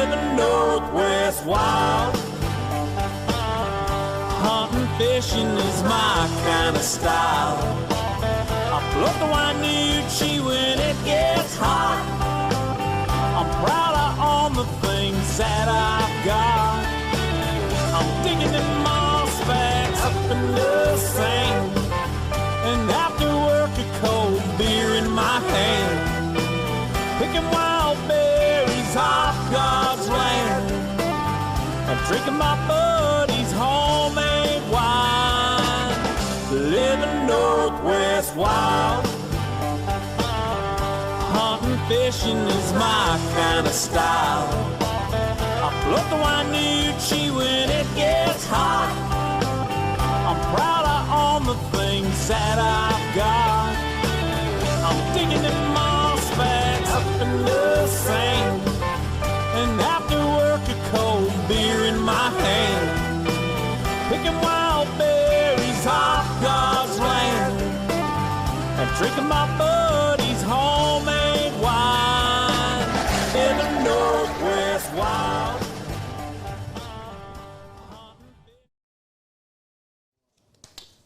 living Northwest wild. Hunting, fishing is my kind of style. I float the Wainuchi when it gets hot. I'm proud of all the things that I've got. I'm digging in moss bags up in the sand, and after work a cold beer in my hand, picking wild berries off God's land, and drinking my buddy's homemade wine. Living Northwest wild. Hunting, fishing is my kind of style. I float the Wainuchi when it gets hot. I'm proud of all the things that I've got. I'm digging in moss bags up in the sand, and after work a cold beer in my hand, picking wild berries off God's land, and drinking my buddy's homemade wine. In the Northwest wild.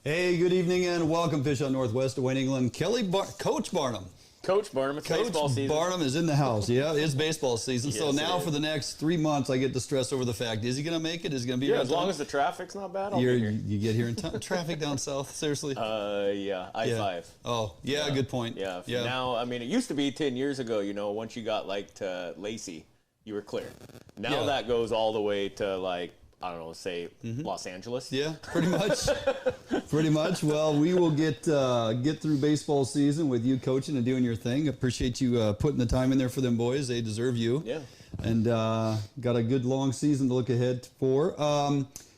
Hey, good evening and welcome, Fish on Northwest of Wayne, England. Coach Barnum. Coach Barnum, it's baseball season. Barnum is in the house. Yeah, it's baseball season. Yes, so now for the next 3 months, I get to stress over the fact, is he going to make it? Is he going to be here? As long as the traffic's not bad, I'll be here. You get here in time. Traffic down south, seriously? Yeah, I-5. Oh, yeah, good point. Yeah. Now, I mean, it used to be 10 years ago, you know, once you got, like, to Lacey, you were clear. Now that goes all the way to, like, I don't know, say Los Angeles. Yeah, pretty much. Pretty much. Well, we will get through baseball season with you coaching and doing your thing. Appreciate you putting the time in there for them boys. They deserve you. Yeah. And got a good long season to look ahead for.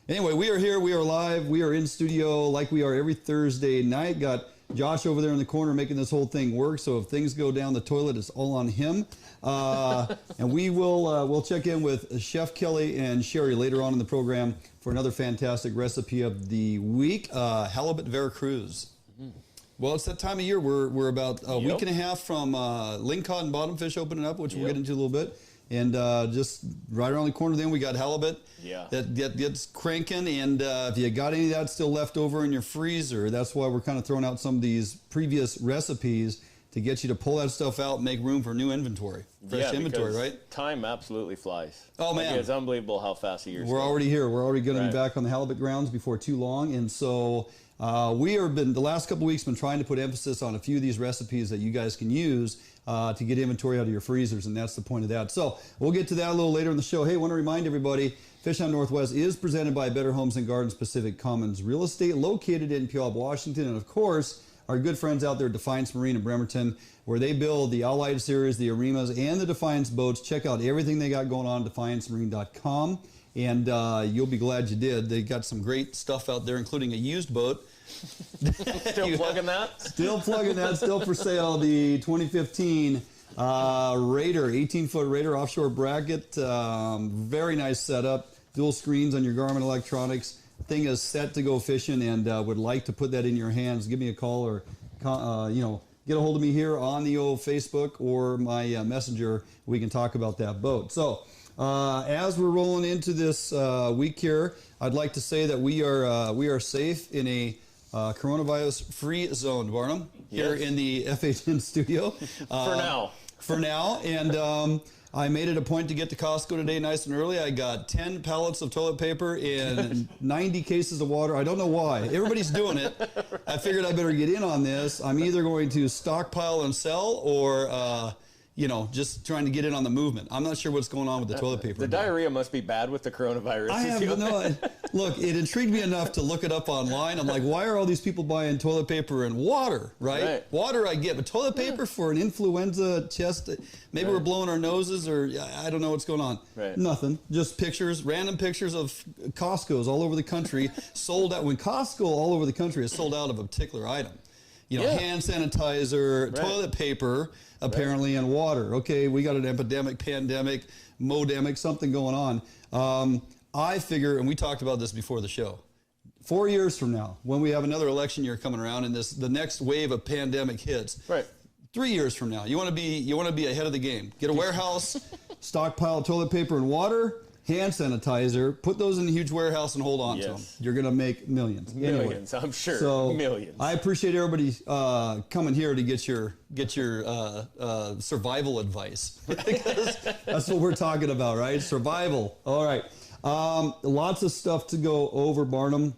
Anyway, we are here. We are live. We are in studio like we are every Thursday night. Got Josh over there in the corner making this whole thing work. So if things go down the toilet, it's all on him. And we will we'll check in with Chef Kelly and Sheri later on in the program for another fantastic recipe of the week, Halibut Veracruz. Well, it's that time of year. We're about a week and a half from lingcod and bottomfish opening up, which we'll get into a little bit. And just right around the corner then we got halibut that gets cranking. And if you got any of that still left over in your freezer, that's why we're kind of throwing out some of these previous recipes to get you to pull that stuff out and make room for new inventory. Fresh inventory, right? Time absolutely flies. Oh, man. It's unbelievable how fast a year's We're already here. We're already going to be back on the halibut grounds before too long. And so we have been, the last couple of weeks, been trying to put emphasis on a few of these recipes that you guys can use to get inventory out of your freezers, and that's the point of that. So we'll get to that a little later in the show. Hey, I want to remind everybody, Fish on Northwest is presented by Better Homes and Gardens Pacific Commons Real Estate, located in Puyallup, Washington, and of course, our good friends out there at Defiance Marine in Bremerton, where they build the Allied Series, the Arimas, and the Defiance boats. Check out everything they got going on at defiancemarine.com, and you'll be glad you did. They got some great stuff out there, including a used boat. Still plugging that? Still plugging that. Still for sale. The 2015 Raider, 18-foot Raider offshore bracket. Very nice setup. Dual screens on your Garmin electronics. Thing is set to go fishing, and would like to put that in your hands. Give me a call or get a hold of me here on the old Facebook or my messenger. We can talk about that boat. So as we're rolling into this week here, I'd like to say that we are safe in a coronavirus-free zone, Barnum, here in the FHN studio. For now. And I made it a point to get to Costco today nice and early. I got 10 pallets of toilet paper and 90 cases of water. I don't know why. Everybody's doing it. I figured I better get in on this. I'm either going to stockpile and sell or just trying to get in on the movement. I'm not sure what's going on with the toilet paper. The diarrhea must be bad with the coronavirus. I have no. Look, it intrigued me enough to look it up online. I'm like, why are all these people buying toilet paper and water, right? Water I get, but toilet paper for an influenza chest, maybe we're blowing our noses or I don't know what's going on. Nothing. Just pictures, random pictures of Costco's all over the country sold out. When Costco all over the country is sold out of a particular item. Hand sanitizer, toilet paper, apparently, and water. Okay, we got an epidemic, pandemic, modemic, something going on. I figure, and we talked about this before the show, 4 years from now, when we have another election year coming around and the next wave of pandemic hits, 3 years from now, you want to be ahead of the game. Get a warehouse, stockpile toilet paper and water, hand sanitizer, put those in a huge warehouse and hold on to them. You're going to make millions. Millions, anyway, I'm sure. So millions. I appreciate everybody coming here to get your survival advice. Because that's what we're talking about, right? Survival. All right. Lots of stuff to go over, Barnum.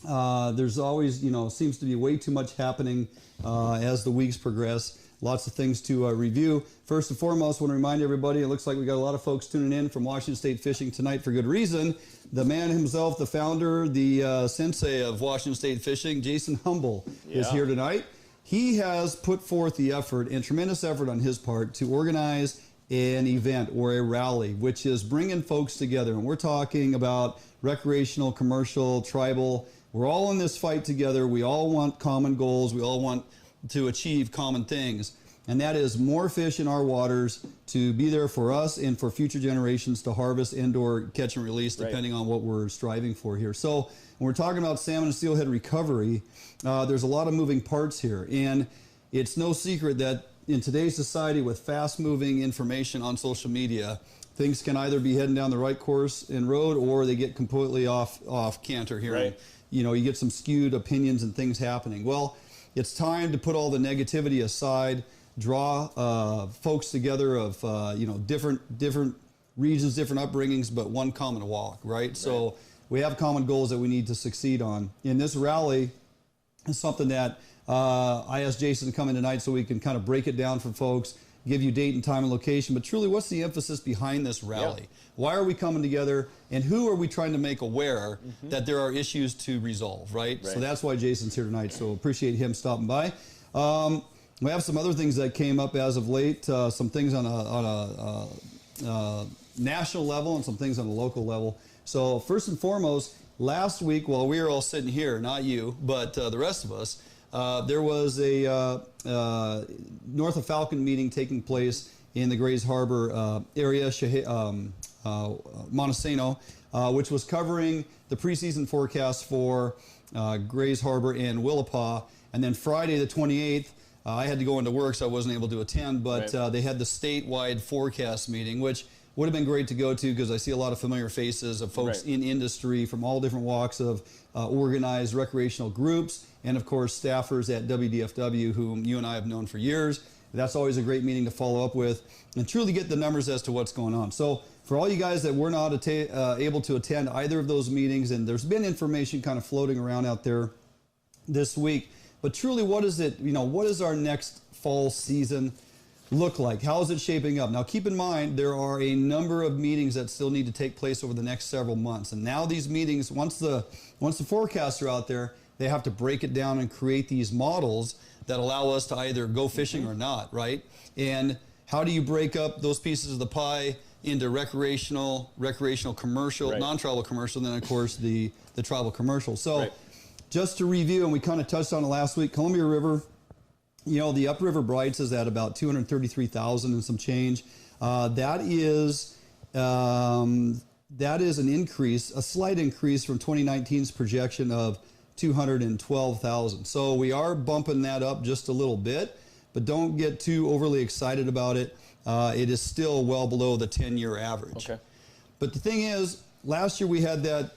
There's always, seems to be way too much happening as the weeks progress. Lots of things to review. First and foremost, I want to remind everybody, it looks like we got a lot of folks tuning in from Washington State Fishing tonight for good reason. The man himself, the founder, the sensei of Washington State Fishing, Jason Humble, is here tonight. He has put forth the effort and tremendous effort on his part to organize an event or a rally, which is bringing folks together. And we're talking about recreational, commercial, tribal. We're all in this fight together. We all want common goals. We all want to achieve common things, and that is more fish in our waters to be there for us and for future generations to harvest and/or catch and release, depending on what we're striving for here. So when we're talking about salmon and steelhead recovery, there's a lot of moving parts here, and it's no secret that in today's society with fast-moving information on social media, things can either be heading down the right course and road, or they get completely off canter here. Right. You get some skewed opinions and things happening. Well, it's time to put all the negativity aside, draw folks together of different regions, different upbringings, but one common walk, right? So we have common goals that we need to succeed on. In this rally is something that I asked Jason to come in tonight so we can kind of break it down for folks, give you date and time and location, but truly what's the emphasis behind this rally? Why are we coming together, and who are we trying to make aware that there are issues to resolve, right? So that's why Jason's here tonight, so appreciate him stopping by. We have some other things that came up as of late, some things on a national level and some things on a local level. So first and foremost, last week while we were all sitting here, not you, but the rest of us, there was a North of Falcon meeting taking place in the Grays Harbor area, Montesano, which was covering the preseason forecast for Grays Harbor and Willapa. And then Friday the 28th, I had to go into work, so I wasn't able to attend, but they had the statewide forecast meeting, which would have been great to go to because I see a lot of familiar faces of folks in industry from all different walks of organized recreational groups, and of course staffers at WDFW whom you and I have known for years. That's always a great meeting to follow up with and truly get the numbers as to what's going on. So for all you guys that were not able to attend either of those meetings, and there's been information kind of floating around out there this week, but truly what is it, what is our next fall season look like? How is it shaping up? Now keep in mind there are a number of meetings that still need to take place over the next several months, and now these meetings, once the forecasts are out there, they have to break it down and create these models that allow us to either go fishing or not, right? And how do you break up those pieces of the pie into recreational, commercial, non-tribal commercial, and then of course the tribal commercial. So just to review, and we kind of touched on it last week, Columbia River, the upriver Brights is at about 233,000 and some change. That is an increase, a slight increase from 2019's projection of 212,000. So we are bumping that up just a little bit, but don't get too overly excited about it. It is still well below the 10-year average. Okay. But the thing is, last year we had that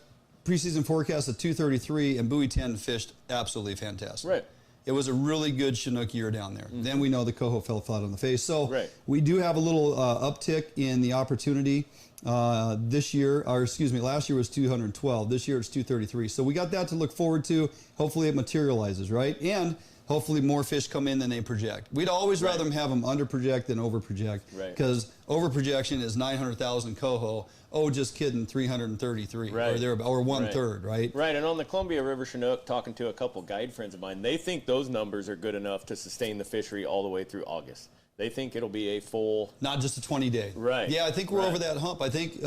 preseason forecast of 233, and Buoy 10 fished absolutely fantastic. Right. It was a really good Chinook year down there. Then we know the Coho fell flat on the face. So we do have a little uptick in the opportunity this year, or excuse me, last year was 212. This year it's 233. So we got that to look forward to. Hopefully it materializes, right? And hopefully more fish come in than they project. We'd always rather have them under project than over project, because over projection is 900,000 Coho. Oh, just kidding, 333 or there, or one third, right? Right, and on the Columbia River Chinook, talking to a couple guide friends of mine, they think those numbers are good enough to sustain the fishery all the way through August. They think it'll be a full... Not just a 20-day. Right. Yeah, I think we're over that hump. I think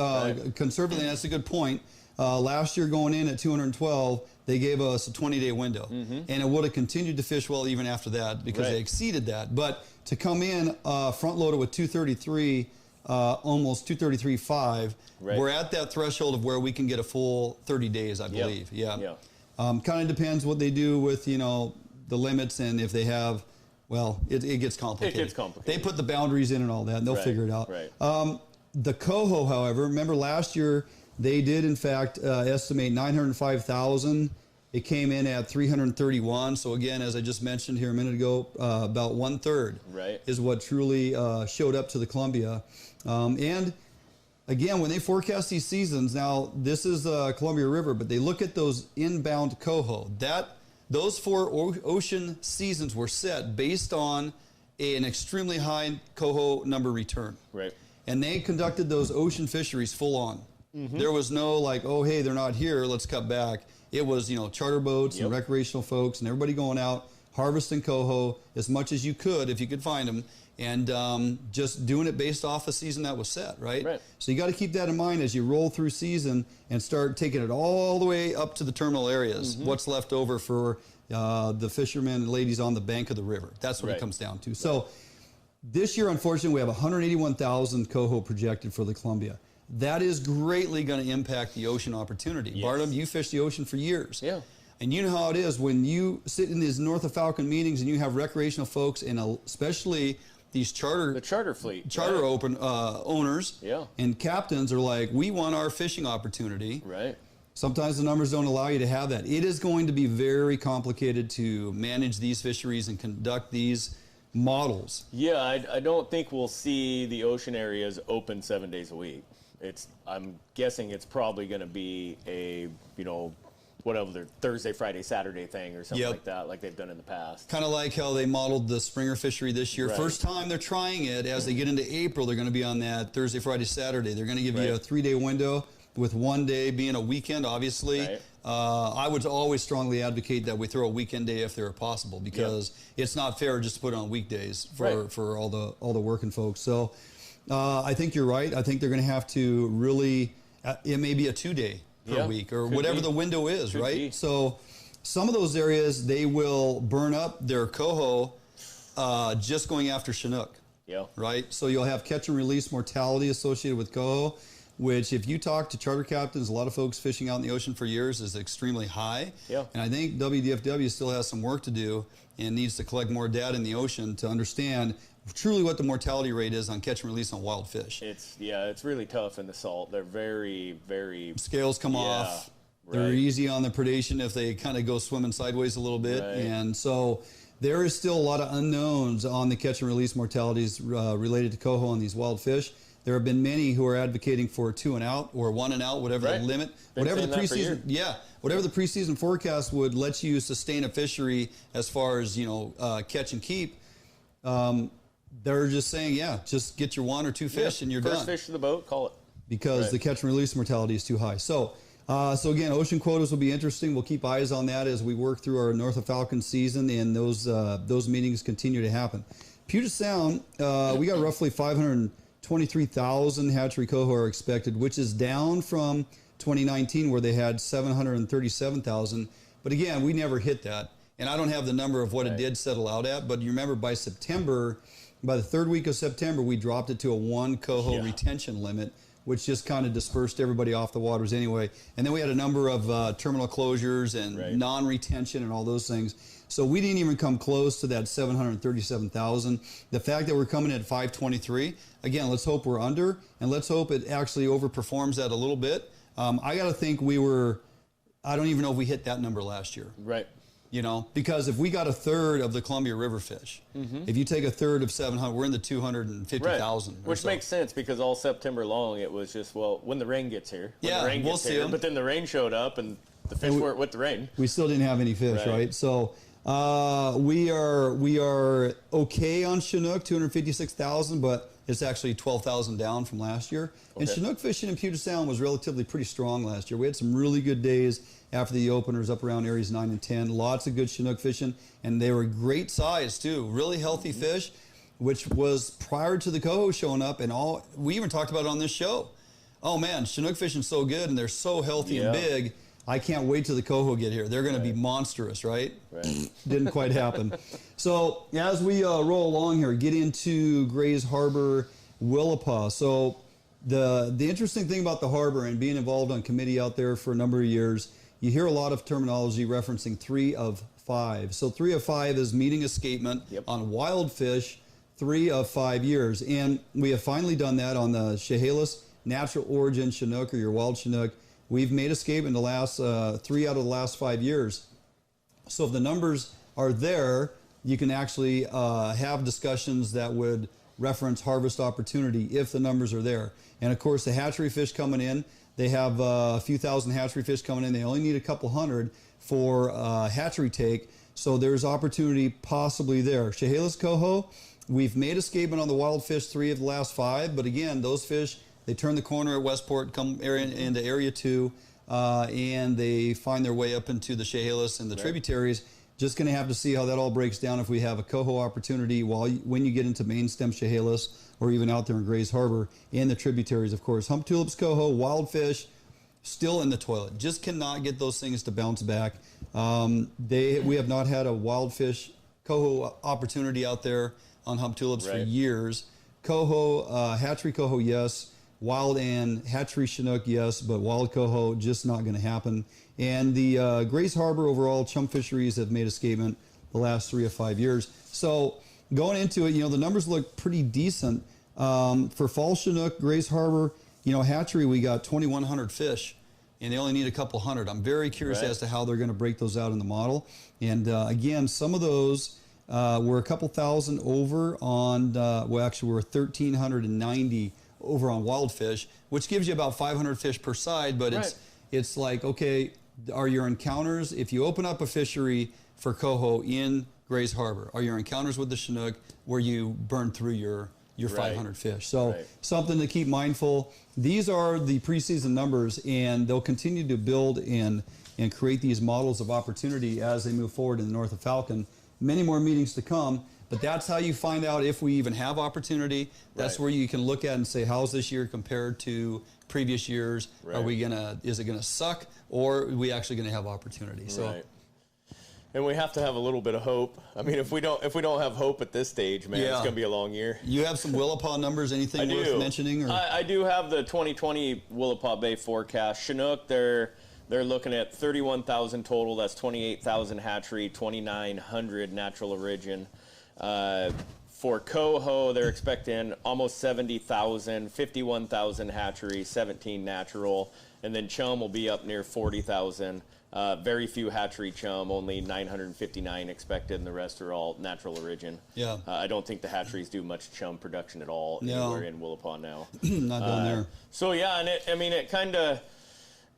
conservatively, that's a good point. Last year going in at 212, they gave us a 20-day window. And it would have continued to fish well even after that because they exceeded that. But to come in front-loaded with 233, almost 233.5, we're at that threshold of where we can get a full 30 days, I believe. Kind of depends what they do with, the limits, and if they have... Well, it gets complicated. It gets complicated. They put the boundaries in and all that, and they'll figure it out. The Coho, however, remember last year they did in fact estimate 905,000. It came in at 331. So again, as I just mentioned here a minute ago, about 1/3 is what truly showed up to the Columbia. And again, when they forecast these seasons, now this is Columbia River, but they look at those inbound Coho. Those 4 ocean seasons were set based on an extremely high Coho number return. Right. And they conducted those ocean fisheries full on. There was no like, oh, hey, they're not here, let's cut back. It was, charter boats and recreational folks and everybody going out, harvesting Coho as much as you could if you could find them, and just doing it based off a season that was set, right? So you got to keep that in mind as you roll through season and start taking it all the way up to the terminal areas, what's left over for the fishermen and ladies on the bank of the river. That's what it comes down to. So this year, unfortunately, we have 181,000 Coho projected for the Columbia. That is greatly going to impact the ocean opportunity. Barnum, you fished the ocean for years. Yeah. And you know how it is when you sit in these North of Falcon meetings and you have recreational folks and especially these charter fleet, owners and captains are like, we want our fishing opportunity. Right. Sometimes the numbers don't allow you to have that. It is going to be very complicated to manage these fisheries and conduct these models. Yeah, I don't think we'll see the ocean areas open 7 days a week. I'm guessing it's probably going to be a, whatever their Thursday, Friday, Saturday thing or something like that, like they've done in the past. Kind of like how they modeled the Springer fishery this year. First time they're trying it, as they get into April, they're going to be on that Thursday, Friday, Saturday. They're going to give you a 3-day window with 1 day being a weekend, obviously. I would always strongly advocate that we throw a weekend day if they're possible, because it's not fair just to put it on weekdays for all the working folks. So I think you're right. I think they're going to have to really, it may be a 2-day per week or whatever the window is, right? So some of those areas, they will burn up their Coho just going after Chinook, right? So you'll have catch and release mortality associated with Coho, which if you talk to charter captains, a lot of folks fishing out in the ocean for years, is extremely high. And I think WDFW still has some work to do and needs to collect more data in the ocean to understand truly what the mortality rate is on catch and release on wild fish. It's really tough in the salt. They're very, very... Scales come off. They're easy on the predation if they kind of go swimming sideways a little bit. And so there is still a lot of unknowns on the catch and release mortalities related to Coho on these wild fish. There have been many who are advocating for 2 and out or 1 and out, whatever the limit, whatever the preseason, whatever the preseason forecast would let you sustain a fishery as far as catch and keep. They're just saying, just get your 1 or 2 fish and you're done. First fish to the boat, call it. Because the catch and release mortality is too high. So again, ocean quotas will be interesting. We'll keep eyes on that as we work through our North of Falcon season, and those meetings continue to happen. Puget Sound, we got roughly 523,000 hatchery Coho are expected, which is down from 2019 where they had 737,000. But again, we never hit that. And I don't have the number of what it did settle out at, but you remember by September, by the 3rd week of September, we dropped it to a 1 Coho retention limit, which just kind of dispersed everybody off the waters anyway. And then we had a number of terminal closures and non-retention and all those things. So we didn't even come close to that 737,000. The fact that we're coming at 523, again, let's hope we're under, and let's hope it actually overperforms that a little bit. I got to think I don't even know if we hit that number last year. Because if we got 1/3 of the Columbia River fish, if you take 1/3 of 700, we're in the 250,000. Which makes sense, because all September long it was just, when the rain gets here. The rain gets see here. them. But then the rain showed up and the fish weren't with the rain. We still didn't have any fish, right? So we are okay on Chinook, 256,000, but it's actually 12,000 down from last year. And Chinook fishing in Puget Sound was relatively pretty strong last year. We had some really good days after the openers up around areas 9 and 10. Lots of good Chinook fishing, and they were great size too. Really healthy fish, which was prior to the Coho showing up, and we even talked about it on this show. Oh man, Chinook fishing's so good, and they're so healthy and big. I can't wait till the Coho get here. They're going to be monstrous, right? Didn't quite happen. So as we roll along here, get into Grays Harbor, Willapa. So the interesting thing about the harbor and being involved on committee out there for a number of years, you hear a lot of terminology referencing 3 of 5. So 3 of 5 is meeting escapement on wild fish 3 of 5 years. And we have finally done that on the Chehalis natural origin Chinook, or your wild Chinook. We've made escape in the last 3 out of the last 5 years. So if the numbers are there, you can actually have discussions that would reference harvest opportunity if the numbers are there. And of course, the hatchery fish coming in, they have a few thousand hatchery fish coming in. They only need a couple hundred for hatchery take. So there's opportunity possibly there. Chehalis Coho, we've made escapement on the wild fish 3 of the last 5. But again, those fish, they turn the corner at Westport, come into Area 2, and they find their way up into the Chehalis and the tributaries. Just going to have to see how that all breaks down if we have a coho opportunity when you get into main stem Chehalis, or even out there in Grays Harbor and the tributaries, of course. Hump tulips, coho, wild fish, still in the toilet. Just cannot get those things to bounce back. We have not had a wild fish coho opportunity out there on hump tulips for years. Coho, hatchery coho, yes. Wild and hatchery Chinook, yes, but wild coho, just not going to happen. And the Grays Harbor overall chum fisheries have made escapement the last 3 of 5 years. So going into it, the numbers look pretty decent. For fall Chinook, Grays Harbor, hatchery, we got 2,100 fish, and they only need a couple hundred. I'm very curious as to how they're going to break those out in the model. And again, some of those were a couple thousand over on, actually we're 1,390 over on wild fish, which gives you about 500 fish per side, but it's like, okay, are your encounters, if you open up a fishery for coho in Grays Harbor, are your encounters with the Chinook where you burn through your 500 fish? So something to keep mindful. These are the preseason numbers, and they'll continue to build and create these models of opportunity as they move forward in the north of Falcon. Many more meetings to come. But that's how you find out if we even have opportunity. That's where you can look at and say, how's this year compared to previous years? Are we is it gonna suck, or are we actually gonna have opportunity? So, and we have to have a little bit of hope. I mean, if we don't have hope at this stage, man, it's gonna be a long year. You have some Willapa numbers? Anything worth mentioning? Or? I do have the 2020 Willapa Bay forecast. Chinook, they're looking at 31,000 total. That's 28,000 hatchery, 2,900 natural origin. For coho, they're expecting almost 70,000, 51,000 hatchery, 17 natural, and then chum will be up near 40,000. Very few hatchery chum, only 959 expected, and the rest are all natural origin. I don't think the hatcheries do much chum production at all anywhere in Willapa now. Not down there. So yeah, and it kind of,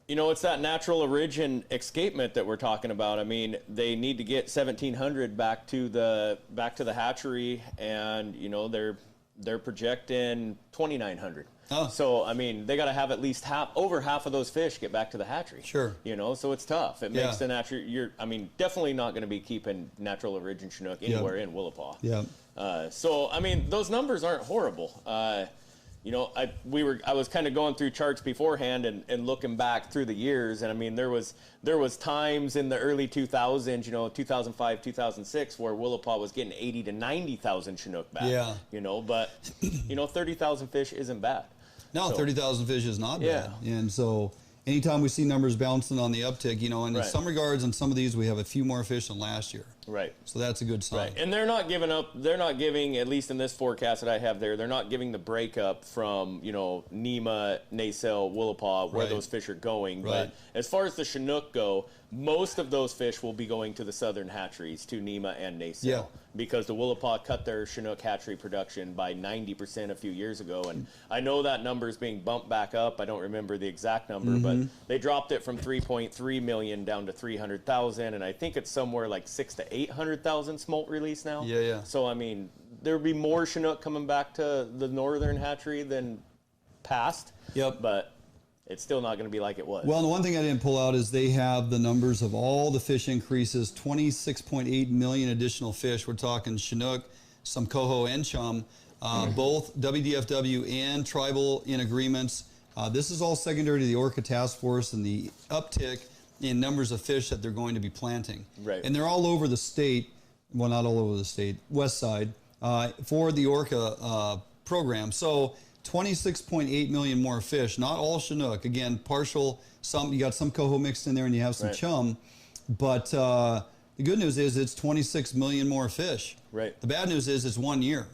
it's that natural origin escapement that we're talking about. I mean, they need to get 1,700 back to the hatchery, and they're projecting 2,900. So I mean, they got to have at least over half of those fish get back to the hatchery. So it's tough. It makes the natural. Definitely not going to be keeping natural origin Chinook anywhere in Willapa. So I mean, those numbers aren't horrible. I was kind of going through charts beforehand and looking back through the years, and I mean there was times in the early 2000s, 2005, 2006, where Willapa was getting 80 to 90,000 Chinook back. But 30,000 fish isn't bad. No, 30,000 fish is not bad. And so anytime we see numbers bouncing on the uptick, and in some regards, on some of these, we have a few more fish than last year. So that's a good sign. And they're not giving up. They're not giving, at least in this forecast that I have there, they're not giving the breakup from, Nema, Nacelle, Willapa, where those fish are going. But as far as the Chinook go, most of those fish will be going to the southern hatcheries, to Nema and Nacelle. Because the Willapa cut their Chinook hatchery production by 90% a few years ago. And I know that number is being bumped back up. I don't remember the exact number, but they dropped it from 3.3 million down to 300,000. And I think it's somewhere like 600,000 to 800,000 smolt release now. So, I mean, there'll be more Chinook coming back to the northern hatchery than past. But it's still not going to be like it was. Well, the one thing I didn't pull out is they have the numbers of all the fish increases, 26.8 million additional fish. We're talking Chinook, some coho and chum, both WDFW and tribal in agreements. This is all secondary to the Orca Task Force and the uptick in numbers of fish that they're going to be planting. And they're all over the state, well, not all over the state, west side, for the Orca program. So 26.8 million more fish, not all Chinook. Again, partial, you got some coho mixed in there and you have some chum. But the good news is it's 26 million more fish. The bad news is it's 1 year.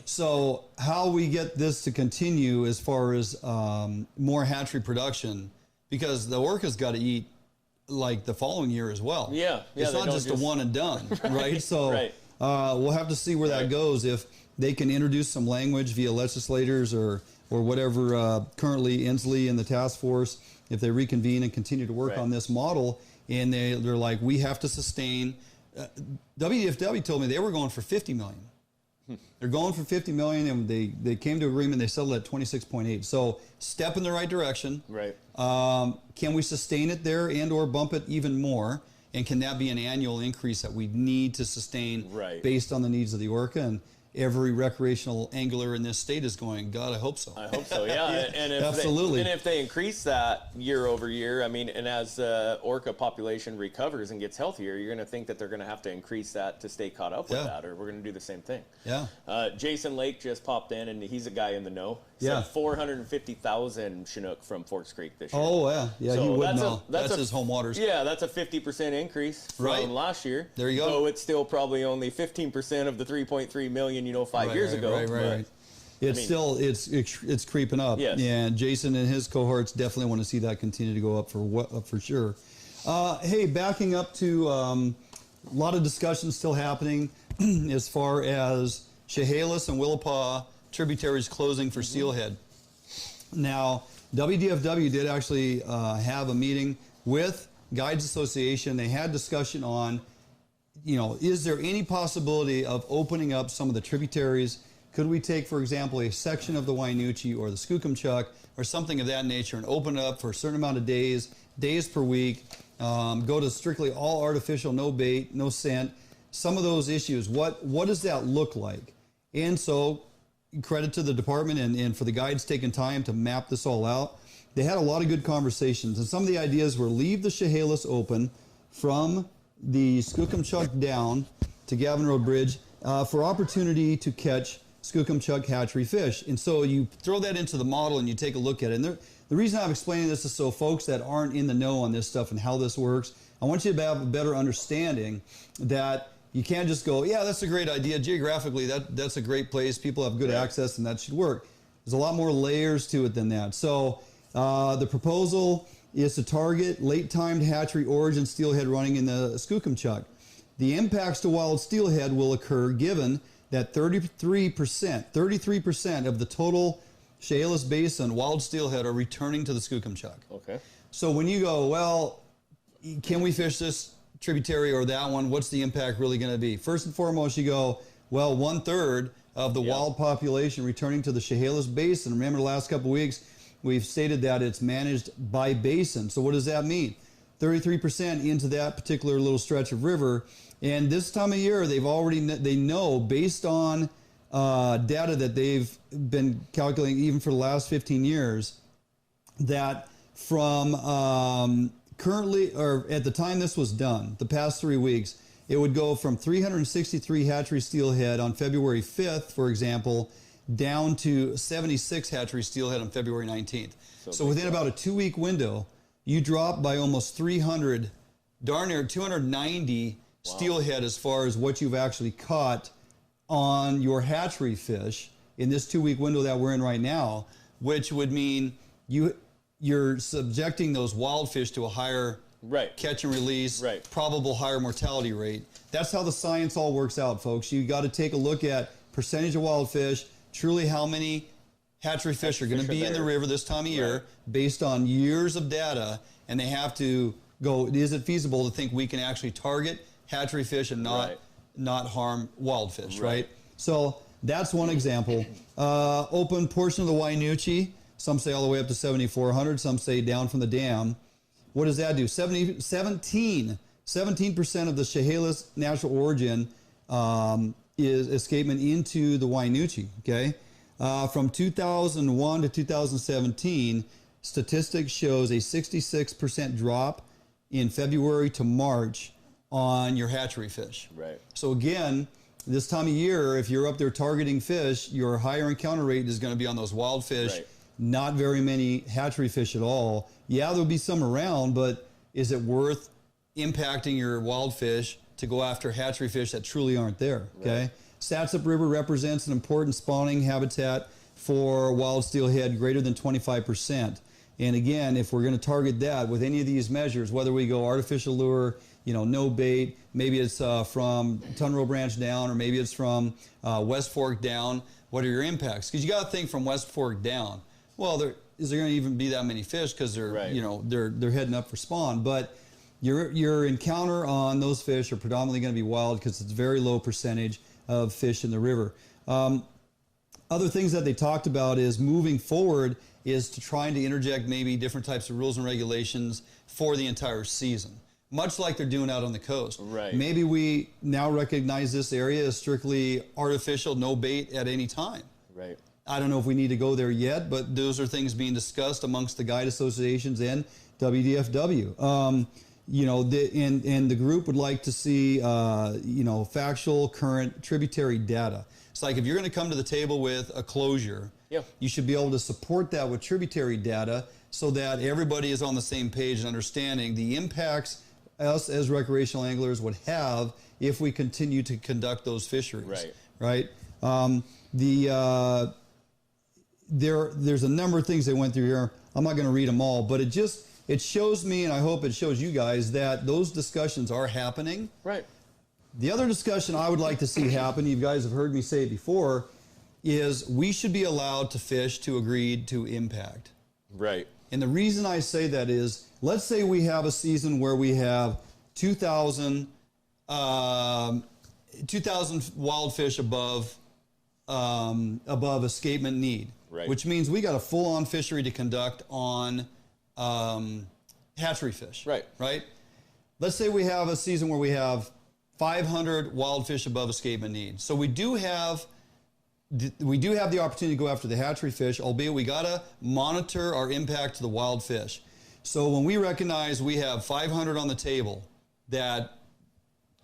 So how we get this to continue as far as more hatchery production, because the orca's got to eat like the following year as well. Yeah. It's not just a one and done, right? So we'll have to see where that goes. If they can introduce some language via legislators or whatever, currently Inslee and the task force, if they reconvene and continue to work on this model, and they're like, we have to sustain. WDFW told me they were going for 50 million. They're going for 50 million, and they came to agreement. They settled at 26.8. So step in the right direction. Right. Can we sustain it there and or bump it even more? And can that be an annual increase that we need to sustain based on the needs of the orca? And every recreational angler in this state is going, God, I hope so. I hope so, yeah. And if absolutely. And if they increase that year over year, I mean, and as the orca population recovers and gets healthier, you're going to think that they're going to have to increase that to stay caught up with that, or we're going to do the same thing. Yeah. Jason Lake just popped in, and he's a guy in the know. Yeah. 450,000 Chinook from Forks Creek this year. Oh, yeah. Yeah, so he would know. That's his home waters. Yeah, that's a 50% increase from last year. There you go. So it's still probably only 15% of the 3.3 million, 5 years ago. Right. It's still, it's creeping up. Yes. And Jason and his cohorts definitely want to see that continue to go up for sure. Hey, backing up to a lot of discussion still happening as far as Chehalis and Willapa tributaries closing for steelhead. Now, WDFW did actually have a meeting with Guides Association. They had discussion on, is there any possibility of opening up some of the tributaries? Could we take, for example, a section of the Wainuchi or the Skookumchuck or something of that nature and open it up for a certain amount of days per week, go to strictly all artificial, no bait, no scent, some of those issues. What does that look like? And so credit to the department and for the guides taking time to map this all out. They had a lot of good conversations, and some of the ideas were leave the Chehalis open from the Skookumchuck down to Gavin Road Bridge for opportunity to catch Skookumchuck hatchery fish. And so you throw that into the model and you take a look at it. And the reason I'm explaining this is so folks that aren't in the know on this stuff and how this works, I want you to have a better understanding that you can't just go, yeah, that's a great idea. Geographically, that's a great place. People have good access, and that should work. There's a lot more layers to it than that. So the proposal is to target late-timed hatchery origin steelhead running in the Skookumchuck. The impacts to wild steelhead will occur given that 33% of the total Chehalis Basin wild steelhead are returning to the Skookumchuck. Okay. So when you go, well, can we fish this tributary or that one? What's the impact really going to be? First and foremost, you go, well, 1/3 of the wild population returning to the Chehalis Basin. Remember the last couple of weeks, we've stated that it's managed by basin. So what does that mean? 33% into that particular little stretch of river. And this time of year, they know based on data that they've been calculating even for the last 15 years, that from currently, or at the time this was done, the past 3 weeks, it would go from 363 hatchery steelhead on February 5th, for example, down to 76 hatchery steelhead on February 19th. So within about a 2-week window, you drop by almost 300, darn near 290 steelhead as far as what you've actually caught on your hatchery fish in this 2-week window that we're in right now, which would mean you're subjecting those wild fish to a higher catch and release, probable higher mortality rate. That's how the science all works out, folks. You got to take a look at percentage of wild fish, truly how many hatchery fish are going to be in the river this time of year based on years of data, and they have to go, is it feasible to think we can actually target hatchery fish and not harm wild fish, right? So that's one example. Open portion of the Wainuchi, some say all the way up to 7,400, some say down from the dam. What does that do? 17% of the Chehalis natural origin is escapement into the Wainuchi, okay? From 2001 to 2017, statistics shows a 66% drop in February to March on your hatchery fish. Right. So again, this time of year, if you're up there targeting fish, your higher encounter rate is going to be on those wild fish. Not very many hatchery fish at all. Yeah, there'll be some around, but is it worth impacting your wild fish to go after hatchery fish that truly aren't there? Okay. Satsup River represents an important spawning habitat for wild steelhead greater than 25%. And again, if we're going to target that with any of these measures, whether we go artificial lure, no bait, maybe it's from Tunro Branch down, or maybe it's from West Fork down, what are your impacts? Because you got to think from West Fork down. Well, is there going to even be that many fish? Because they're, they're heading up for spawn. But your encounter on those fish are predominantly going to be wild because it's very low percentage of fish in the river. Other things that they talked about is moving forward is to trying to interject maybe different types of rules and regulations for the entire season, much like they're doing out on the coast. Right. Maybe we now recognize this area as strictly artificial, no bait at any time. Right. I don't know if we need to go there yet, but those are things being discussed amongst the guide associations and WDFW. And the group would like to see, factual, current tributary data. It's like if you're going to come to the table with a closure, you should be able to support that with tributary data so that everybody is on the same page and understanding the impacts us as recreational anglers would have if we continue to conduct those fisheries. Right. There's a number of things they went through here. I'm not going to read them all, but it shows me, and I hope it shows you guys, that those discussions are happening. Right. The other discussion I would like to see happen, you guys have heard me say it before, is we should be allowed to fish to agreed to impact. Right. And the reason I say that is, let's say we have a season where we have 2,000 wild fish above escapement need, which means we got a full-on fishery to conduct on hatchery fish. Right. Let's say we have a season where we have 500 wild fish above escapement need. So we do have the opportunity to go after the hatchery fish, albeit we got to monitor our impact to the wild fish. So when we recognize we have 500 on the table, that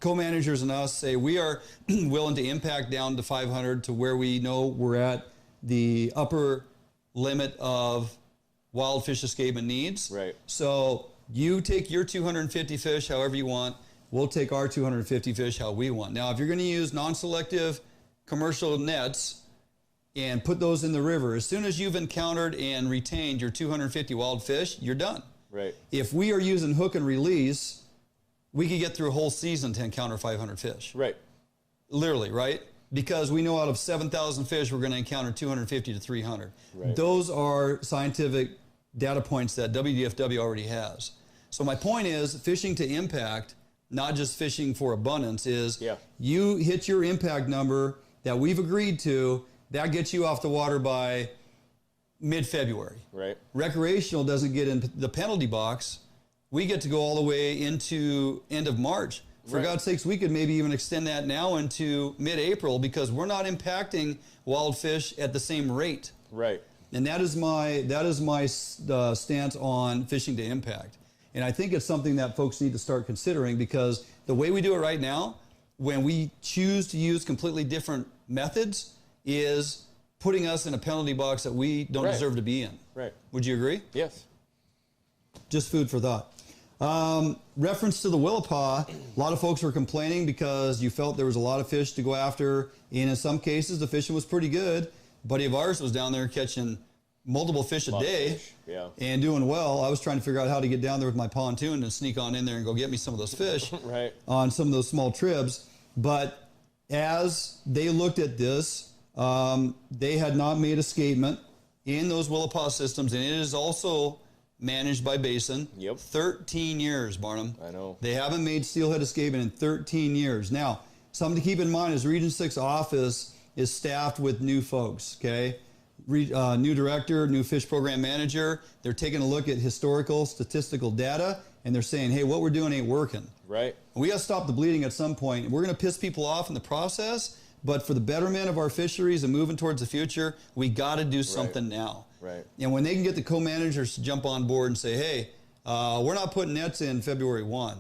co-managers and us say we are willing to impact down to 500 to where we know we're at the upper limit of wild fish escapement needs. Right. So you take your 250 fish however you want. We'll take our 250 fish how we want. Now, if you're going to use non-selective commercial nets and put those in the river, as soon as you've encountered and retained your 250 wild fish, you're done. Right. If we are using hook and release, we could get through a whole season to encounter 500 fish. Right. Literally, right? Because we know out of 7,000 fish, we're going to encounter 250 to 300. Right. Those are scientific data points that WDFW already has. So my point is, fishing to impact, not just fishing for abundance, is you hit your impact number that we've agreed to, that gets you off the water by mid-February. Right. Recreational doesn't get in the penalty box. We get to go all the way into end of March. For God's sakes, we could maybe even extend that now into mid-April because we're not impacting wild fish at the same rate. Right. And that is my stance on fishing to impact. And I think it's something that folks need to start considering, because the way we do it right now, when we choose to use completely different methods, is putting us in a penalty box that we don't deserve to be in. Right. Would you agree? Yes. Just food for thought. Reference to the Willapa, a lot of folks were complaining because you felt there was a lot of fish to go after, and in some cases the fishing was pretty good. A buddy of ours was down there catching multiple fish a day and doing well. I was trying to figure out how to get down there with my pontoon and sneak on in there and go get me some of those fish on some of those small trips. But as they looked at this, they had not made escapement in those Willapa systems, and it is also managed by Basin. 13 years, Barnum. I know. They haven't made steelhead escapement in 13 years. Now, something to keep in mind is Region 6 office is staffed with new folks, okay? New director, new fish program manager. They're taking a look at historical statistical data, and they're saying, hey, what we're doing ain't working. Right. We got to stop the bleeding at some point. We're going to piss people off in the process, but for the betterment of our fisheries and moving towards the future, we got to do something now. Right. And when they can get the co-managers to jump on board and say, hey, we're not putting nets in February 1.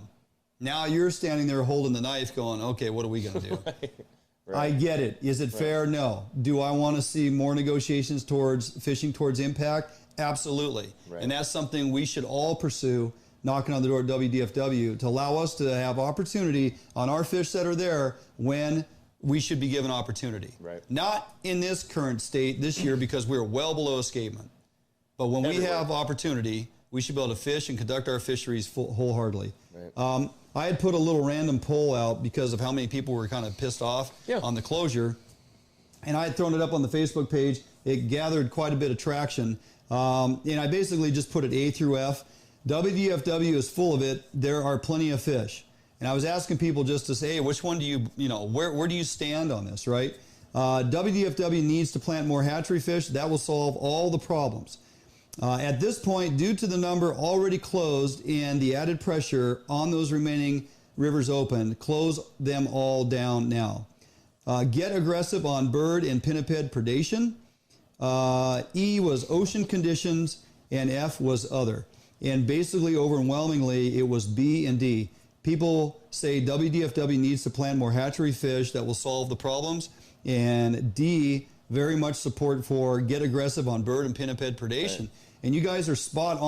Now you're standing there holding the knife going, okay, what are we going to do? I get it. Is it fair? No. Do I want to see more negotiations towards fishing towards impact? Absolutely. And that's something we should all pursue, knocking on the door at WDFW, to allow us to have opportunity on our fish that are there when we should be given opportunity. Right. Not in this current state this year because we're well below escapement. But when we have opportunity, we should be able to fish and conduct our fisheries wholeheartedly. Right. I had put a little random poll out because of how many people were kind of pissed off on the closure. And I had thrown it up on the Facebook page. It gathered quite a bit of traction. And I basically just put it A through F. WDFW is full of it. There are plenty of fish. And I was asking people just to say, hey, which one do where do you stand on this, right? WDFW needs to plant more hatchery fish. That will solve all the problems. At this point, due to the number already closed and the added pressure on those remaining rivers open, close them all down now. Get aggressive on bird and pinniped predation. E was ocean conditions, and F was other. And basically, overwhelmingly, it was B and D. People say WDFW needs to plant more hatchery fish that will solve the problems. And D, very much support for get aggressive on bird and pinniped predation. Right. And you guys are spot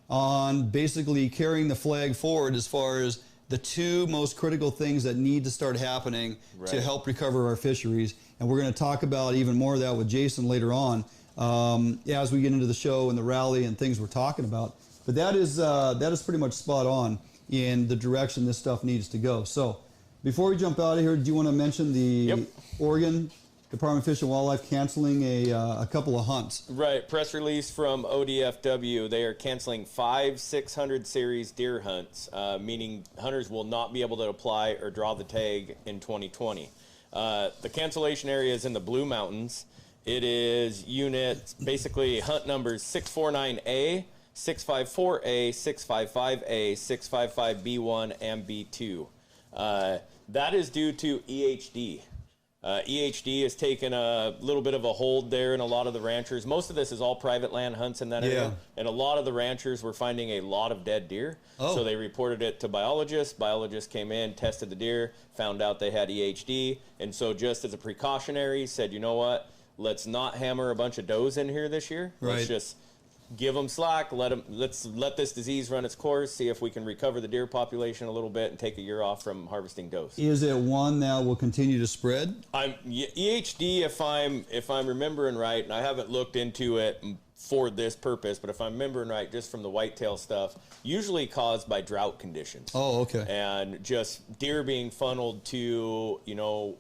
on basically carrying the flag forward as far as the two most critical things that need to start happening to help recover our fisheries. And we're going to talk about even more of that with Jason later on as we get into the show and the rally and things we're talking about. But that is pretty much spot on in the direction this stuff needs to go. So before we jump out of here, do you want to mention the Oregon Department of Fish and Wildlife canceling a couple of hunts? Right. Press release from ODFW. They are canceling 5 600 series deer hunts, meaning hunters will not be able to apply or draw the tag in 2020. The cancellation area is in the Blue Mountains. It is unit, basically hunt numbers 649A, 654A, 655A, 655B1, and B2. That is due to EHD. EHD has taken a little bit of a hold there in a lot of the ranchers. Most of this is all private land hunts in that area. And a lot of the ranchers were finding a lot of dead deer. So they reported it to biologists. Biologists came in, tested the deer, found out they had EHD. And so just as a precautionary, said, you know what, let's not hammer a bunch of does in here this year. Let's just give them slack, let's let this disease run its course, see if we can recover the deer population a little bit and take a year off from harvesting does. Is it one that will continue to spread? EHD, if I'm remembering right, and I haven't looked into it for this purpose, but if I'm remembering right, just from the whitetail stuff, usually caused by drought conditions. Oh, okay. And just deer being funneled to,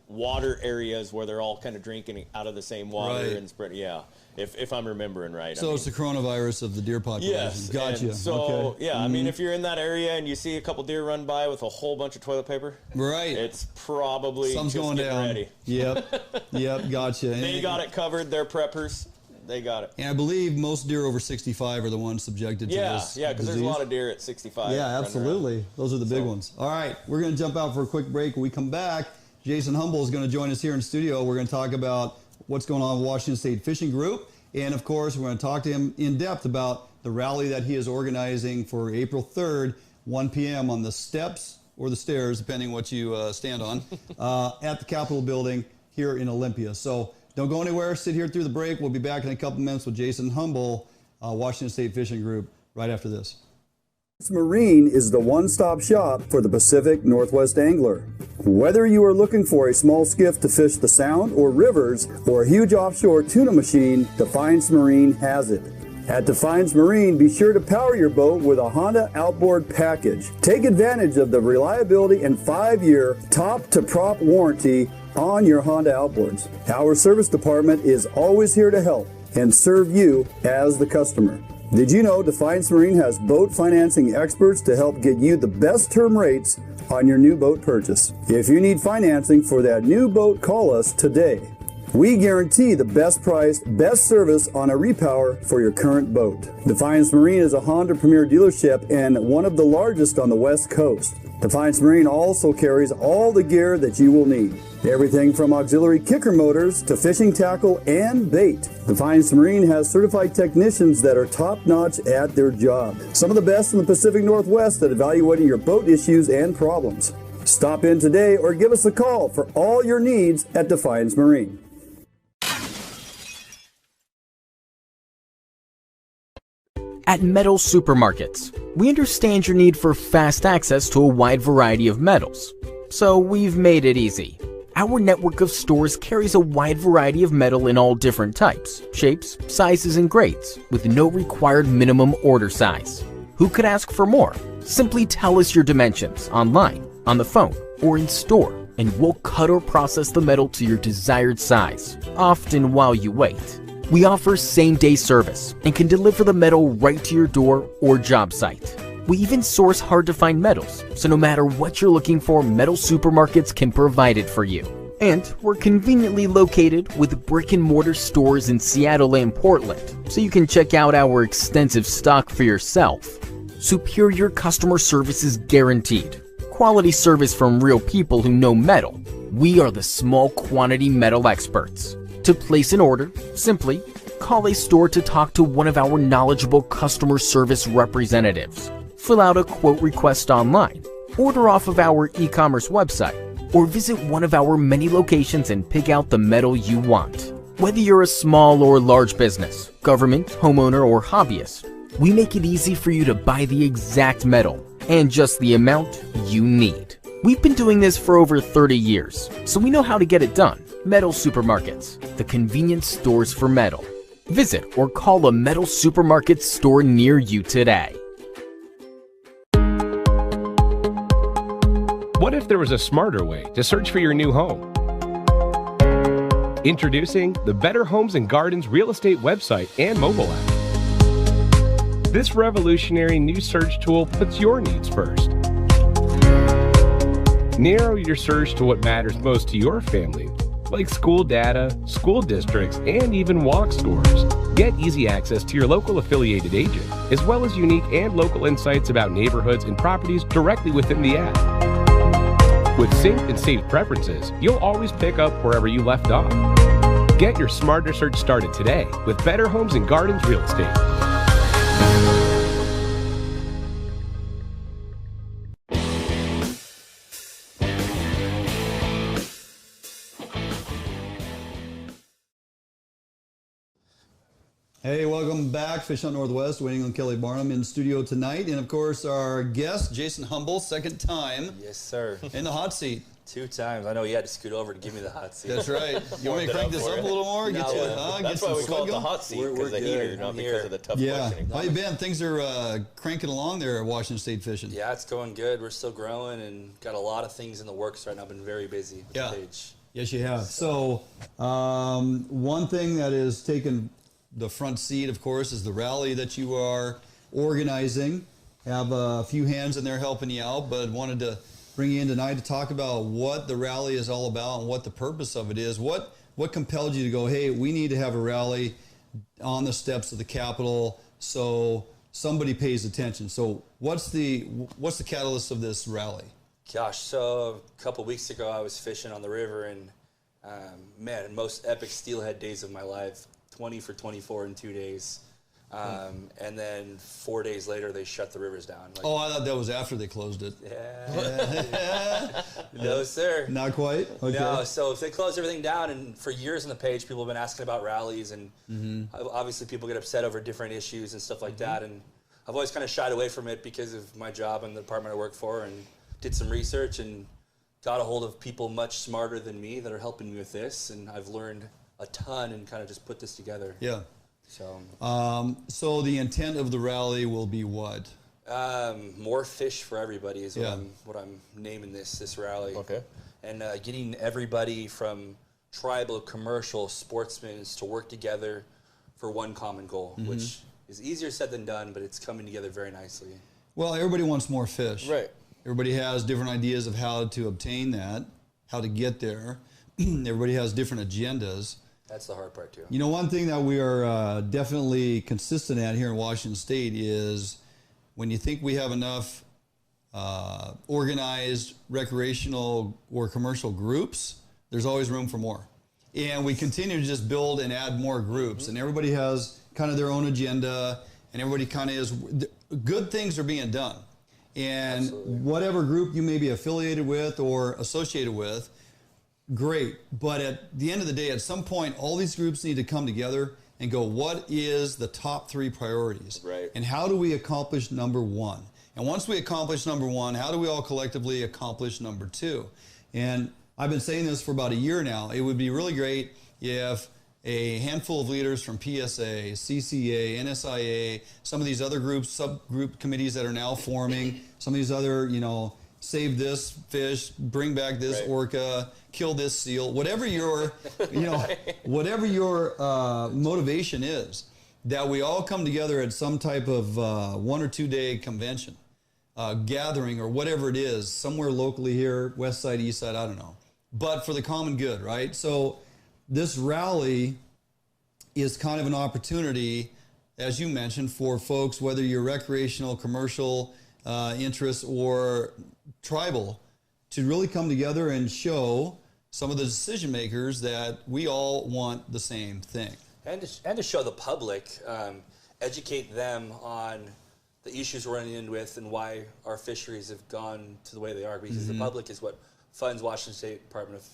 water areas where they're all kind of drinking out of the same water and spreading. Yeah. If I'm remembering right. So it's the coronavirus of the deer population. Yes. Gotcha. So, I mean, if you're in that area and you see a couple deer run by with a whole bunch of toilet paper, it's probably something's just going down. Ready. Yep, gotcha. They got it covered. They're preppers. They got it. And I believe most deer over 65 are the ones subjected to this because there's a lot of deer at 65. Yeah, absolutely. Those are the big ones. All right, we're going to jump out for a quick break. When we come back, Jason Humble is going to join us here in studio. We're going to talk about what's going on with Washington State Fishing Group. And, of course, we're going to talk to him in depth about the rally that he is organizing for April 3rd, 1 p.m. on the steps or the stairs, depending what you stand on, at the Capitol building here in Olympia. So don't go anywhere. Sit here through the break. We'll be back in a couple minutes with Jason Humble, Washington State Fishing Group, right after this. Marine is the one-stop shop for the Pacific Northwest angler. Whether you are looking for a small skiff to fish the Sound or rivers or a huge offshore tuna machine, Defiance Marine has it. At Defiance Marine, be sure to power your boat with a Honda outboard package. Take advantage of the reliability and 5-year top-to-prop warranty on your Honda outboards. Our service department is always here to help and serve you as the customer. Did you know Defiance Marine has boat financing experts to help get you the best term rates on your new boat purchase? If you need financing for that new boat, call us today. We guarantee the best price, best service on a repower for your current boat. Defiance Marine is a Honda Premier dealership and one of the largest on the West Coast. Defiance Marine also carries all the gear that you will need. Everything from auxiliary kicker motors to fishing tackle and bait. Defiance Marine has certified technicians that are top-notch at their job. Some of the best in the Pacific Northwest at evaluating your boat issues and problems. Stop in today or give us a call for all your needs at Defiance Marine. At Metals Supermarkets, we understand your need for fast access to a wide variety of metals, so we've made it easy. Our network of stores carries a wide variety of metal in all different types, shapes, sizes, and grades, with no required minimum order size. Who could ask for more? Simply tell us your dimensions online, on the phone, or in store, and we'll cut or process the metal to your desired size, often while you wait. We offer same-day service and can deliver the metal right to your door or job site. We even source hard-to-find metals, so no matter what you're looking for, Metal Supermarkets can provide it for you. And we're conveniently located with brick-and-mortar stores in Seattle and Portland, so you can check out our extensive stock for yourself. Superior customer service is guaranteed. Quality service from real people who know metal. We are the small quantity metal experts. To place an order, simply call a store to talk to one of our knowledgeable customer service representatives. Fill out a quote request online, order off of our e-commerce website, or visit one of our many locations and pick out the metal you want. Whether you're a small or large business, government, homeowner, or hobbyist, we make it easy for you to buy the exact metal and just the amount you need. We've been doing this for over 30 years, so we know how to get it done. Metal Supermarkets, the convenience stores for metal. Visit or call a Metal Supermarket store near you today. What if there was a smarter way to search for your new home? Introducing the Better Homes and Gardens real estate website and mobile app. This revolutionary new search tool puts your needs first. Narrow your search to what matters most to your family, like school data, school districts, and even walk scores. Get easy access to your local affiliated agent, as well as unique and local insights about neighborhoods and properties directly within the app. With synced and saved preferences, you'll always pick up wherever you left off. Get your smarter search started today with Better Homes and Gardens Real Estate. Hey, welcome back. Fish on Northwest, waiting on Kelly Barnum in studio tonight. And of course, our guest, Jason Humble, second time. Yes, sir. In the hot seat. 2 times. I know you had to scoot over to give me the hot seat. That's right. You want me to crank this up a little more? Get you, That's why we call it the hot seat, because the heater, not because of the tough questioning. How you been? Things are cranking along there at Washington State Fishing. Yeah, it's going good. We're still growing and got a lot of things in the works right now. I've been very busy with the page. Yes, you have. So one thing that is taken the front seat, of course, is the rally that you are organizing. Have a few hands in there helping you out, but wanted to bring you in tonight to talk about what the rally is all about and what the purpose of it is. What compelled you to go, hey, we need to have a rally on the steps of the Capitol so somebody pays attention. So what's the catalyst of this rally? Gosh, so a couple weeks ago I was fishing on the river and man, most epic steelhead days of my life. 20 for 24 in 2 days. And then 4 days later, they shut the rivers down. Like, I thought that was after they closed it. Yeah. No, sir. Not quite? Okay. No, so if they closed everything down, and for years on the page, people have been asking about rallies, and obviously people get upset over different issues and stuff like that, and I've always kind of shied away from it because of my job and the department I work for, and did some research and got a hold of people much smarter than me that are helping me with this, and I've learned a ton and kind of just put this together. Yeah. So so the intent of the rally will be what? More fish for everybody is what I'm naming this rally. Okay. And getting everybody from tribal, commercial, sportsmen to work together for one common goal, which is easier said than done, but it's coming together very nicely. Well, everybody wants more fish. Right. Everybody has different ideas of how to obtain that, how to get there. Everybody has different agendas. That's the hard part, too. You know, one thing that we are definitely consistent at here in Washington State is when you think we have enough organized recreational or commercial groups, there's always room for more. And we continue to just build and add more groups. And everybody has kind of their own agenda, and everybody kind of is... Good things are being done. And Absolutely. Whatever group you may be affiliated with or associated with, great, but at the end of the day, at some point, all these groups need to come together and go, what is the top 3 priorities? Right. And how do we accomplish number 1? And once we accomplish number 1, how do we all collectively accomplish number 2? And I've been saying this for about a year now. It would be really great if a handful of leaders from PSA, CCA, NSIA, some of these other groups, subgroup committees that are now forming, some of these other, save this fish, bring back this orca, kill this seal, whatever your, whatever your motivation is, that we all come together at some type of 1 or 2 day convention, gathering or whatever it is, somewhere locally here, west side, east side, I don't know, but for the common good, right? So this rally is kind of an opportunity, as you mentioned, for folks, whether you're recreational, commercial interests, or tribal, to really come together and show some of the decision makers that we all want the same thing. And to show the public, educate them on the issues we're running in with and why our fisheries have gone to the way they are, because the public is what funds Washington State Department of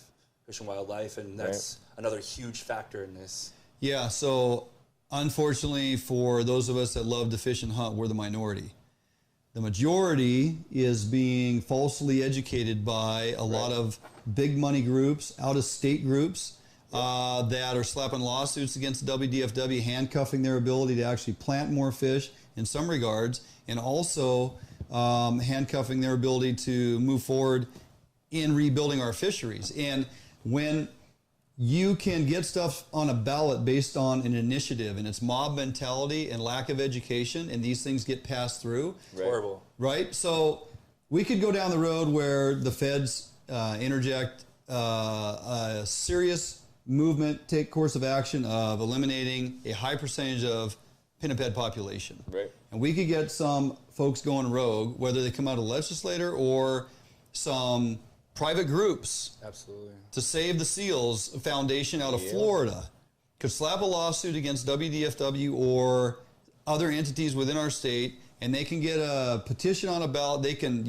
Fish and Wildlife, and that's another huge factor in this. Yeah, so unfortunately for those of us that love to fish and hunt, we're the minority. The majority is being falsely educated by a lot of big money groups, out-of-state groups, that are slapping lawsuits against WDFW, handcuffing their ability to actually plant more fish in some regards, and also handcuffing their ability to move forward in rebuilding our fisheries. And when you can get stuff on a ballot based on an initiative, and it's mob mentality and lack of education, and these things get passed through. Horrible. Right? So we could go down the road where the feds interject a serious movement, take course of action of eliminating a high percentage of pinniped population. Right. And we could get some folks going rogue, whether they come out of the legislature or some private groups. Absolutely. To Save the Seals Foundation out of Florida could slap a lawsuit against WDFW or other entities within our state, and they can get a petition on a ballot. They can,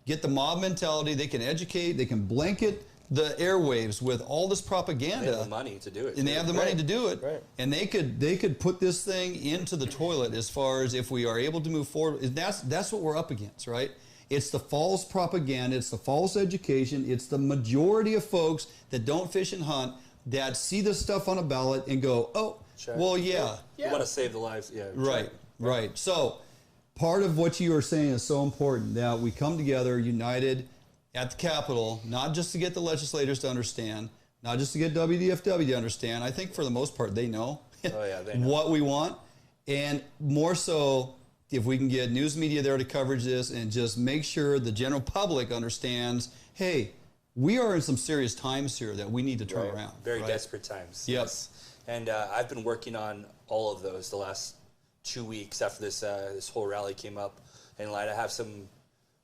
get the mob mentality. They can educate. They can blanket the airwaves with all this propaganda. They have the money to do it. And they have the money to do it. Right. And they could put this thing into the toilet as far as if we are able to move forward. That's what we're up against, right? It's the false propaganda. It's the false education. It's the majority of folks that don't fish and hunt that see this stuff on a ballot and go, oh, well, yeah. You want to save the lives. Yeah. Right. So part of what you are saying is so important, that we come together united at the Capitol, not just to get the legislators to understand, not just to get WDFW to understand. I think for the most part they know, they know what we want, and more so if we can get news media there to coverage this and just make sure the general public understands, hey, we are in some serious times here that we need to turn around. Very desperate times. Yes. And I've been working on all of those the last 2 weeks after this whole rally came up. And I have some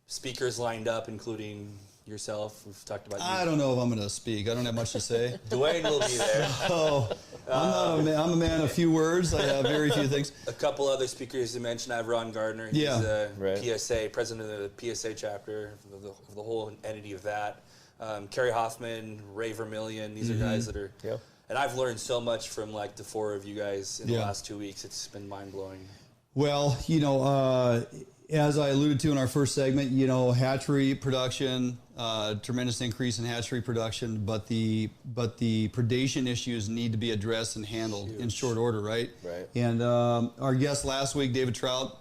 speakers lined up, including yourself. We've talked about you. I don't know if I'm going to speak. I don't have much to say. Dwayne will be there. I'm a man of few words. I have very few things. A couple other speakers you mentioned. I have Ron Gardner. He's PSA, president of the PSA chapter, of the whole entity of that. Kerry Hoffman, Ray Vermillion. These are guys that are... Yeah. And I've learned so much from the four of you guys in the last 2 weeks. It's been mind-blowing. Well, as I alluded to in our first segment, hatchery production, tremendous increase in hatchery production, but the predation issues need to be addressed and handled in short order, right? Right. And our guest last week, David Trout,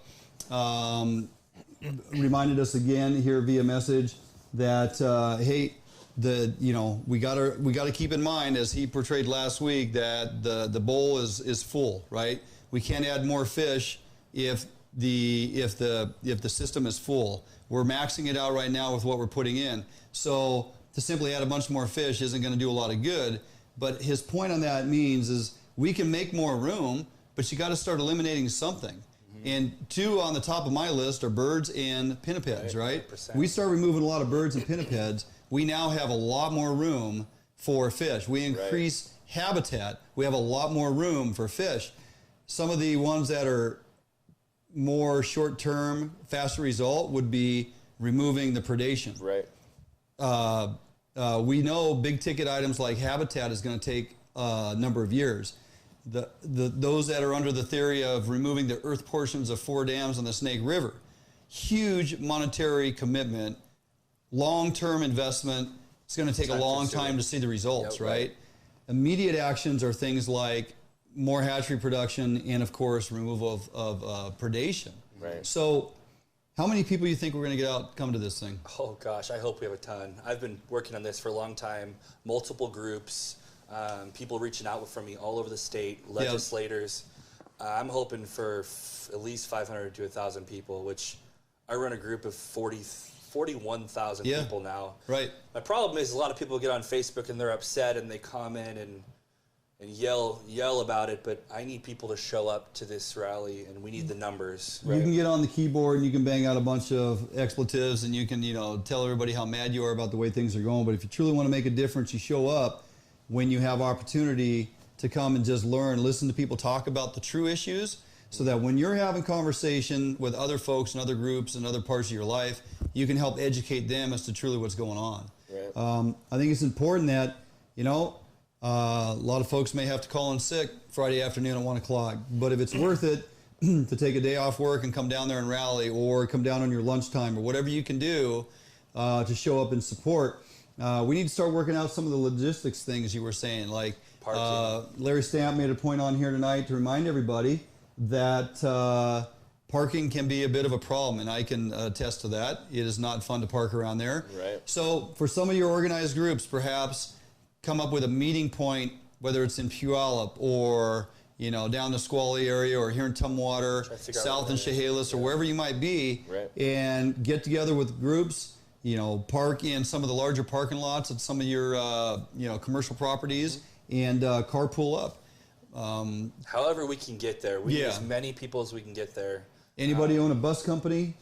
reminded us again here via message that hey, we got to keep in mind, as he portrayed last week, that the bowl is full, right? We can't add more fish if the system is full. We're maxing it out right now with what we're putting in. So to simply add a bunch more fish isn't going to do a lot of good. But his point on that means is we can make more room, but you got to start eliminating something. And two on the top of my list are birds and pinnipeds, right? 100%. We start removing a lot of birds and pinnipeds. We now have a lot more room for fish. We increase habitat. We have a lot more room for fish. Some of the ones that are more short-term, faster result would be removing the predation. Right. We know big-ticket items like habitat is going to take a number of years. Those that are under the theory of removing the earth portions of 4 dams on the Snake River, huge monetary commitment, long-term investment, it's going to take a long time to see the results, right? Immediate actions are things like more hatchery production and, of course, removal of predation. Right. So how many people do you think we're going to get out come to this thing? Oh, gosh, I hope we have a ton. I've been working on this for a long time, multiple groups, people reaching out from me all over the state, legislators. I'm hoping for at least 500 to 1,000 people, which I run a group of 41,000 people now. Right. My problem is a lot of people get on Facebook and they're upset and they comment and yell about it, but I need people to show up to this rally, and we need the numbers. You can get on the keyboard and you can bang out a bunch of expletives and you can, tell everybody how mad you are about the way things are going. But if you truly want to make a difference, you show up when you have opportunity to come and just learn, listen to people talk about the true issues, so that when you're having conversation with other folks and other groups and other parts of your life, you can help educate them as to truly what's going on. Right. I think it's important that, a lot of folks may have to call in sick Friday afternoon at 1 o'clock, but if it's worth it to take a day off work and come down there and rally, or come down on your lunchtime, or whatever you can do to show up and support, we need to start working out some of the logistics things you were saying. Like Larry Stamp made a point on here tonight to remind everybody that parking can be a bit of a problem, and I can attest to that. It is not fun to park around there. Right. So for some of your organized groups, perhaps come up with a meeting point, whether it's in Puyallup or down the Squally area, or here in Tumwater, south in Chehalis, or wherever you might be, and get together with groups. Park in some of the larger parking lots at some of your commercial properties, and carpool up. However we can get there. We need as many people as we can get there. Anybody own a bus company,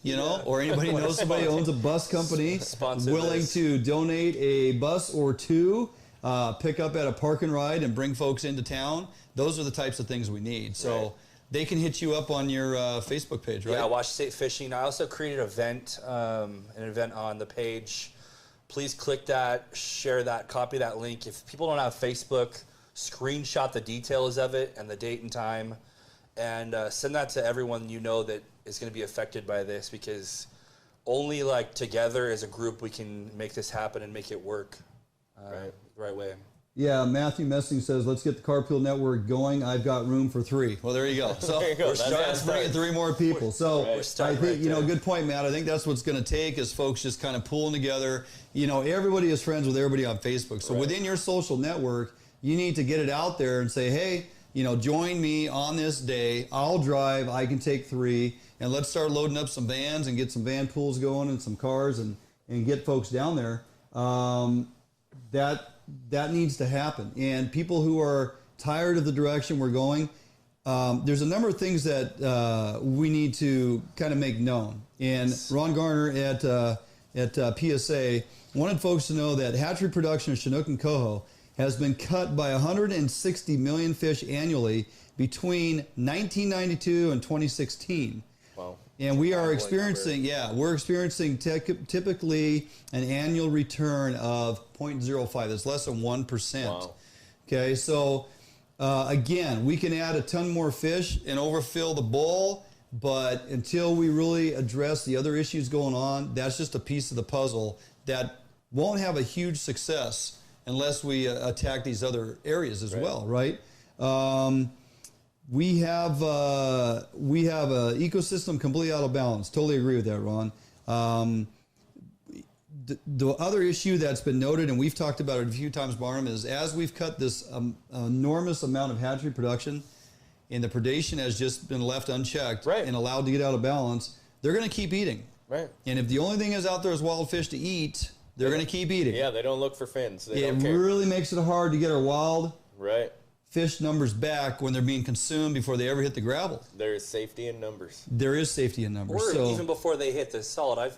or anybody knows somebody owns a bus company willing to donate a bus or two, pick up at a park and ride and bring folks into town. Those are the types of things we need. So they can hit you up on your Facebook page, right? Yeah, Watch State Fishing. I also created an event on the page. Please click that, share that, copy that link. If people don't have Facebook, screenshot the details of it and the date and time, and send that to everyone that is going to be affected by this, because only together as a group we can make this happen and make it work the right way. Yeah, Matthew Messing says, let's get the Carpool Network going. I've got room for 3. Well, there you go. So there you go. Let's bring in 3 more people. So I think, right good point, Matt. I think that's what's going to take, is folks just kind of pulling together. Everybody is friends with everybody on Facebook. So within your social network, you need to get it out there and say, hey, join me on this day. I'll drive. I can take 3. And let's start loading up some vans and get some van pools going and some cars and get folks down there. That needs to happen. And people who are tired of the direction we're going, there's a number of things that we need to kind of make known. And Ron Garner at PSA wanted folks to know that hatchery production of Chinook and Coho has been cut by 160 million fish annually between 1992 and 2016. Wow. And we are experiencing, typically an annual return of 0.05. That's less than 1%. Wow. Okay, so again, we can add a ton more fish and overfill the bowl, but until we really address the other issues going on, that's just a piece of the puzzle that won't have a huge success unless we attack these other areas as well, right? We have a ecosystem completely out of balance. Totally agree with that, Ron. The other issue that's been noted, and we've talked about it a few times, Barnum, is as we've cut this enormous amount of hatchery production, and the predation has just been left unchecked and allowed to get out of balance, they're going to keep eating. Right. And if the only thing is out there is wild fish to eat, they're going to keep eating. Yeah, they don't look for fins. It really makes it hard to get our wild fish numbers back when they're being consumed before they ever hit the gravel. There is safety in numbers. There is safety in numbers. Or even before they hit the salt. I've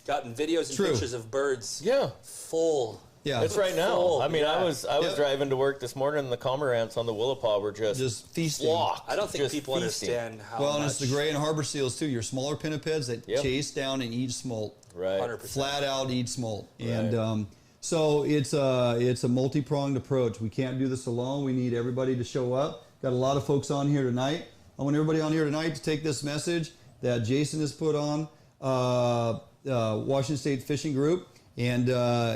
gotten videos and pictures of birds full. Yeah, it's right now. Full. I mean, I was driving to work this morning, and the cormorants on the Willapa were just feasting. Flocked. I don't think people understand how much. And it's the gray and harbor seals too. Your smaller pinnipeds that chase down and eat smolt. Right. 100%. Flat out eat smolt. And so it's a multi-pronged approach. We can't do this alone. We need everybody to show up. Got a lot of folks on here tonight. I want everybody on here tonight to take this message that Jason has put on Washington State Fishing Group And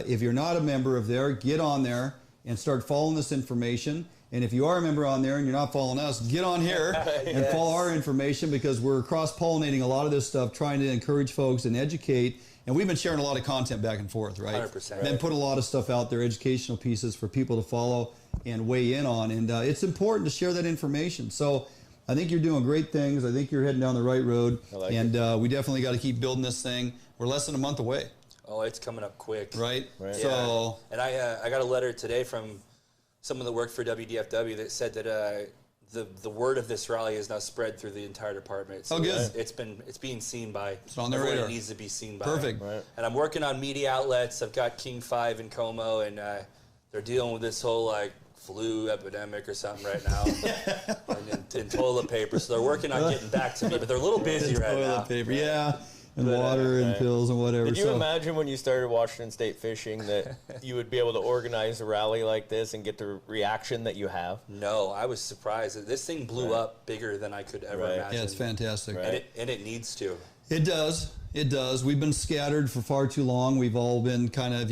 if you're not a member of there, get on there and start following this information. And if you are a member on there and you're not following us, get on here and follow our information, because we're cross-pollinating a lot of this stuff, trying to encourage folks and educate. And we've been sharing a lot of content back and forth, right? 100%. Then put a lot of stuff out there, educational pieces for people to follow and weigh in on. And it's important to share that information. So I think you're doing great things. I think you're heading down the right road. And we definitely got to keep building this thing. We're less than a month away. Oh, it's coming up quick. Right? Yeah. So, and I got a letter today from someone that worked for WDFW that said that the word of this rally is now spread through the entire department. So good. It's being seen by on their everyone radar. it needs to be seen by. Perfect. Right. And I'm working on media outlets. I've got King 5 in Como, and they're dealing with this whole like flu epidemic or something right now, and in toilet paper. So they're working on getting back to me, but they're a little busy right now. toilet paper, and water and pills and whatever. Did you imagine when you started Washington State fishing that you would be able to organize a rally like this and get the reaction that you have? No, I was surprised. This thing blew up bigger than I could ever imagine. Yeah, it's fantastic. And it needs to. It does. It does. We've been scattered for far too long. We've all been kind of,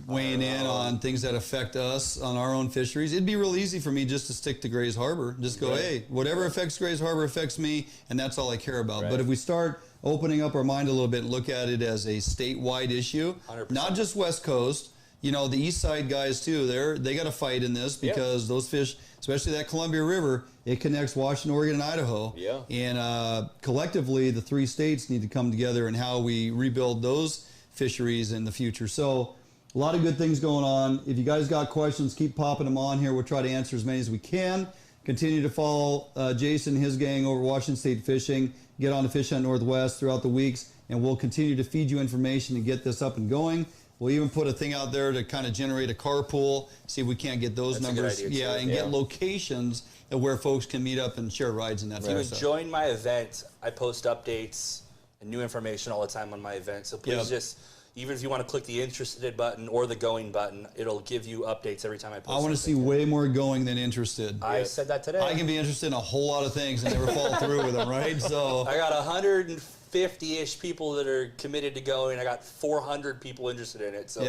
weighing in on things that affect us on our own fisheries. It'd be real easy for me just to stick to Gray's Harbor. Just go, hey, whatever affects Gray's Harbor affects me, and that's all I care about. Right. But if we start opening up our mind a little bit and look at it as a statewide issue, 100%. not just West Coast, the East Side guys too, they got to fight in this, because those fish, especially that Columbia River, it connects Washington, Oregon, and Idaho. Yeah. And collectively, the three states need to come together in how we rebuild those fisheries in the future. So a lot of good things going on. If you guys got questions, keep popping them on here. We'll try to answer as many as we can. Continue to follow Jason and his gang over Washington State Fishing. Get on to Fish Hunt Northwest throughout the weeks, and we'll continue to feed you information and get this up and going. We'll even put a thing out there to kind of generate a carpool, see if we can't get those numbers. And get locations of where folks can meet up and share rides and that If you join my event, I post updates and new information all the time on my event. So please just, even if you want to click the interested button or the going button, it'll give you updates every time I post. I want to see way more going than interested. I said that today. I can be interested in a whole lot of things and never follow through with them, right? So I got 150-ish people that are committed to going. I got 400 people interested in it. So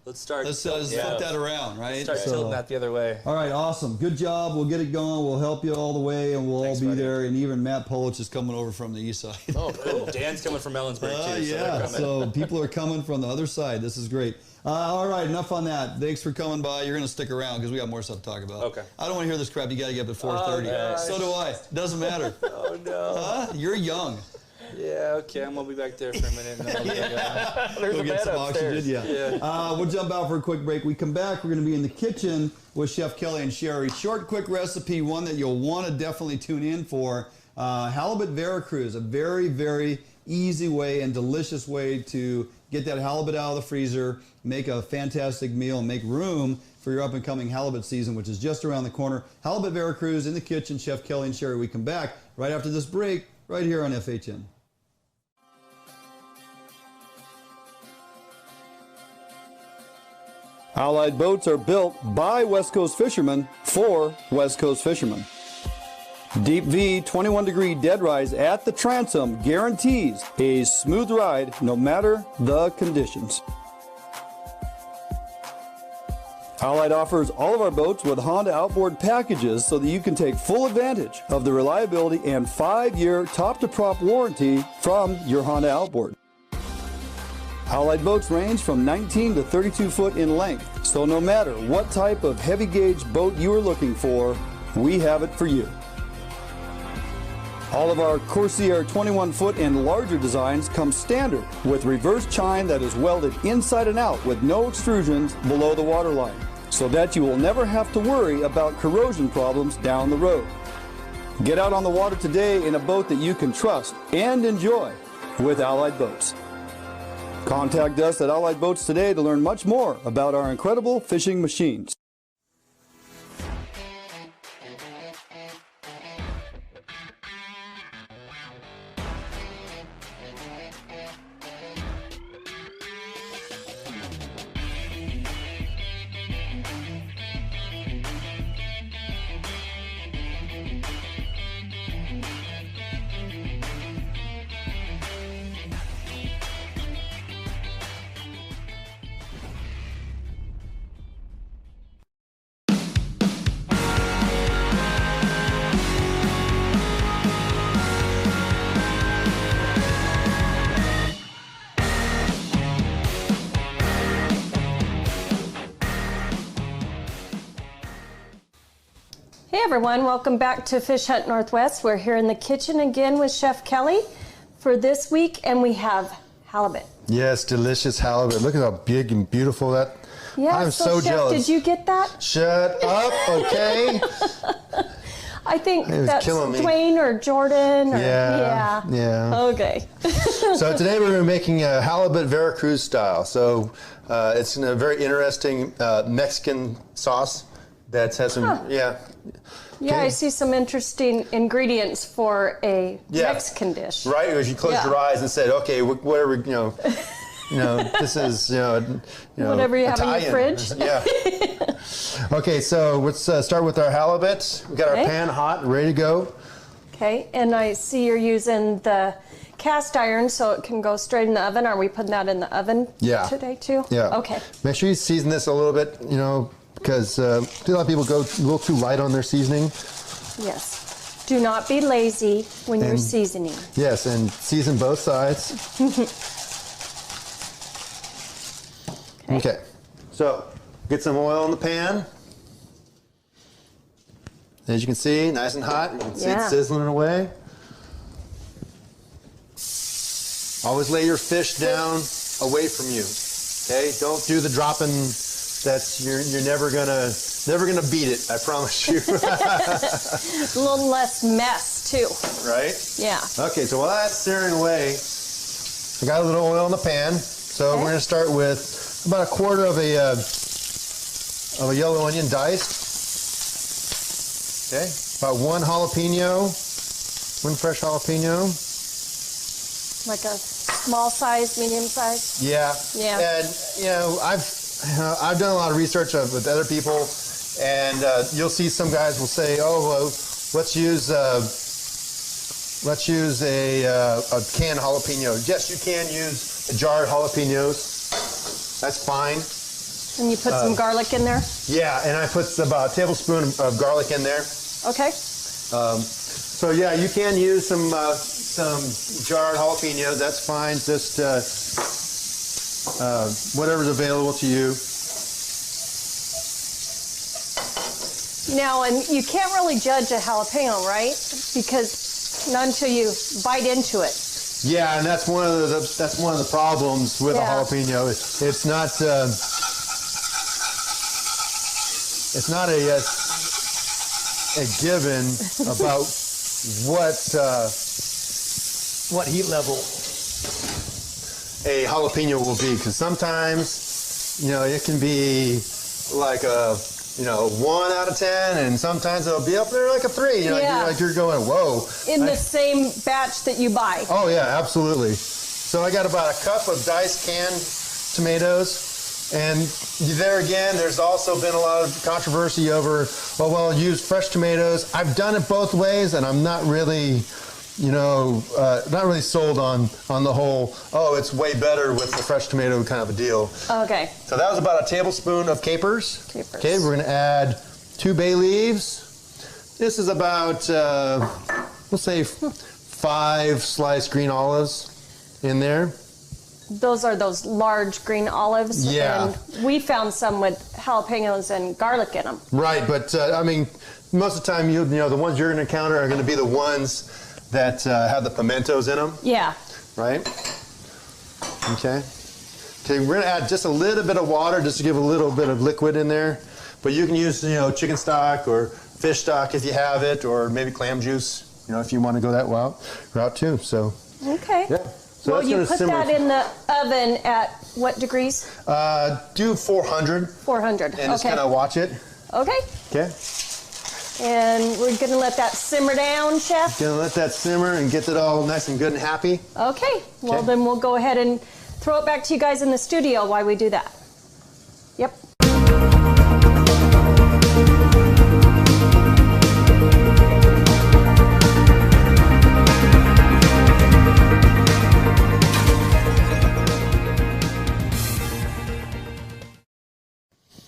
let's start. Let's flip that around, right? Start tilting that the other way. All right, awesome. Good job. We'll get it going. We'll help you all the way, and we'll all be there. And even Matt Polich is coming over from the east side. Oh, cool. Dan's coming from Ellensburg, too. So people are coming from the other side. This is great. All right, enough on that. Thanks for coming by. You're going to stick around because we got more stuff to talk about. Okay. I don't want to hear this crap. You got to get up at 4:30. So do I. Doesn't matter. Oh, no. You're young. Yeah, okay. I'm going to be back there for a minute. And then There's Go a get bed some upstairs. oxygen. We'll jump out for a quick break. We come back. We're going to be in the kitchen with Chef Kelly and Sheri. Short, quick recipe, one that you'll want to definitely tune in for. Halibut Veracruz, a very, very easy way and delicious way to get that halibut out of the freezer, make a fantastic meal, and make room for your up-and-coming halibut season, which is just around the corner. Halibut Veracruz in the kitchen. Chef Kelly and Sheri. We come back right after this break, right here on FHN. Allied boats are built by West Coast fishermen for West Coast fishermen. Deep V 21-degree dead rise at the transom guarantees a smooth ride no matter the conditions. Allied offers all of our boats with Honda outboard packages so that you can take full advantage of the reliability and 5-year top-to-prop warranty from your Honda outboard. Allied boats range from 19 to 32 foot in length, so no matter what type of heavy gauge boat you are looking for, we have it for you. All of our Corsair 21 foot and larger designs come standard with reverse chine that is welded inside and out with no extrusions below the waterline, so that you will never have to worry about corrosion problems down the road. Get out on the water today in a boat that you can trust and enjoy with Allied Boats. Contact us at Allied Boats today to learn much more about our incredible fishing machines. Hey everyone, welcome back to Fish Hunt Northwest. We're here in the kitchen again with Chef Kelly for this week, and we have halibut. Yes, delicious halibut. Look at how big and beautiful that. Yeah, I'm so Chef, jealous. did you get that? Shut up, okay? I think It was that's killing me. Dwayne or Jordan. Or, Yeah. Okay. So today we're making a halibut Veracruz style. So it's in a very interesting Mexican sauce that has some, Yeah, Okay. I see some interesting ingredients for a Mexican dish. Right, if you closed your eyes and said, okay, whatever, this is, Whatever you have in your Italian. fridge. Yeah. Okay, so let's start with our halibut. We got our pan hot, ready to go. Okay, and I see you're using the cast iron so it can go straight in the oven. Are we putting that in the oven today too? Yeah. Okay. Make sure you season this a little bit, because a lot of people go a little too light on their seasoning. Yes. Do not be lazy when you're seasoning. Yes, and season both sides. Okay. So, get some oil in the pan. As you can see, nice and hot. You can see it sizzling away. Always lay your fish down away from you. Okay? Don't do the dropping. You're never gonna beat it. I promise you. A little less mess too. Right? Yeah. Okay, so while that's searing away, I got a little oil in the pan. So we're gonna start with about a quarter of a yellow onion diced. Okay, about one fresh jalapeno. Like a small size, medium size. Yeah. Yeah. And I've done a lot of research with other people, and you'll see some guys will say, "Oh, well, let's use a canned jalapeno." Yes, you can use jarred jalapenos. That's fine. And you put some garlic in there? Yeah, and I put about a tablespoon of garlic in there. Okay. So yeah, you can use some jarred jalapenos. That's fine. Just whatever's available to you. Now, and you can't really judge a jalapeno, right? Because not until you bite into it. Yeah, and that's one of the problems with a jalapeno. It's not a given about what heat level a jalapeno will be, because sometimes it can be like a 1 out of 10, and sometimes it'll be up there like a 3. You're going, whoa. In the same batch that you buy. Oh yeah, absolutely. So I got about a cup of diced canned tomatoes. And there again, there's also been a lot of controversy over, use fresh tomatoes. I've done it both ways, and I'm not really, not really sold on the whole, it's way better with the fresh tomato kind of a deal. Okay. So that was about a tablespoon of capers. Okay, we're going to add 2 bay leaves. This is about, we'll say 5 sliced green olives in there. Those are those large green olives. Yeah. And we found some with jalapenos and garlic in them. Right, but most of the time, the ones you're going to encounter are going to be the ones that have the pimentos in them. Yeah. Right? Okay. Okay, we're going to add just a little bit of water just to give a little bit of liquid in there. But you can use, chicken stock or fish stock if you have it, or maybe clam juice, if you want to go that route too. So. Okay. Yeah. So you put that in the oven at what degrees? Do 400. 400. And just kind of watch it. Okay. Okay. And we're going to let that simmer down, Chef? Going to let that simmer and get it all nice and good and happy. Okay. Well, then we'll go ahead and throw it back to you guys in the studio while we do that. Yep.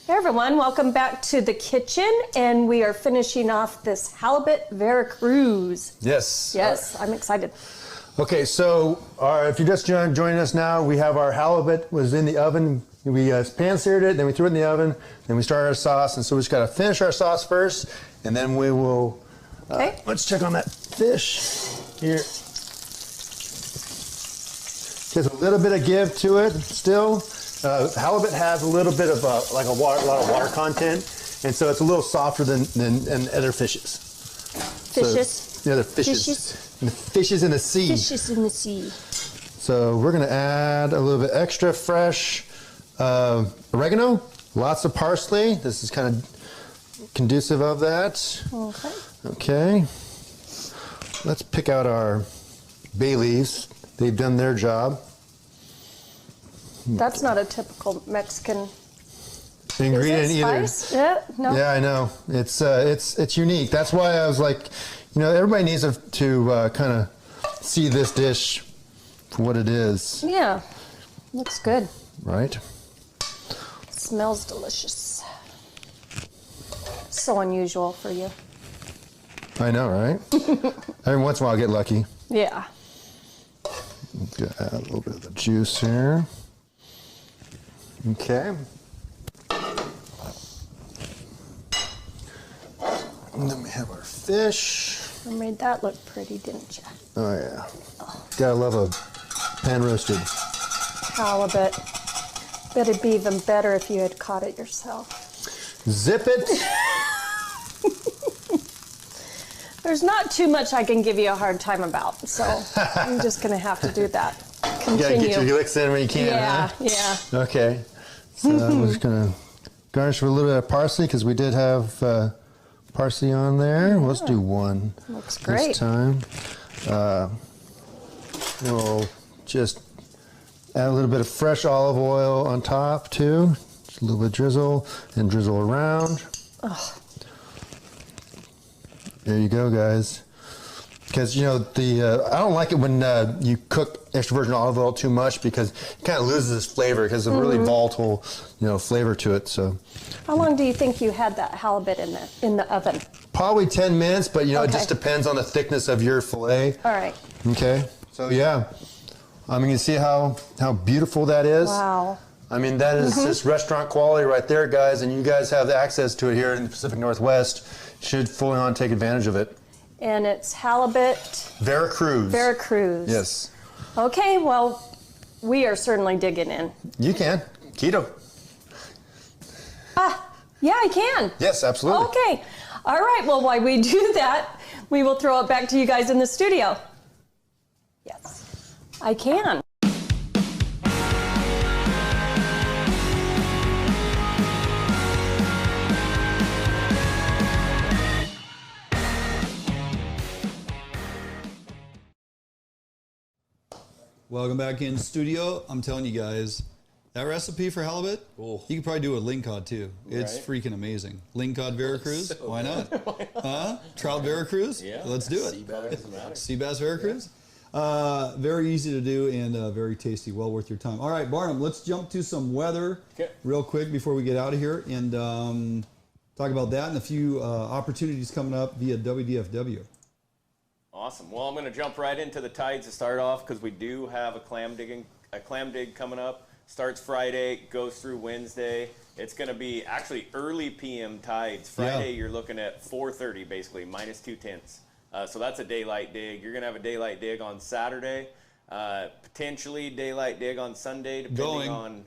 Hey everyone, welcome back to the kitchen, and we are finishing off this Halibut Veracruz. Yes. Yes, I'm excited. Okay, so if you're just joining us now, we have our halibut was in the oven We pan-seared it, then we threw it in the oven, then we started our sauce, and so we just got to finish our sauce first, and then we will. Okay. Let's check on that fish here. There's a little bit of give to it still. Halibut has a little bit of a lot of water content, and so it's a little softer than other fishes. Fishes. So, the other fishes. And the fishes in the sea. Fishes in the sea. So we're going to add a little bit extra fresh oregano, lots of parsley. This is kind of conducive of that. Okay. Okay. Let's pick out our bay leaves. They've done their job. That's not a typical Mexican ingredient either. Spice? Yeah, no. Yeah, I know. It's unique. That's why I was like, everybody needs to kind of see this dish for what it is. Yeah, looks good. Right? Smells delicious. So unusual for you. I know, right? Every once in a while I get lucky. Yeah. Add a little bit of the juice here. Okay. And then we have our fish. You made that look pretty, didn't you? Oh, yeah. Gotta love a pan roasted halibut. Bet it'd be even better if you had caught it yourself. Zip it. There's not too much I can give you a hard time about, so I'm just going to have to do that. Continue. You gotta get your licks in when you can, yeah, huh? Yeah. Okay. So we're just going to garnish with a little bit of parsley because we did have parsley on there. Let's do one. Looks great. This time. We'll just add a little bit of fresh olive oil on top too. Just a little bit of drizzle and drizzle around. Oh. There you go, guys. Because, I don't like it when you cook extra virgin olive oil too much because it kind of loses its flavor because it's a really volatile, flavor to it. So, how long do you think you had that halibut in the oven? Probably 10 minutes, but it just depends on the thickness of your fillet. All right. Okay. So yeah, you can see how beautiful that is. Wow. I mean, that is just restaurant quality right there, guys, and you guys have the access to it here in the Pacific Northwest. Should fully on take advantage of it. And it's halibut Veracruz. Veracruz. Yes. Okay, well, we are certainly digging in. You can. Keto. Yeah, I can. Yes, absolutely. Okay. All right, well, while we do that, we will throw it back to you guys in the studio. Yes, I can. Welcome back in studio. I'm telling you guys, that recipe for halibut, you could probably do a lingcod too. It's freaking amazing. Lingcod Veracruz, why not? Trout Veracruz, let's do it. Sea bass Veracruz. Very easy to do and very tasty. Well worth your time. All right, Barnum, let's jump to some weather real quick before we get out of here and talk about that and a few opportunities coming up via WDFW. Awesome. Well, I'm going to jump right into the tides to start off because we do have a clam dig coming up. Starts Friday, goes through Wednesday. It's going to be actually early PM tides. Friday, you're looking at 4:30 basically, minus 0.2. So that's a daylight dig. You're going to have a daylight dig on Saturday, potentially daylight dig on Sunday, depending on.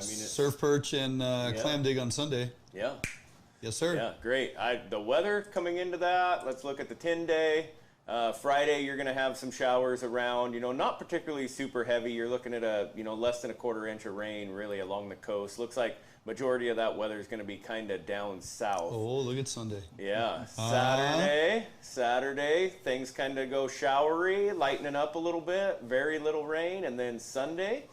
Surf Perch and Clam Dig on Sunday. Yeah. Yes, sir. Yeah, great. The weather coming into that, let's look at the 10-day. Friday, you're going to have some showers around, not particularly super heavy. You're looking at less than a 1/4 inch of rain really along the coast. Looks like majority of that weather is going to be kind of down south. Oh, look at Sunday. Yeah. Saturday, things kind of go showery, lightening up a little bit, very little rain. And then Sunday,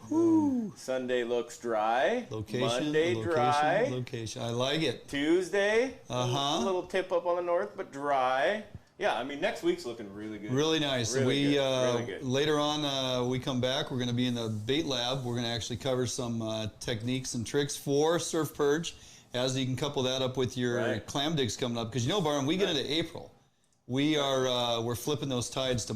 Sunday looks dry. Monday, dry. Location. I like it. Tuesday, a little tip up on the north, but dry. Yeah, I mean, next week's looking really good. Really nice. Really good. Later on, we come back. We're going to be in the bait lab. We're going to actually cover some techniques and tricks for Surf Perch, as you can couple that up with your clam digs coming up. Because Barnum, we get into April. We're flipping those tides to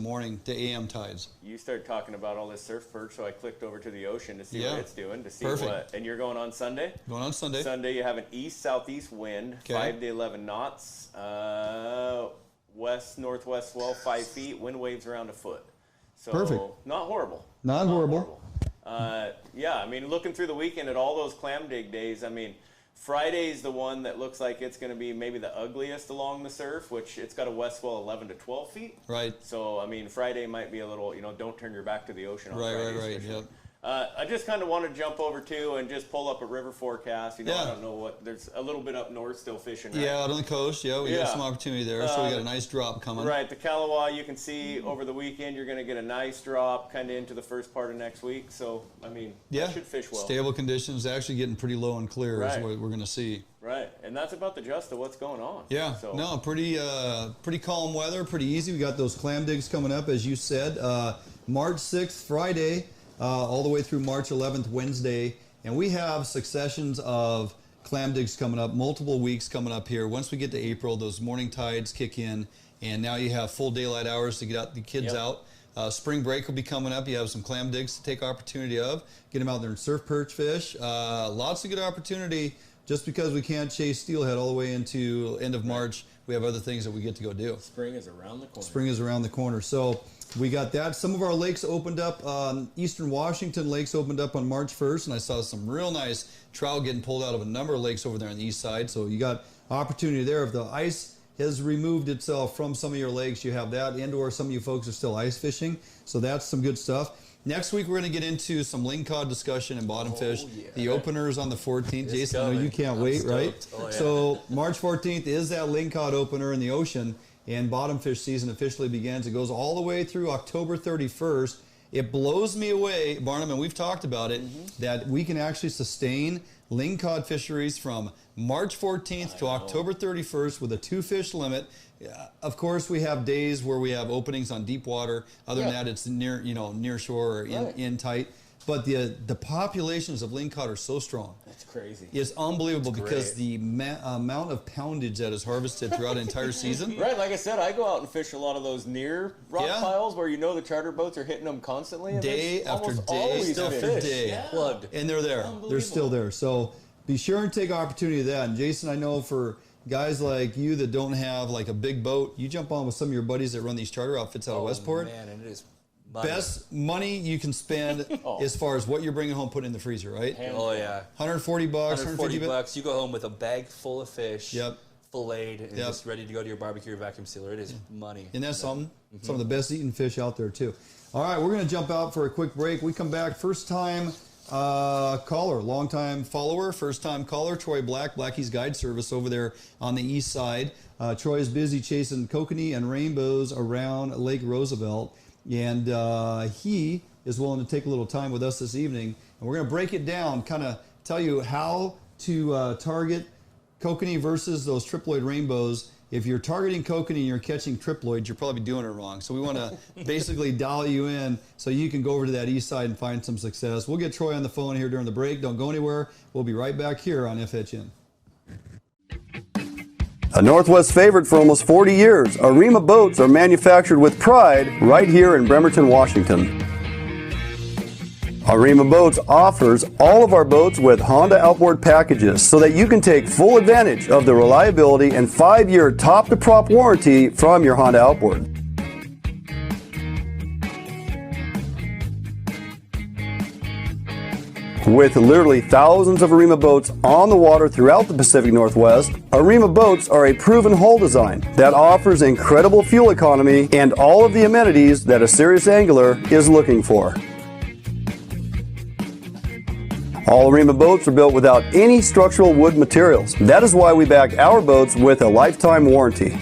AM tides. You started talking about all this surf perch, so I clicked over to the ocean to see what it's doing, to see what. And you're going on Sunday? Going on Sunday. Sunday, you have an east-southeast wind, 5 to 11 knots, west-northwest swell, 5 feet, wind waves around a foot. So not horrible. Not horrible. Yeah, I mean, looking through the weekend at all those clam dig days, I mean, Friday's the one that looks like it's going to be maybe the ugliest along the surf, which it's got a west swell 11 to 12 feet. Right. So, I mean, Friday might be a little, don't turn your back to the ocean on Friday. Right. Yep. I just kind of want to jump over to and just pull up a river forecast. I don't know what, there's a little bit up north still fishing, right? Yeah, out on the coast. Yeah, we got some opportunity there, so we got a nice drop coming. Right, the Kalawa, you can see over the weekend, you're going to get a nice drop kind of into the first part of next week. So, I mean, that should fish well. Stable conditions, actually getting pretty low and clear is what we're going to see. Right, and that's about the gist of what's going on. Yeah, no, pretty calm weather, pretty easy. We got those clam digs coming up, as you said. March 6th, Friday, all the way through March 11th, Wednesday. And we have successions of clam digs coming up, multiple weeks coming up here. Once we get to April, those morning tides kick in, and now you have full daylight hours to get the kids out. Spring break will be coming up. You have some clam digs to take opportunity of. Get them out there and surf perch fish. Lots of good opportunity. Just because we can't chase steelhead all the way into end of March, we have other things that we get to go do. Spring is around the corner. Spring is around the corner. So we got that. Some of our lakes opened up. Eastern Washington lakes opened up on March 1st, and I saw some real nice trout getting pulled out of a number of lakes over there on the east side. So you got opportunity there. If the ice has removed itself from some of your lakes, you have that. And/or some of you folks are still ice fishing. So that's some good stuff. Next week, we're going to get into some lingcod discussion and bottom fish. Yeah. The opener is on the 14th. Jason, I know you can't wait, right? Oh, yeah. So March 14th is that lingcod opener in the ocean, and bottom fish season officially begins. It goes all the way through October 31st. It blows me away, Barnum, and we've talked about it, that we can actually sustain lingcod fisheries from March 14th to October 31st with a 2-fish limit. Of course, we have days where we have openings on deep water. Other than that, it's near shore or in tight. But the populations of lingcod are so strong. That's crazy. It's unbelievable because the amount of poundage that is harvested throughout an entire season. Right, like I said, I go out and fish a lot of those near rock piles where the charter boats are hitting them constantly. Day after day. Plugged. And they're there. They're still there. So be sure and take opportunity of that. And Jason, I know for guys like you that don't have like a big boat, you jump on with some of your buddies that run these charter outfits out of Westport. Man, and it is money. Best money you can spend as far as what you're bringing home, put in the freezer, right? Oh yeah, $140, $150. You go home with a bag full of fish, filleted, and just ready to go to your barbecue or vacuum sealer. It is money. And that's something. Some of the best eating fish out there too. All right, we're going to jump out for a quick break. We come back. First time caller, long time follower, first time caller, Troy Black, Blackie's Guide Service over there on the east side. Troy is busy chasing kokanee and rainbows around Lake Roosevelt, and he is willing to take a little time with us this evening, and we're going to break it down, kind of tell you how to target kokanee versus those triploid rainbows. If you're targeting kokanee and you're catching triploids, you're probably doing it wrong. So we want to basically dial you in so you can go over to that east side and find some success. We'll get Troy on the phone here during the break. Don't go anywhere. We'll be right back here on FHN. A Northwest favorite for almost 40 years, Arima boats are manufactured with pride right here in Bremerton, Washington. Arima Boats offers all of our boats with Honda outboard packages so that you can take full advantage of the reliability and 5-year top-to-prop warranty from your Honda outboard. With literally thousands of Arima boats on the water throughout the Pacific Northwest, Arima boats are a proven hull design that offers incredible fuel economy and all of the amenities that a serious angler is looking for. All Arima boats are built without any structural wood materials. That is why we back our boats with a lifetime warranty.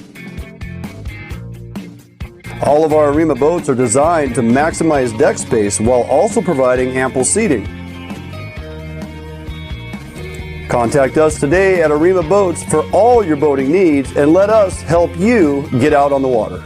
All of our Arima boats are designed to maximize deck space while also providing ample seating. Contact us today at Arima Boats for all your boating needs and let us help you get out on the water.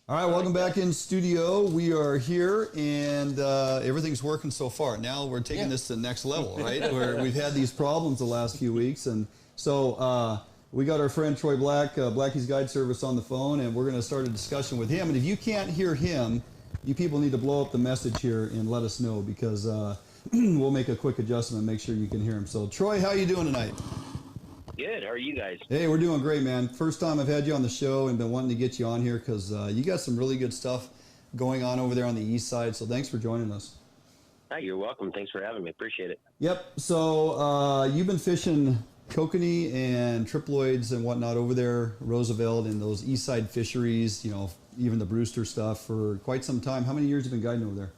All right, welcome back in studio. We are here, and everything's working so far. Now we're taking this to the next level, right? Where we've had these problems the last few weeks, and so we got our friend Troy Black, Blackie's Guide Service, on the phone, and we're going to start a discussion with him. And if you can't hear him, you people need to blow up the message here and let us know, because we'll make a quick adjustment and make sure you can hear him. So, Troy, how you doing tonight? Good. How are you guys? Hey, we're doing great, man. First time I've had you on the show and been wanting to get you on here because you got some really good stuff going on over there on the east side. So thanks for joining us. You're welcome. Thanks for having me. Appreciate it. Yep. So you've been fishing kokanee and triploids and whatnot over there, Roosevelt, and those east side fisheries, you know, even the Brewster stuff for quite some time. How many years have you been guiding over there?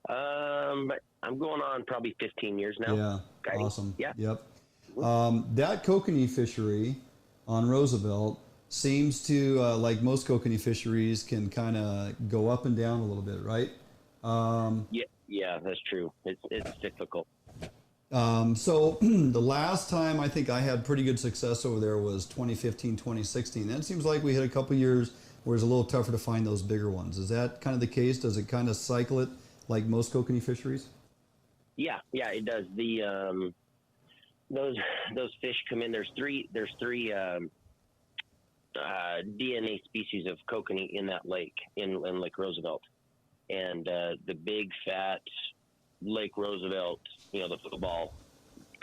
I'm going on probably 15 years now. Yeah. Guiding. Awesome. Yeah. Yep. That kokanee fishery on Roosevelt seems to, like most kokanee fisheries, can kind of go up and down a little bit, right? Yeah, that's true. It's difficult. So the last time I think I had pretty good success over there was 2015, 2016. And it seems like we had a couple years where it's a little tougher to find those bigger ones. Is that kind of the case? Does it kind of cycle it like most kokanee fisheries? Yeah, it does. The those fish come in. There's three DNA species of kokanee in that lake, in Lake Roosevelt, and the big fat Lake Roosevelt, you know, the football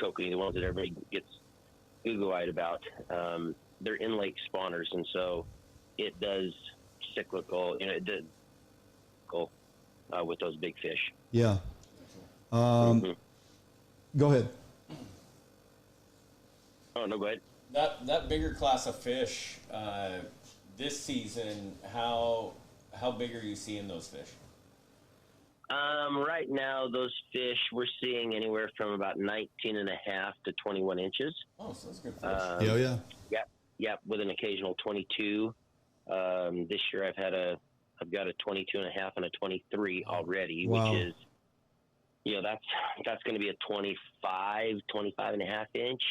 kokanee, the ones that everybody gets goo-eyed about, they're in lake spawners, and so it does cyclical, you know, it does with those big fish. Yeah. Go ahead. Oh, no, go ahead. That bigger class of fish this season, how big are you seeing those fish? Right now, those fish we're seeing anywhere from about 19.5 to 21 inches. Oh, so that's good fish. Yeah, with an occasional 22. This year I've got a 22.5 and a 23 already, wow. Which is, you know, that's going to be a 25 and a half inch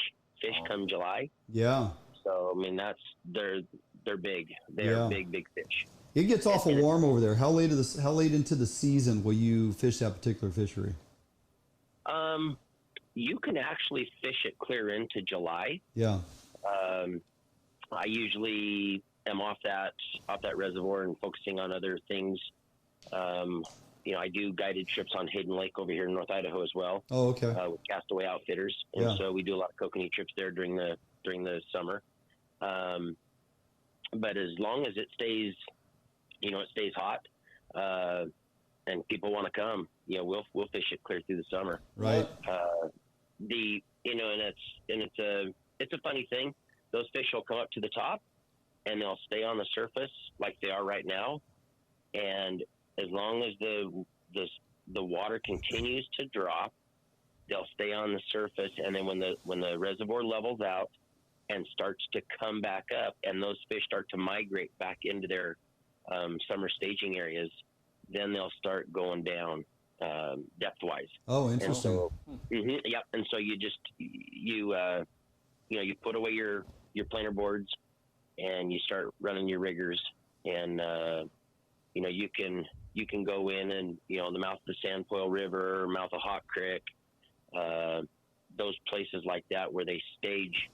fish come July. Yeah. So I mean they're big. They're big fish. It gets awful warm over there. How late into the season will you fish that particular fishery? You can actually fish it clear into July. Yeah. I usually am off that reservoir and focusing on other things. You know, I do guided trips on Hayden Lake over here in North Idaho as well. Oh, okay. With Castaway Outfitters, and so we do a lot of kokanee trips there during the summer. But as long as it stays, you know, it stays hot, and people want to come, you know, we'll fish it clear through the summer. Right. It's a funny thing. Those fish will come up to the top, and they'll stay on the surface like they are right now, and as long as the water continues to drop, they'll stay on the surface. And then when the reservoir levels out and starts to come back up, and those fish start to migrate back into their summer staging areas, then they'll start going down depth-wise. Oh, interesting. And so, yep. And so you put away your planer boards and you start running your riggers, and you know, you can go in and, you know, the mouth of the Sandpoil River, mouth of Hawk Creek, those places like that where they stage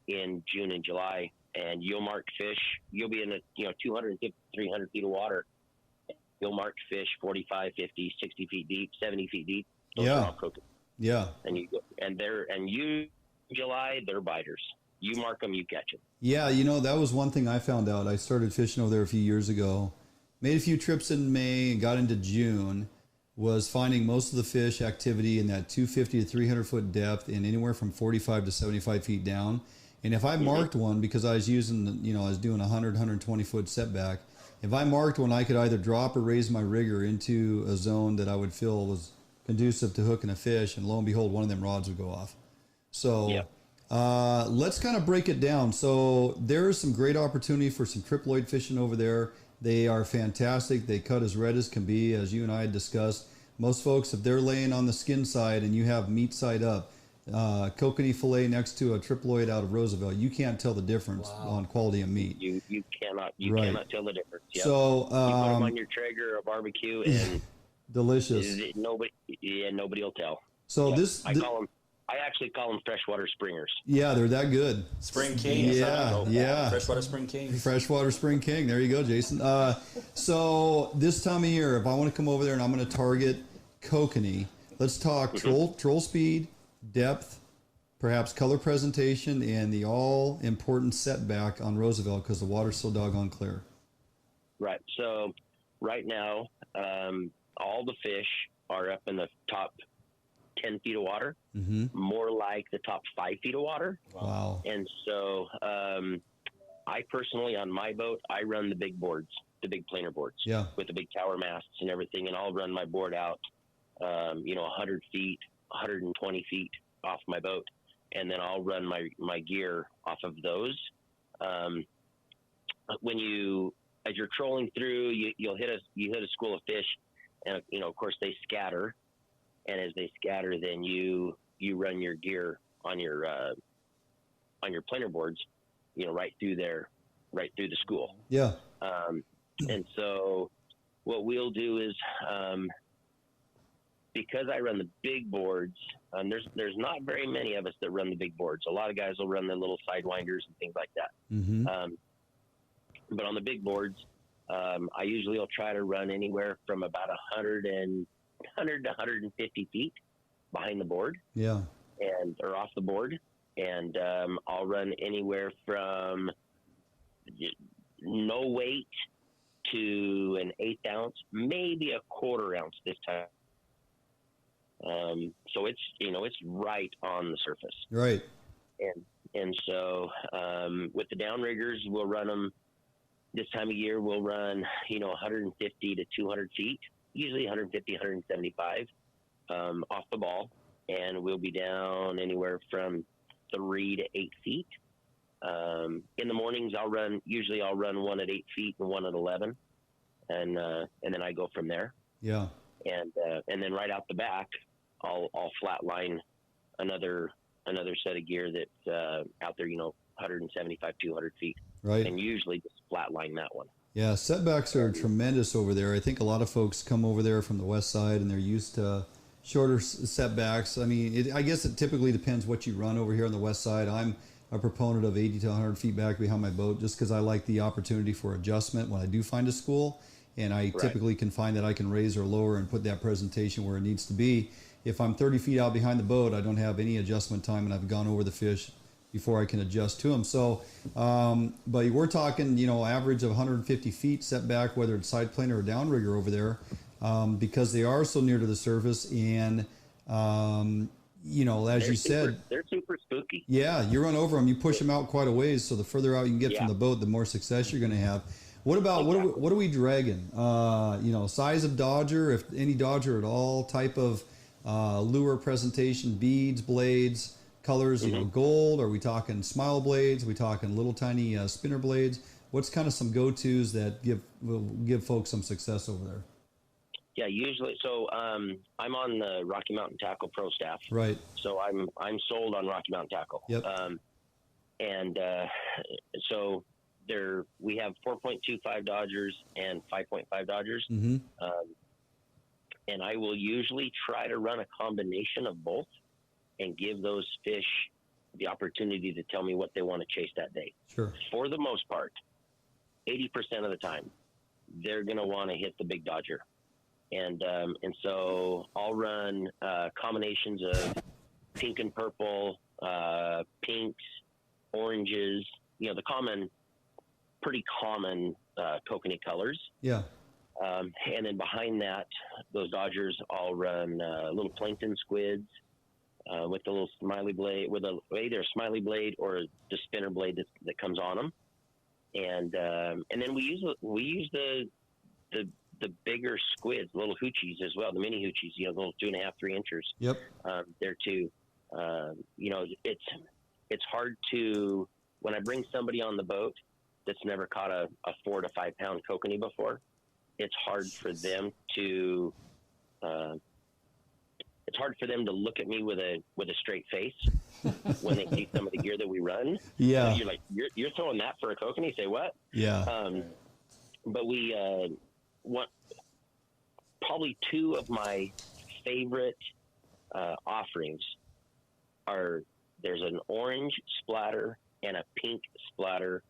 in June and July, and you'll mark fish. You'll be in 250, 300 feet of water. You'll mark fish 45, 50, 60 feet deep, 70 feet deep. Those are all kokanee. Yeah. And you go, July, they're biters. You mark them, you catch them. Yeah, you know, that was one thing I found out. I started fishing over there a few years ago. Made a few trips in May and got into June, was finding most of the fish activity in that 250 to 300 foot depth and anywhere from 45 to 75 feet down. And if I marked one, because I was using, you know, I was doing 100, 120 foot setback, if I marked one, I could either drop or raise my rigger into a zone that I would feel was conducive to hooking a fish, and lo and behold, one of them rods would go off. So let's kind of break it down. So there is some great opportunity for some triploid fishing over there. They are fantastic. They cut as red as can be, as you and I had discussed. Most folks, if they're laying on the skin side and you have meat side up, Kokanee fillet next to a triploid out of Roosevelt. You can't tell the difference on quality of meat. You cannot tell the difference. Yep. So you put them on your Traeger or barbecue and delicious. Nobody will tell. So I actually call them freshwater springers. Yeah, they're that good. Spring King. Yeah. Freshwater Spring King. Freshwater Spring King. There you go, Jason. So this time of year, if I want to come over there and I'm going to target Kokanee, let's talk troll speed, depth, perhaps color presentation, and the all-important setback on Roosevelt because the water's so doggone clear. Right. So right now, all the fish are up in the top 10 feet of water, more like the top 5 feet of water. Wow. And so I personally, on my boat, I run the big boards, the big planer boards with the big tower masts and everything. And I'll run my board out, 100 feet, 120 feet off my boat. And then I'll run my gear off of those. As you're trolling through, you hit a school of fish and, of course they scatter. And as they scatter, then you run your gear on your planer boards, right through the school. Yeah. And so what we'll do is, because I run the big boards, there's not very many of us that run the big boards. A lot of guys will run the little sidewinders and things like that. But on the big boards, I usually will try to run anywhere from about 100 to 150 feet behind the board. Yeah. Or off the board. And I'll run anywhere from no weight to an 1/8 ounce, maybe a 1/4 ounce this time. So it's right on the surface. Right. And so with the downriggers, we'll run them this time of year. We'll run 150 to 200 feet, usually 150, 175 off the ball, and we'll be down anywhere from 3 to 8 feet. In the mornings, I'll run one at 8 feet and one at 11, and then I go from there. Yeah. And then right out the back, I'll flatline another set of gear that's out there, 175, 200 feet. Right. And usually just flatline that one. Yeah, setbacks are tremendous over there. I think a lot of folks come over there from the west side and they're used to shorter setbacks. I mean, I guess it typically depends what you run over here on the west side. I'm a proponent of 80 to 100 feet back behind my boat just because I like the opportunity for adjustment when I do find a school. And I typically can find that I can raise or lower and put that presentation where it needs to be. If I'm 30 feet out behind the boat, I don't have any adjustment time and I've gone over the fish before I can adjust to them. So, but we're talking, average of 150 feet setback, whether it's side planer or downrigger over there, because they are so near to the surface. And, as you said, they're super spooky. Yeah, you run over them, you push them out quite a ways. So the further out you can get from the boat, the more success you're going to have. What about what are we dragging? Size of dodger, if any dodger at all, type of lure presentation, beads, blades, colors, gold. Are we talking smile blades? Are we talking little tiny spinner blades? What's kind of some go-tos that will give folks some success over there? Yeah, usually. So I'm on the Rocky Mountain Tackle Pro staff. Right. So I'm sold on Rocky Mountain Tackle. Yep. So we have 4.25 Dodgers and 5.5 Dodgers. And I will usually try to run a combination of both and give those fish the opportunity to tell me what they want to chase that day. Sure. For the most part, 80% of the time, they're going to want to hit the big Dodger. And so I'll run combinations of pink and purple, pinks, oranges, the pretty common Kokanee colors. Yeah. And then behind that, those Dodgers, I'll run little plankton squids with the little smiley blade, with either a smiley blade or the spinner blade that comes on them. And then we use the bigger squids, the little hoochies as well, the mini hoochies, the little 2.5, 3 inchers. Yep. There too. It's hard to, when I bring somebody on the boat that's never caught a 4 to 5 pound Kokanee before, it's hard for them to it's hard for them to look at me with a straight face when they see some of the gear that we run. Yeah. So you're like, you're throwing that for a kokanee? Say what? Yeah. But we want probably two of my favorite offerings are there's an orange splatter and a pink splatter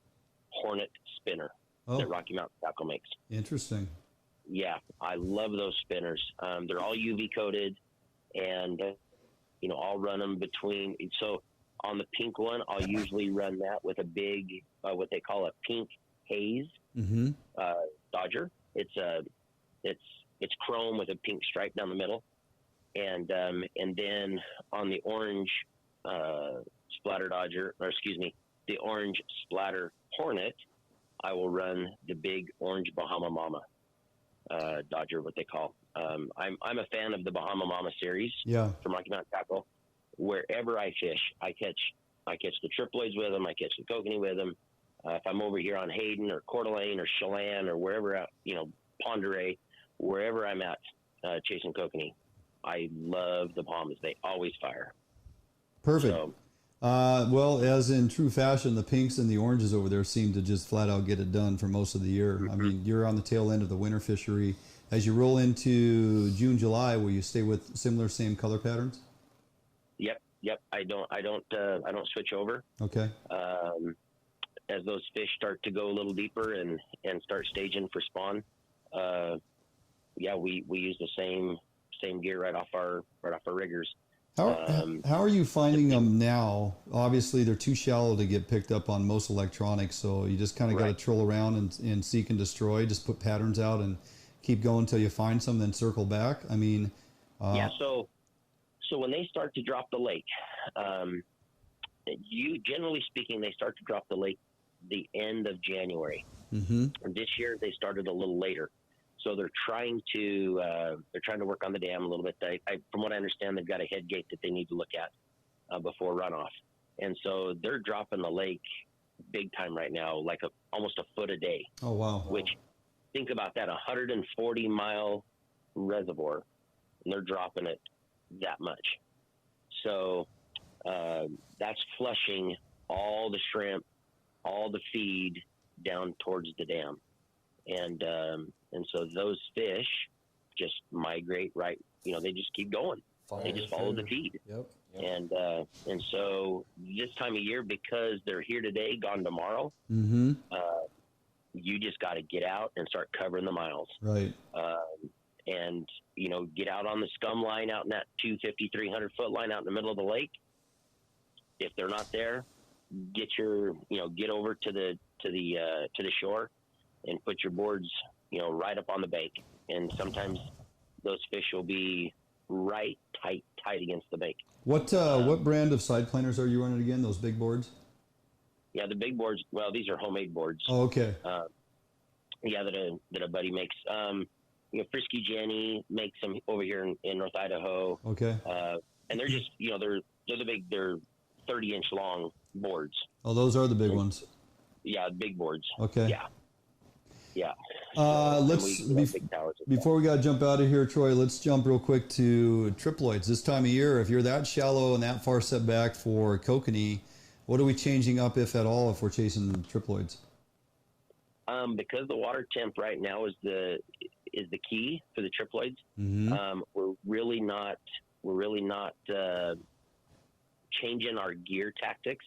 Hornet spinner that Rocky Mountain Tackle makes. Interesting. Yeah, I love those spinners. They're all UV coated, and I'll run them between. So on the pink one, I'll usually run that with a big, what they call a pink haze Dodger. It's chrome with a pink stripe down the middle, and then on the orange splatter Dodger, or excuse me, the orange splatter Hornet, I will run the big orange Bahama Mama Dodger, what they call. I'm a fan of the Bahama Mama series from Rocky Mountain Tackle. Wherever I fish, I catch the triploids with them. I catch the kokanee with them. If I'm over here on Hayden or Coeur d'Alene or Chelan or wherever out, Pend Oreille, wherever I'm at chasing kokanee, I love the Bahamas. They always fire. Perfect. So, well, as in true fashion, the pinks and the oranges over there seem to just flat out get it done for most of the year. I mean, you're on the tail end of the winter fishery. As you roll into June, July, will you stay with same color patterns? Yep. I don't switch over. Okay. As those fish start to go a little deeper and start staging for spawn, we use the same gear right off our riggers. How are you finding them now? Obviously, they're too shallow to get picked up on most electronics, so you just kind of got to troll around and seek and destroy. Just put patterns out and keep going until you find some, then circle back. I mean, So when they start to drop the lake, generally speaking, they start to drop the lake the end of January. This year they started a little later. So they're trying to work on the dam a little bit. From what I understand, they've got a head gate that they need to look at before runoff, and so they're dropping the lake big time right now, like almost a foot a day. Oh wow! Which, think about that, 140-mile reservoir, and they're dropping it that much. So that's flushing all the shrimp, all the feed down towards the dam, and so those fish just migrate right. They just keep going. They just follow the feed. Yep. And so this time of year, because they're here today, gone tomorrow, you just got to get out and start covering the miles. Right. And get out on the scum line out in that 250, 300 foot line out in the middle of the lake. If they're not there, get over to the shore and put your boards, right up on the bank. And sometimes those fish will be right tight against the bank. What brand of side planers are you running again? Those big boards? Yeah, the big boards. Well, these are homemade boards. Oh, okay. That a buddy makes. Frisky Jenny makes them over here in North Idaho. Okay. And they're just, they're the big, they're 30-inch long boards. Oh, those are the big ones. Yeah, big boards. Okay. Yeah. Before we got to jump out of here, Troy, let's jump real quick to triploids. This time of year, if you're that shallow and that far set back for kokanee, what are we changing up, if at all, if we're chasing triploids? Because the water temp right now is the key for the triploids. We're really not changing our gear tactics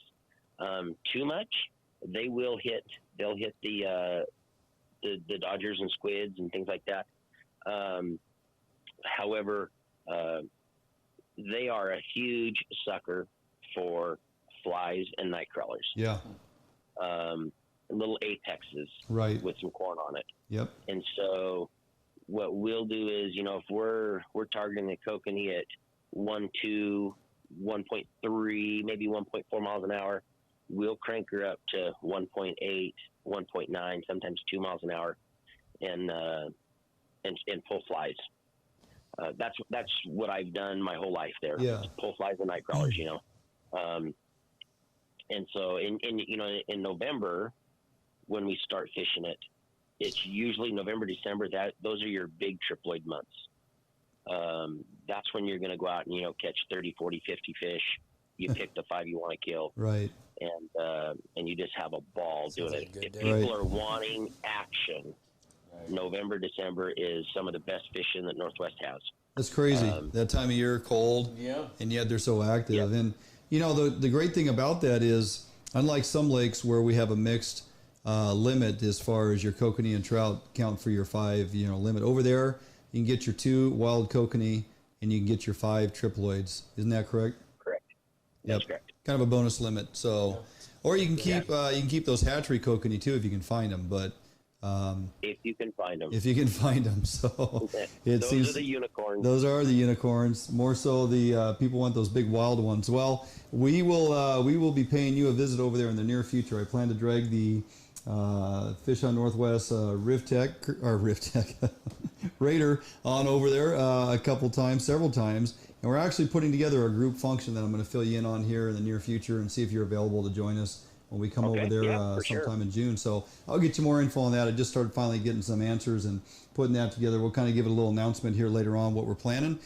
too much. They'll hit the Dodgers and squids and things like that. However, they are a huge sucker for flies and night crawlers. Yeah. Little apexes, right, with some corn on it. Yep. And so what we'll do is, if we're targeting the kokanee at 1.2, 1.3, maybe 1.4 miles an hour, we'll crank her up to 1.8, 1.9, sometimes 2 miles an hour, and pull flies. That's what I've done my whole life there. Yeah. Pull flies and night crawlers, And so in November, when we start fishing it, it's usually November, December. Those are your big triploid months. that's when you're going to go out and, catch 30, 40, 50 fish. You pick the 5 you want to kill. Right. And you just have a ball doing like it. If day. people are wanting action, November, December is some of the best fishing that Northwest has. That's crazy. That time of year, cold, and yet they're so active. And, the great thing about that is, unlike some lakes where we have a mixed limit as far as your kokanee and trout count for your 5, limit. Over there, you can get your 2 wild kokanee, and you can get your 5 triploids. Isn't that correct? Correct. Yep. That's correct. Kind of a bonus limit. So, or you can keep those hatchery kokanee too if you can find them. But if you can find them. If you can find them. So those are the unicorns. Those are the unicorns. More so, the people want those big wild ones. Well, we will be paying you a visit over there in the near future. I plan to drag the Fish on Northwest Raider on over there several times. And we're actually putting together a group function that I'm going to fill you in on here in the near future and see if you're available to join us when we come over there sometime in June. So I'll get you more info on that. I just started finally getting some answers and putting that together. We'll kind of give it a little announcement here later on what we're planning.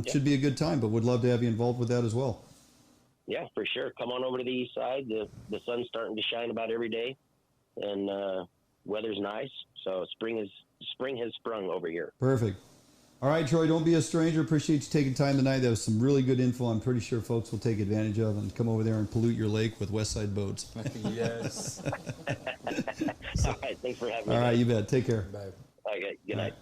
Should be a good time, but would love to have you involved with that as well. Yeah, for sure. Come on over to the east side. The sun's starting to shine about every day, and weather's nice. So spring has sprung over here. Perfect. All right, Troy, don't be a stranger. Appreciate you taking time tonight. That was some really good info I'm pretty sure folks will take advantage of and come over there and pollute your lake with West Side boats. Yes. All right, thanks for having me. All right, you bet. Take care. Bye. Okay, good night.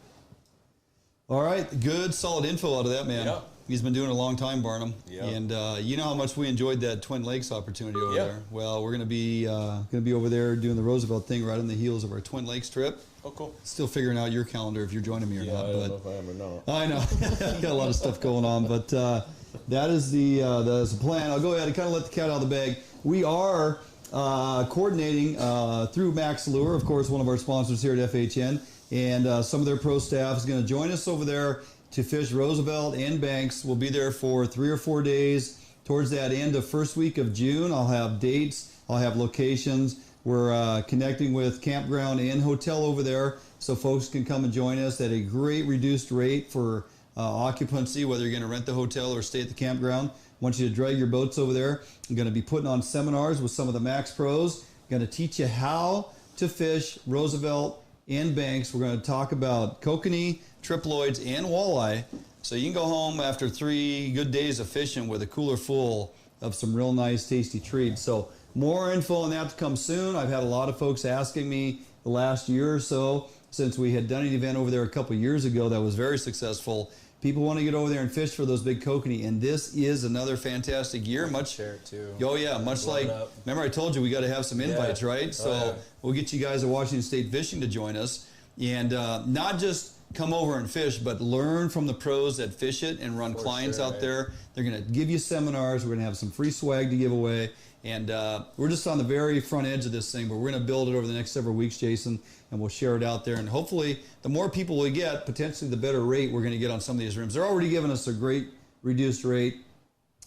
All right, good, solid info out of that man. Yeah. He's been doing it a long time, Barnum. Yeah. And you know how much we enjoyed that Twin Lakes opportunity over there. Well, we're gonna be over there doing the Roosevelt thing right on the heels of our Twin Lakes trip. Oh, cool. Still figuring out your calendar if you're joining me or not. I don't know if I am or not. I know. Got a lot of stuff going on, but that is the plan. I'll go ahead and kind of let the cat out of the bag. We are coordinating through Max Lure, of course, one of our sponsors here at FHN, and some of their pro staff is going to join us over there to fish Roosevelt and Banks. We'll be there for 3 or 4 days. Towards that end of first week of June, I'll have dates. I'll have locations. We're connecting with campground and hotel over there so folks can come and join us at a great reduced rate for occupancy, whether you're going to rent the hotel or stay at the campground. I want you to drag your boats over there. I'm going to be putting on seminars with some of the Max pros. Going to teach you how to fish Roosevelt and Banks. We're going to talk about kokanee, triploids, and walleye. So you can go home after 3 good days of fishing with a cooler full of some real nice, tasty treats. So more info on that to come soon. I've had a lot of folks asking me the last year or so, since we had done an event over there a couple years ago that was very successful. People want to get over there and fish for those big kokanee, and this is another fantastic year. Much share it too. Oh yeah, much like, remember I told you we got to have some invites, right? So we'll get you guys at Washington State Fishing to join us, and not just come over and fish, but learn from the pros that fish it and run clients out there. They're going to give you seminars. We're going to have some free swag to give away. And we're just on the very front edge of this thing, but we're going to build it over the next several weeks, Jason, and we'll share it out there. And hopefully, the more people we get, potentially the better rate we're going to get on some of these rooms. They're already giving us a great reduced rate.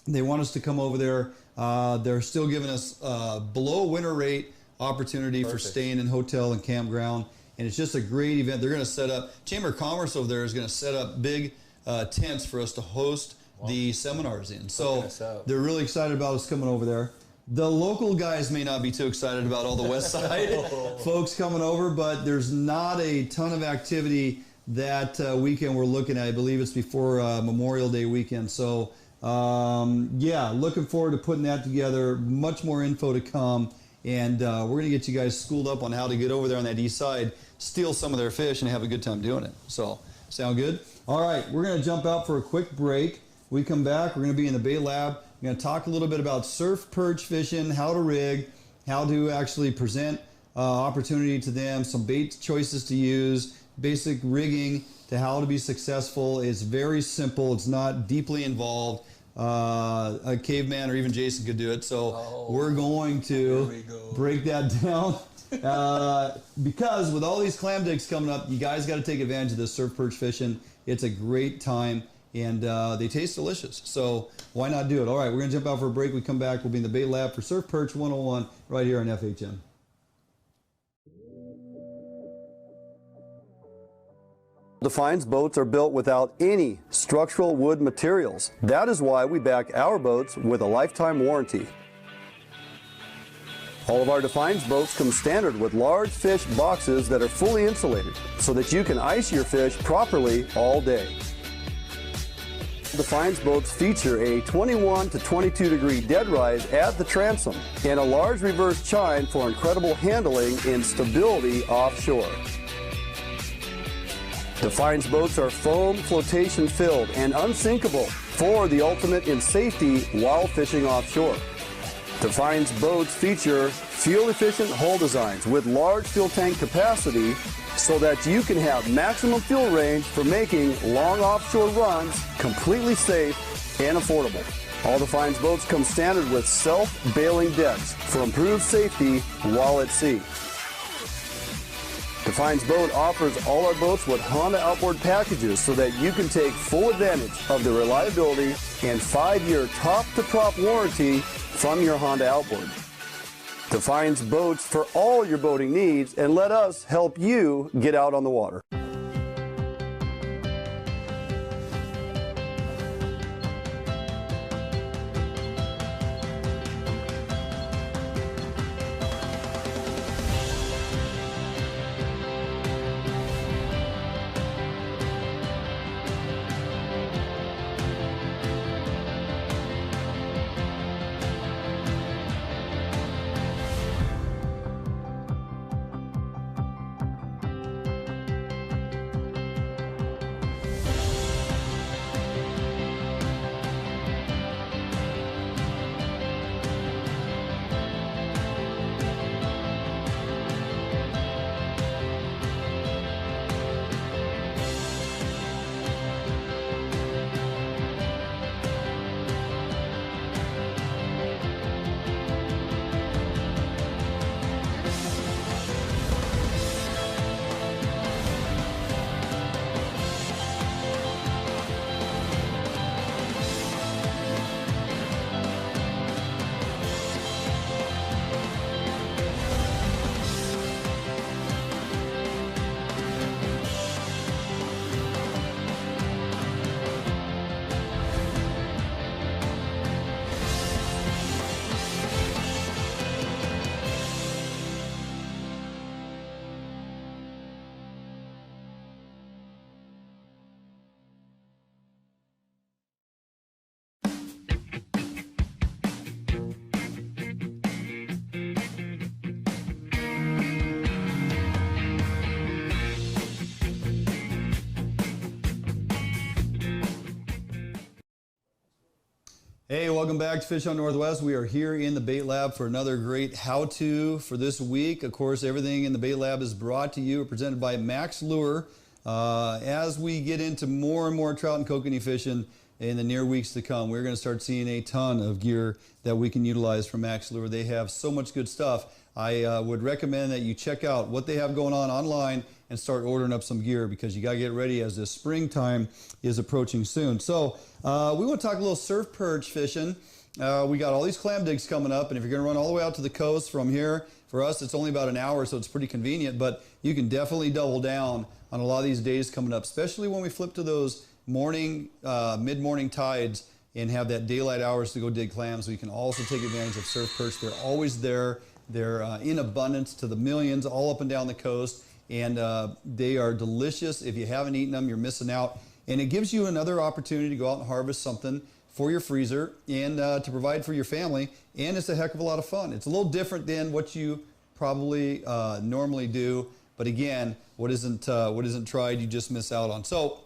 They want us to come over there. They're still giving us below winter rate opportunity for staying in hotel and campground. And it's just a great event. They're going to set up, Chamber of Commerce over there is going to set up big tents for us to host the seminars in. So they're really excited about us coming over there. The local guys may not be too excited about all the West Side folks coming over, but there's not a ton of activity that weekend we're looking at. I believe it's before Memorial Day weekend. So, yeah, looking forward to putting that together. Much more info to come. And we're going to get you guys schooled up on how to get over there on that east side, steal some of their fish, and have a good time doing it. So, sound good? All right, we're going to jump out for a quick break. We come back, we're going to be in the bait lab. We're going to talk a little bit about surf perch fishing, how to rig, how to actually present opportunity to them, some bait choices to use, basic rigging to how to be successful. It's very simple. It's not deeply involved. A caveman or even Jason could do it. So we're going to break that down. Because with all these clam digs coming up, you guys got to take advantage of this surf perch fishing. It's a great time. And they taste delicious. So why not do it? All right, we're going to jump out for a break. We come back. We'll be in the bait lab for Surf Perch 101 right here on FHN. Defiance boats are built without any structural wood materials. That is why we back our boats with a lifetime warranty. All of our Defiance boats come standard with large fish boxes that are fully insulated so that you can ice your fish properly all day. Defiance boats feature a 21 to 22 degree dead rise at the transom and a large reverse chine for incredible handling and stability offshore. Defiance boats are foam flotation filled and unsinkable for the ultimate in safety while fishing offshore. Defiance boats feature fuel-efficient hull designs with large fuel tank capacity so that you can have maximum fuel range for making long offshore runs completely safe and affordable. All Defiance boats come standard with self-bailing decks for improved safety while at sea. Defiance Boat offers all our boats with Honda outboard packages so that you can take full advantage of the reliability and 5-year top-to-prop warranty from your Honda outboard. Defiance boats for all your boating needs, and let us help you get out on the water. Hey, welcome back to Fish on Northwest. We are here in the Bait Lab for another great how-to for this week. Of course, everything in the Bait Lab is brought to you or presented by Max Lure. As we get into more and more trout and kokanee fishing in the near weeks to come, we're going to start seeing a ton of gear that we can utilize from Max Lure. They have so much good stuff. I would recommend that you check out what they have going on online and start ordering up some gear because you got to get ready as this springtime is approaching soon. So we want to talk a little surf perch fishing. We got all these clam digs coming up, and if you're going to run all the way out to the coast from here, for us it's only about an hour, so it's pretty convenient, but you can definitely double down on a lot of these days coming up, especially when we flip to those morning, mid-morning tides and have that daylight hours to go dig clams. We can also take advantage of surf perch. They're always there. They're in abundance to the millions all up and down the coast, and they are delicious. If you haven't eaten them, you're missing out. And it gives you another opportunity to go out and harvest something for your freezer and to provide for your family, and it's a heck of a lot of fun. It's a little different than what you probably normally do, but again, what isn't tried, you just miss out on. So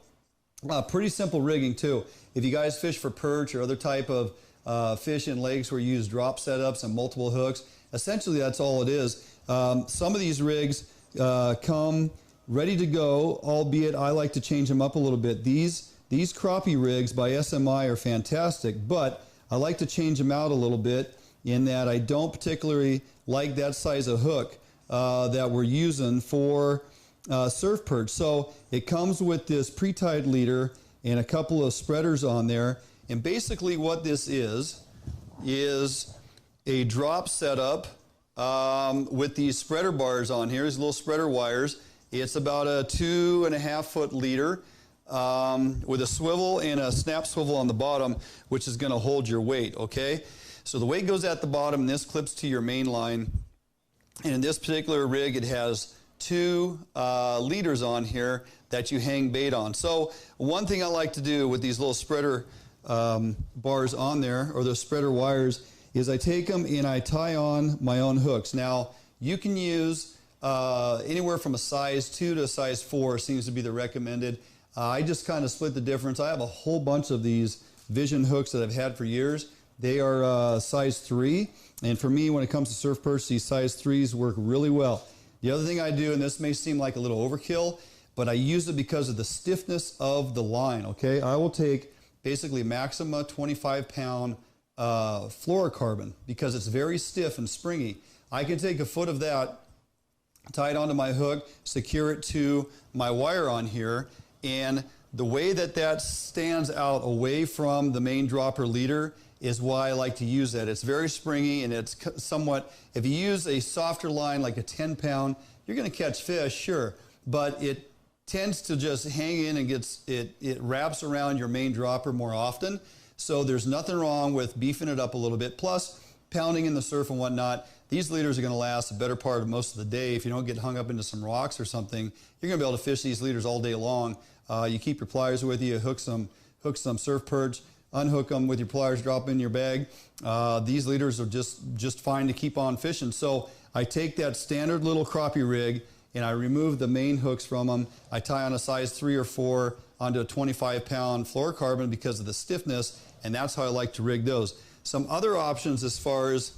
pretty simple rigging too. If you guys fish for perch or other type of fish in lakes where you use drop setups and multiple hooks, essentially that's all it is. Some of these rigs come ready to go, albeit I like to change them up a little bit. These crappie rigs by SMI are fantastic, but I like to change them out a little bit in that I don't particularly like that size of hook that we're using for surf perch. So it comes with this pre-tied leader and a couple of spreaders on there, and basically what this is a drop setup with these spreader bars on here, these little spreader wires, It's about a 2.5 foot leader with a swivel and a snap swivel on the bottom, which is going to hold your weight, okay? So the weight goes at the bottom, and this clips to your main line. And in this particular rig, it has 2 leaders on here that you hang bait on. So one thing I like to do with these little spreader bars on there, or those spreader wires, is I take them and I tie on my own hooks. Now, you can use anywhere from a size 2 to a size 4 seems to be the recommended. I just kind of split the difference. I have a whole bunch of these Vision hooks that I've had for years. They are size 3, and for me, when it comes to surf perch, these size 3s work really well. The other thing I do, and this may seem like a little overkill, but I use it because of the stiffness of the line, okay? I will take basically Maxima 25-pound fluorocarbon because it's very stiff and springy. I can take a foot of that, tie it onto my hook, secure it to my wire on here, and the way that that stands out away from the main dropper leader is why I like to use that. It's very springy, and it's somewhat, if you use a softer line like a 10-pound, you're going to catch fish, sure, but it tends to just hang in and it wraps around your main dropper more often. So there's nothing wrong with beefing it up a little bit. Plus, pounding in the surf and whatnot, these leaders are going to last a better part of most of the day. If you don't get hung up into some rocks or something, you're going to be able to fish these leaders all day long. You keep your pliers with you, hook some surf perch, unhook them with your pliers, drop them in your bag. These leaders are just fine to keep on fishing. So I take that standard little crappie rig and I remove the main hooks from them. I tie on a size 3 or 4 onto a 25-pound fluorocarbon because of the stiffness, and that's how I like to rig those. Some other options as far as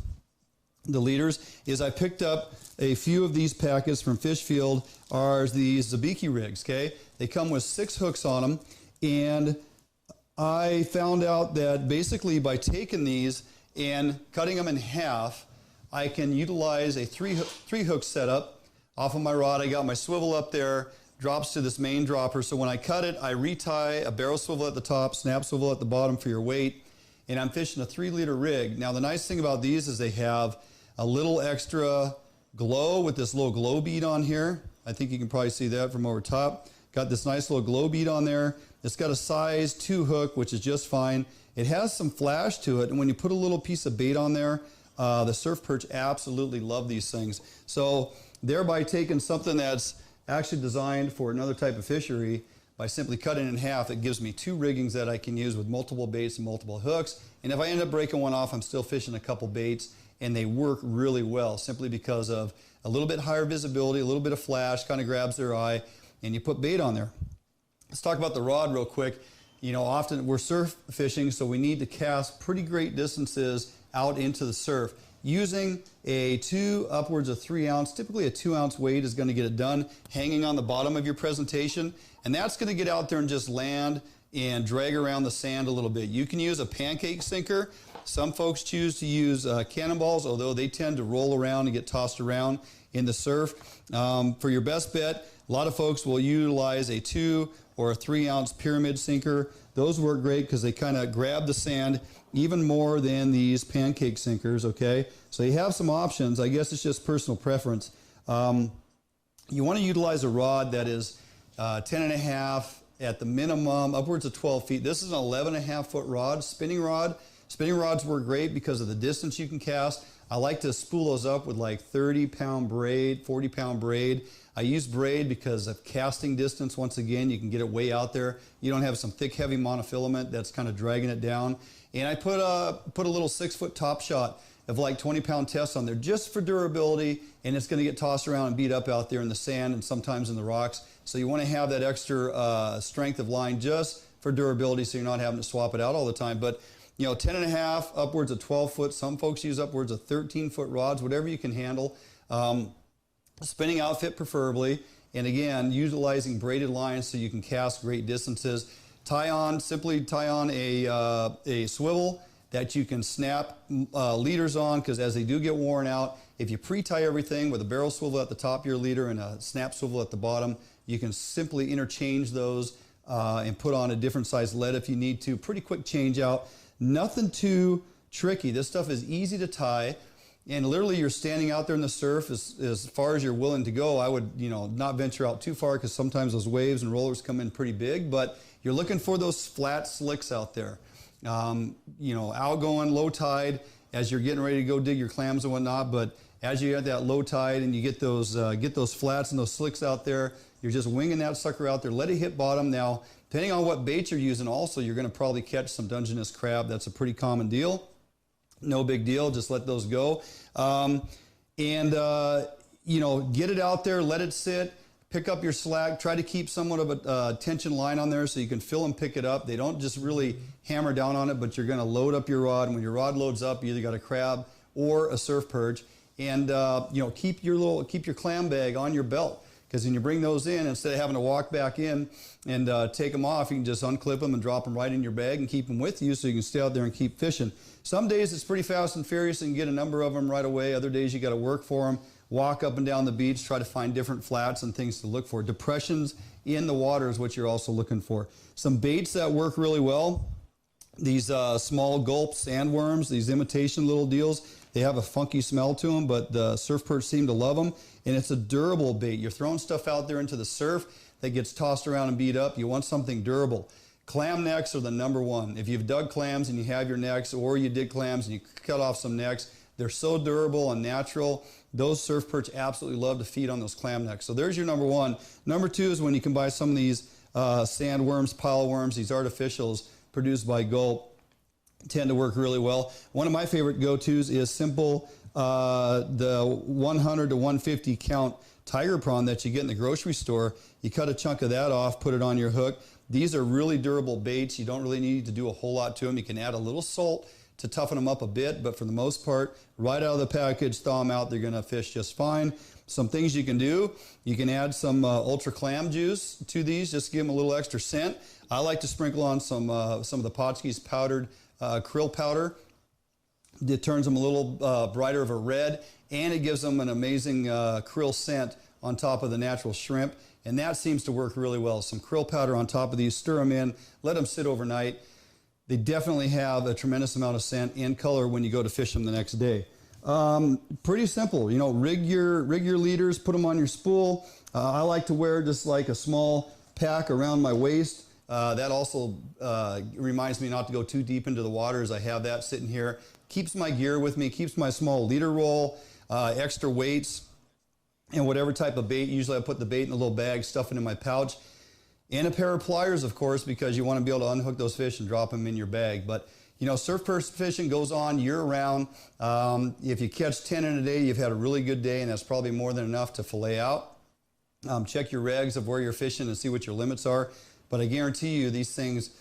the leaders is I picked up a few of these packets from Fishfield are these Zabiki rigs, okay? They come with 6 hooks on them, and I found out that basically by taking these and cutting them in half, I can utilize a three hook setup. Off of my rod, I got my swivel up there, drops to this main dropper. So when I cut it, I retie a barrel swivel at the top, snap swivel at the bottom for your weight, and I'm fishing a 3-liter rig. Now the nice thing about these is they have a little extra glow with this little glow bead on here. I think you can probably see that from over top. Got this nice little glow bead on there. It's got a size 2 hook, which is just fine. It has some flash to it, and when you put a little piece of bait on there, the surf perch absolutely love these things. So thereby taking something that's actually designed for another type of fishery, by simply cutting it in half, it gives me 2 riggings that I can use with multiple baits and multiple hooks. And if I end up breaking one off, I'm still fishing a couple baits, and they work really well simply because of a little bit higher visibility, a little bit of flash, kind of grabs their eye, and you put bait on there. Let's talk about the rod real quick. You know, often we're surf fishing, so we need to cast pretty great distances out into the surf. Using a 2 upwards of 3 ounce, typically a 2 ounce weight is going to get it done, hanging on the bottom of your presentation, and that's going to get out there and just land and drag around the sand a little bit. You can use a pancake sinker. Some folks choose to use cannonballs, although they tend to roll around and get tossed around in the surf. For your best bet, a lot of folks will utilize a 2 or a 3 ounce pyramid sinker. Those work great because they kind of grab the sand even more than these pancake sinkers, okay? So you have some options. I guess it's just personal preference. You want to utilize a rod that is 10.5 at the minimum, upwards of 12 feet. This is an 11.5 foot rod, spinning rod. Spinning rods work great because of the distance you can cast. I like to spool those up with like 30-pound braid, 40-pound braid. I use braid because of casting distance. Once again, you can get it way out there. You don't have some thick, heavy monofilament that's kind of dragging it down. And I put a little 6-foot top shot of like 20-pound test on there just for durability, and it's going to get tossed around and beat up out there in the sand and sometimes in the rocks. So you want to have that extra strength of line just for durability, so you're not having to swap it out all the time. But you know, 10.5, upwards of 12 foot. Some folks use upwards of 13-foot rods, whatever you can handle. Spinning outfit preferably. And again, utilizing braided lines so you can cast great distances. Simply tie on a swivel that you can snap leaders on, because as they do get worn out, if you pre-tie everything with a barrel swivel at the top of your leader and a snap swivel at the bottom, you can simply interchange those and put on a different size lead if you need to. Pretty quick change out. Nothing too tricky. This stuff is easy to tie. and literally you're standing out there in the surf as far as you're willing to go. I would, not venture out too far because sometimes those waves and rollers come in pretty big, but you're looking for those flat slicks out there. Outgoing, low tide, as you're getting ready to go dig your clams and whatnot, but as you get that low tide and you get those flats and those slicks out there, you're just winging that sucker out there. Let it hit bottom. Now, depending on what bait you're using also, you're going to probably catch some Dungeness crab. That's a pretty common deal. No big deal. Just let those go. Get it out there. Let it sit. Pick up your slack. Try to keep somewhat of a tension line on there so you can feel and pick it up. They don't just really hammer down on it, but you're going to load up your rod. And when your rod loads up, you either got a crab or a surf perch. And keep your clam bag on your belt, because when you bring those in, instead of having to walk back in and take them off, you can just unclip them and drop them right in your bag and keep them with you so you can stay out there and keep fishing. Some days it's pretty fast and furious and get a number of them right away. Other days you got to work for them, walk up and down the beach, try to find different flats and things to look for. Depressions in the water is what you're also looking for. Some baits that work really well, these small gulp sandworms, these imitation little deals. They have a funky smell to them, but the surf perch seem to love them, and it's a durable bait. You're throwing stuff out there into the surf that gets tossed around and beat up. You want something durable. Clam necks are the number one. If you've dug clams and you have your necks, or you did clams and you cut off some necks, they're so durable and natural. Those surf perch absolutely love to feed on those clam necks. So there's your number one. Number two is when you can buy some of these sandworms, pile worms, these artificials produced by Gulp. Tend to work really well. One of my favorite go-tos is simple, the 100 to 150 count tiger prawn that you get in the grocery store. You cut a chunk of that off, put it on your hook. These are really durable baits. You don't really need to do a whole lot to them. You can add a little salt to toughen them up a bit, but for the most part, right out of the package, thaw them out, they're going to fish just fine. Some things you can do, you can add some ultra clam juice to these, just give them a little extra scent. I like to sprinkle on some of the Pautzke's powdered krill powder. It turns them a little brighter of a red, and it gives them an amazing krill scent on top of the natural shrimp, and that seems to work really well. Some krill powder on top of these, stir them in, let them sit overnight. They definitely have a tremendous amount of scent and color when you go to fish them the next day. Pretty simple, rig your leaders, put them on your spool. I like to wear just like a small pack around my waist. That also reminds me not to go too deep into the water, as I have that sitting here. Keeps my gear with me, keeps my small leader roll, extra weights, and whatever type of bait. Usually I put the bait in a little bag, stuff it in my pouch, and a pair of pliers, of course, because you want to be able to unhook those fish and drop them in your bag. But, surf perch fishing goes on year-round. If you catch 10 in a day, you've had a really good day, and that's probably more than enough to fillet out. Check your regs of where you're fishing and see what your limits are. But I guarantee you these things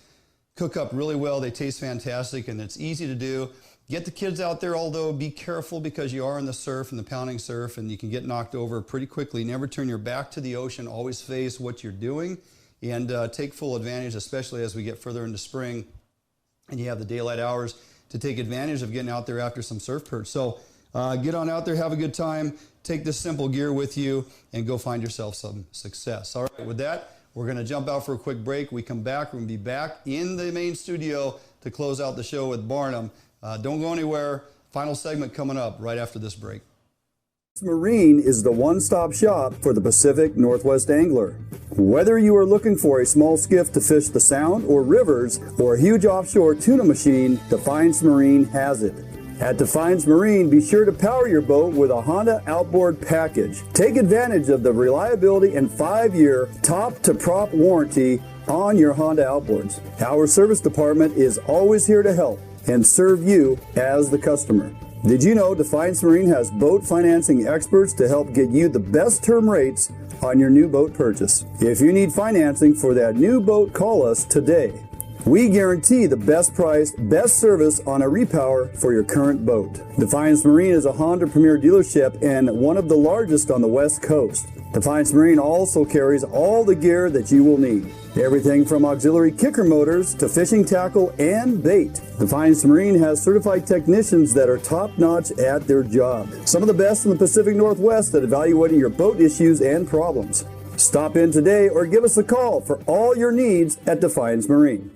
cook up really well. They taste fantastic, and it's easy to do. Get the kids out there, although be careful because you are in the surf and the pounding surf, and you can get knocked over pretty quickly. Never turn your back to the ocean. Always face what you're doing, and take full advantage, especially as we get further into spring and you have the daylight hours to take advantage of getting out there after some surf perch. So get on out there, have a good time, take this simple gear with you, and go find yourself some success. All right, with that, we're going to jump out for a quick break. We come back, we're going to be back in the main studio to close out the show with Barnum. Don't go anywhere. Final segment coming up right after this break. Marine is the one-stop shop for the Pacific Northwest angler. Whether you are looking for a small skiff to fish the Sound or rivers, or a huge offshore tuna machine, Defiance Marine has it. At Defiance Marine, be sure to power your boat with a Honda outboard package. Take advantage of the reliability and 5-year top-to-prop warranty on your Honda outboards. Our service department is always here to help and serve you as the customer. Did you know Defiance Marine has boat financing experts to help get you the best term rates on your new boat purchase? If you need financing for that new boat, call us today. We guarantee the best price, best service on a repower for your current boat. Defiance Marine is a Honda Premier dealership and one of the largest on the West Coast. Defiance Marine also carries all the gear that you will need. Everything from auxiliary kicker motors to fishing tackle and bait. Defiance Marine has certified technicians that are top-notch at their job. Some of the best in the Pacific Northwest at evaluating your boat issues and problems. Stop in today or give us a call for all your needs at Defiance Marine.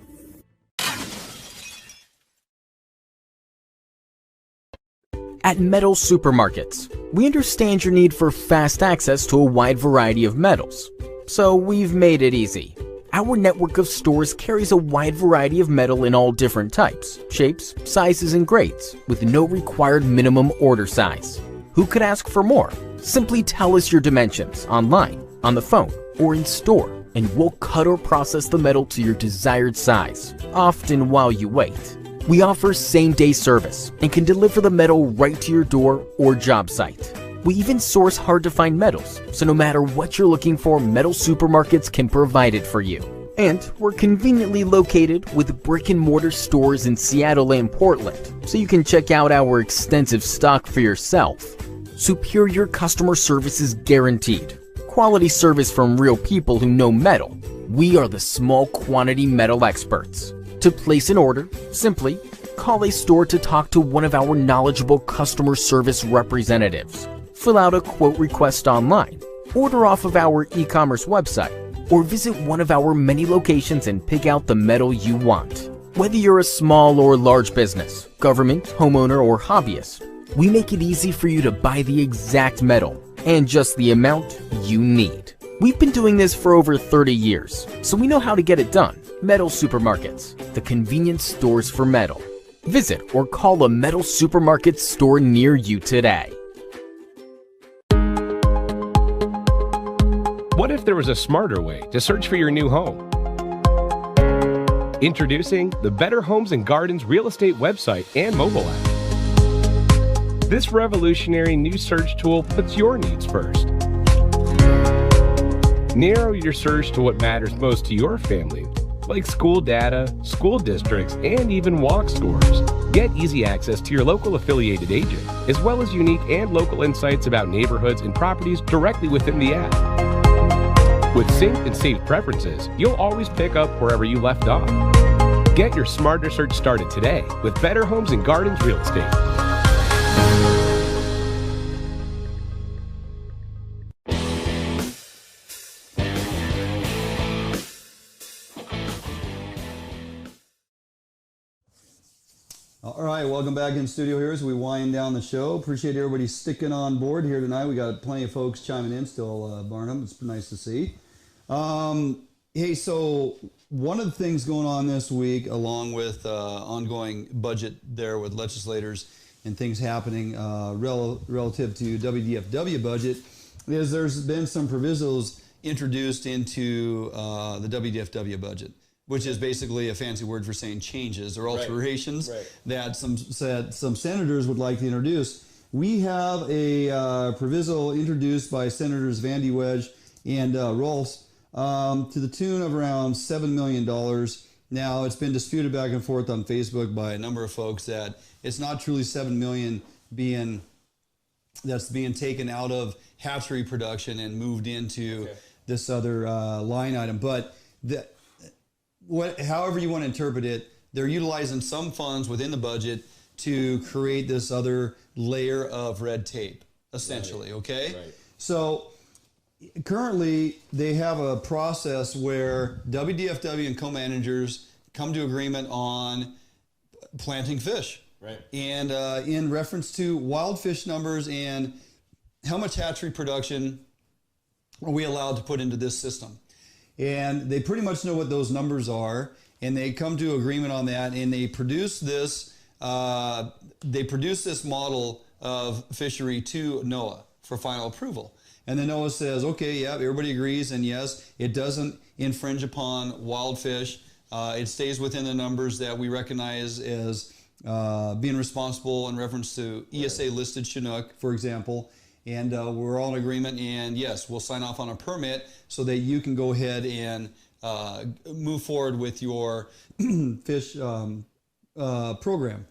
At Metal Supermarkets, we understand your need for fast access to a wide variety of metals, so we've made it easy. Our network of stores carries a wide variety of metal in all different types, shapes, sizes, and grades, with no required minimum order size. Who could ask for more? Simply tell us your dimensions online, on the phone, or in store, and we'll cut or process the metal to your desired size, often while you wait. We offer same-day service and can deliver the metal right to your door or job site. We even source hard-to-find metals, so no matter what you're looking for, Metal Supermarkets can provide it for you. And we're conveniently located with brick-and-mortar stores in Seattle and Portland, so you can check out our extensive stock for yourself. Superior customer service is guaranteed. Quality service from real people who know metal. We are the small quantity metal experts. To place an order, simply call a store to talk to one of our knowledgeable customer service representatives. Fill out a quote request online, order off of our e-commerce website, or visit one of our many locations and pick out the metal you want. Whether you're a small or large business, government, homeowner, or hobbyist, we make it easy for you to buy the exact metal and just the amount you need. We've been doing this for over 30 years, so we know how to get it done. Metal Supermarkets, the convenience stores for metal. Visit or call a Metal Supermarket store near you today. What if there was a smarter way to search for your new home? Introducing the Better Homes and Gardens real estate website and mobile app. This revolutionary new search tool puts your needs first. Narrow your search to what matters most to your family, like school data, school districts, and even walk scores. Get easy access to your local affiliated agent, as well as unique and local insights about neighborhoods and properties directly within the app. With synced and saved preferences, you'll always pick up wherever you left off. Get your smarter search started today with Better Homes and Gardens Real Estate. All right, welcome back in studio here as we wind down the show. Appreciate everybody sticking on board here tonight. We got plenty of folks chiming in still, Barnum. It's nice to see. Hey, so one of the things going on this week, along with ongoing budget there with legislators and things happening relative to WDFW budget, is there's been some provisos introduced into the WDFW budget, which is basically a fancy word for saying changes or alterations that some senators would like to introduce. We have a proviso introduced by Senators Vandy Wedge and Rolfs to the tune of around $7 million. Now, it's been disputed back and forth on Facebook by a number of folks that it's not truly $7 million that's being taken out of hatchery production and moved into this other line item. But however you want to interpret it, they're utilizing some funds within the budget to create this other layer of red tape, essentially, okay? Right. So currently, they have a process where WDFW and co-managers come to agreement on planting fish. Right. And in reference to wild fish numbers and how much hatchery production are we allowed to put into this system. And they pretty much know what those numbers are, and they come to agreement on that, and they produce this model of fishery to NOAA for final approval. And then NOAA says, okay, yeah, everybody agrees, and yes, it doesn't infringe upon wild fish. It stays within the numbers that we recognize as being responsible in reference to ESA-listed Chinook, for example. And we're all in agreement, and yes, we'll sign off on a permit so that you can go ahead and move forward with your fish program.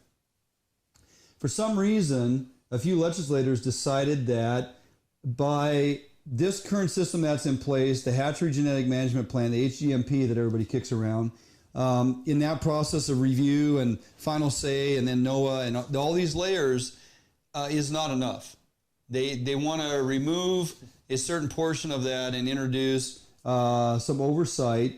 For some reason, a few legislators decided that by this current system that's in place, the Hatchery Genetic Management Plan, the HGMP that everybody kicks around, in that process of review and final say, and then NOAA and all these layers is not enough. They want to remove a certain portion of that and introduce some oversight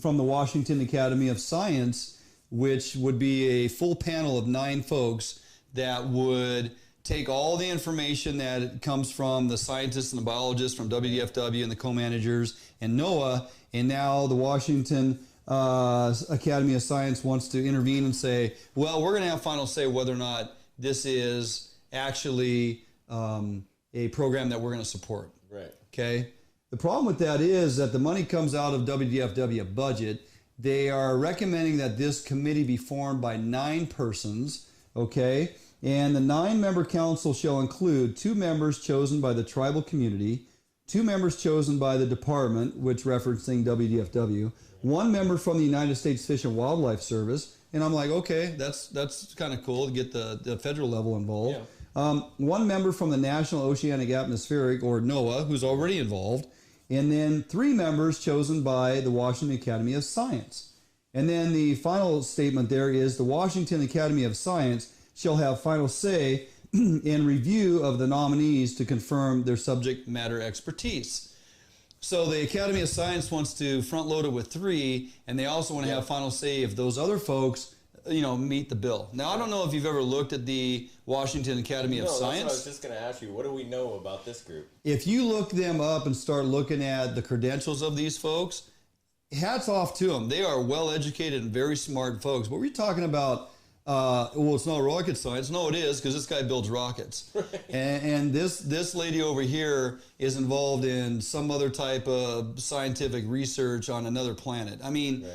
from the Washington Academy of Science, which would be a full panel of 9 folks that would take all the information that comes from the scientists and the biologists from WDFW and the co-managers and NOAA, and now the Washington Academy of Science wants to intervene and say, well, we're going to have final say whether or not this is actually a program that we're going to support. Right. Okay. The problem with that is that the money comes out of WDFW budget. They are recommending that this committee be formed by 9 persons. Okay. And the 9-member council shall include 2 members chosen by the tribal community, 2 members chosen by the department, which referencing WDFW, 1 member from the United States Fish and Wildlife Service. And I'm like, okay, that's kind of cool to get the federal level involved. Yeah. 1 member from the National Oceanic Atmospheric, or NOAA, who's already involved. And then 3 members chosen by the Washington Academy of Science. And then the final statement there is the Washington Academy of Science shall have final say in review of the nominees to confirm their subject matter expertise. So the Academy of Science wants to front load it with 3, and they also want to have final say if those other folks, meet the bill. Now, I don't know if you've ever looked at the Washington Academy of Science. That's what I was just going to ask you. What do we know about this group? If you look them up and start looking at the credentials of these folks, hats off to them. They are well-educated and very smart folks. But we're talking about it's not rocket science. No, it is, because this guy builds rockets. and this lady over here is involved in some other type of scientific research on another planet. I mean,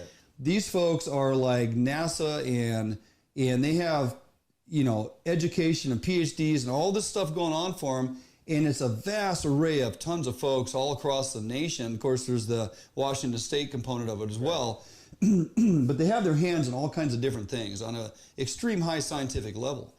these folks are like NASA, and they have, education and PhDs and all this stuff going on for them. And it's a vast array of tons of folks all across the nation. Of course, there's the Washington State component of it as well. But they have their hands in all kinds of different things on an extreme high scientific level.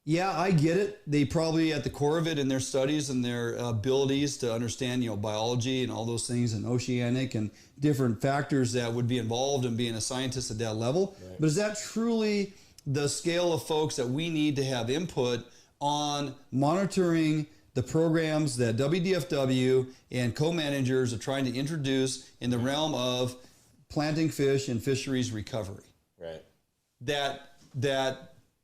Yeah, I get it. They probably at the core of it in their studies and their abilities to understand, biology and all those things and oceanic and different factors that would be involved in being a scientist at that level. Right. But is that truly the scale of folks that we need to have input on monitoring the programs that WDFW and co-managers are trying to introduce in the realm of planting fish and fisheries recovery? Right. That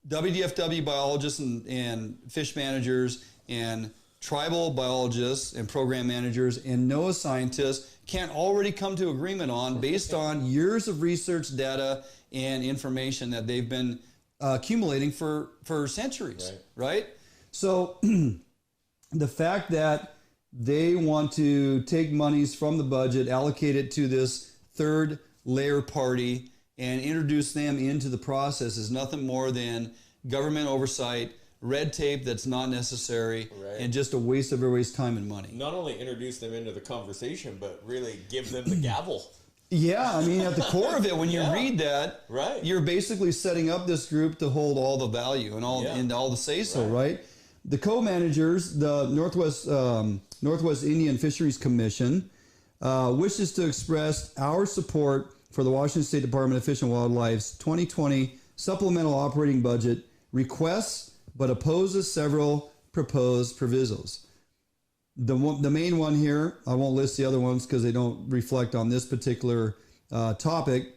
WDFW biologists and fish managers and tribal biologists and program managers and NOAA scientists can't already come to agreement on based on years of research data and information that they've been accumulating for centuries, right? So the fact that they want to take monies from the budget, allocate it to this third layer party, and introduce them into the process is nothing more than government oversight, red tape that's not necessary, and just a waste of everybody's time and money. Not only introduce them into the conversation, but really give them the gavel. Yeah, I mean, at the core of it, when you read that, you're basically setting up this group to hold all the value and all the say-so, right? The co-managers, the Northwest Indian Fisheries Commission, wishes to express our support for the Washington State Department of Fish and Wildlife's 2020 supplemental operating budget requests, but opposes several proposed provisos. The main one here, I won't list the other ones because they don't reflect on this particular topic,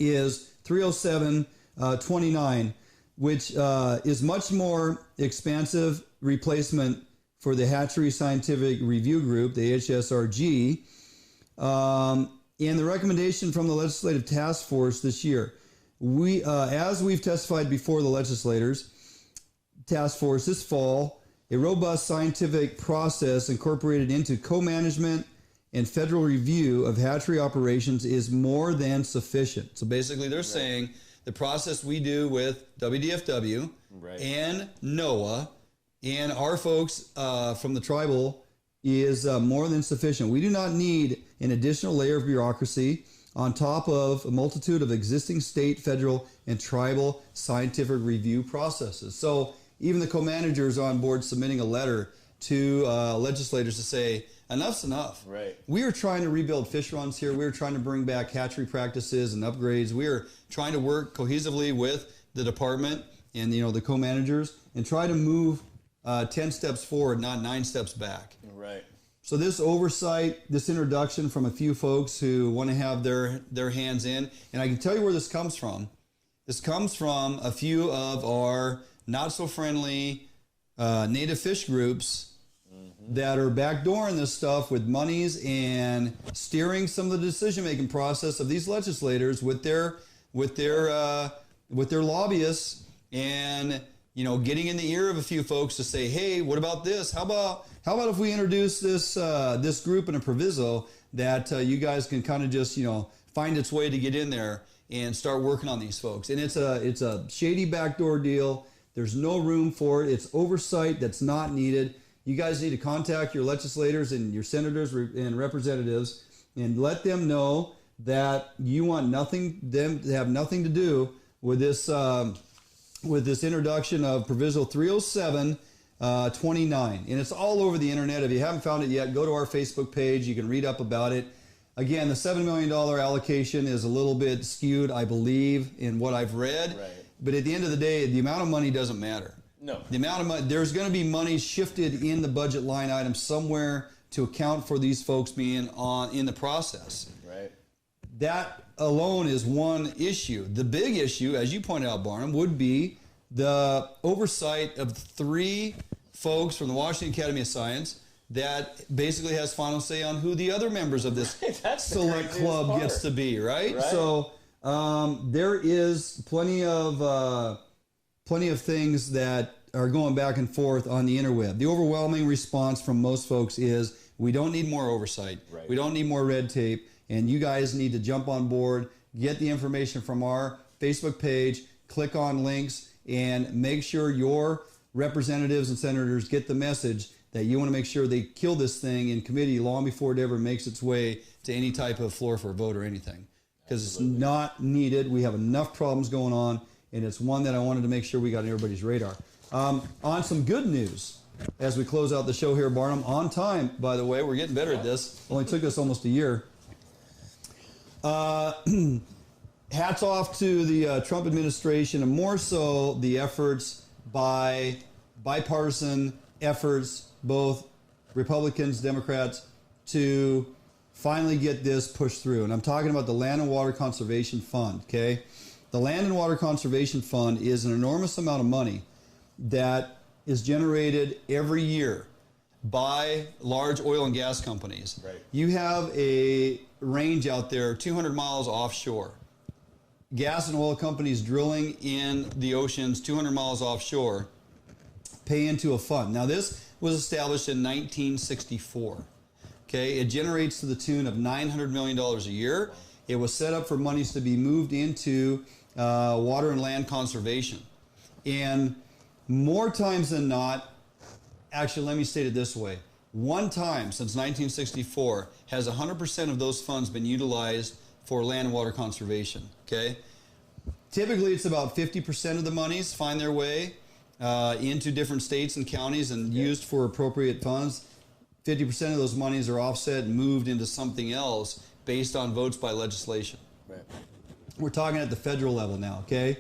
is 307-29, which is much more expansive replacement for the Hatchery Scientific Review Group, the HSRG, and the recommendation from the Legislative Task Force this year. We, as we've testified before the legislators, task force this fall, a robust scientific process incorporated into co-management and federal review of hatchery operations is more than sufficient. So basically they're saying the process we do with WDFW and NOAA and our folks from the tribal is more than sufficient. We do not need an additional layer of bureaucracy on top of a multitude of existing state, federal, and tribal scientific review processes. So even the co-managers are on board submitting a letter to legislators to say, enough's enough. Right. We are trying to rebuild fish runs here. We are trying to bring back hatchery practices and upgrades. We are trying to work cohesively with the department and the co-managers and try to move 10 steps forward, not 9 steps back. Right. So this oversight, this introduction from a few folks who want to have their hands in, and I can tell you where this comes from. This comes from a few of our not-so-friendly native fish groups that are backdooring this stuff with monies and steering some of the decision-making process of these legislators with their lobbyists, and getting in the ear of a few folks to say, hey, what about this? How about if we introduce this group in a proviso that you guys can kind of just find its way to get in there and start working on these folks. And it's a shady backdoor deal. There's no room for it. It's oversight that's not needed. You guys need to contact your legislators and your senators and representatives and let them know that you want them to have nothing to do with this introduction of Proviso 307 29. And it's all over the internet. If you haven't found it yet, go to our Facebook page. You can read up about it. Again, the $7 million allocation is a little bit skewed, I believe, in what I've read. Right. But at the end of the day, the amount of money doesn't matter. No. The amount of money, there's going to be money shifted in the budget line item somewhere to account for these folks being in the process. Right. That alone is one issue. The big issue, as you pointed out, Barnum, would be the oversight of 3 folks from the Washington Academy of Science that basically has final say on who the other members of this select club gets to be, right? So there is plenty of things that are going back and forth on the interweb. The overwhelming response from most folks is we don't need more oversight. Right. We don't need more red tape. And you guys need to jump on board, get the information from our Facebook page, click on links, and make sure your representatives and senators get the message that you want to make sure they kill this thing in committee long before it ever makes its way to any type of floor for a vote or anything. Because it's not needed. We have enough problems going on, and it's one that I wanted to make sure we got on everybody's radar. On some good news, as we close out the show here, Barnum, on time, by the way. We're getting better at this. Only took us almost a year. Hats off to the Trump administration, and more so the efforts by bipartisan efforts, both Republicans, Democrats, to finally get this pushed through. And I'm talking about the Land and Water Conservation Fund, okay? The Land and Water Conservation Fund is an enormous amount of money that is generated every year by large oil and gas companies. Right. You have a range out there 200 miles offshore. Gas and oil companies drilling in the oceans 200 miles offshore pay into a fund. Now, this was established in 1964. Okay, it generates to the tune of $900 million a year. It was set up for monies to be moved into water and land conservation. And more times than not, actually, let me state it this way. One time since 1964 has 100% of those funds been utilized for land and water conservation, okay? Typically, it's about 50% of the monies find their way into different states and counties and used for appropriate funds. 50% of those monies are offset and moved into something else based on votes by legislation. Right. We're talking at the federal level now, okay?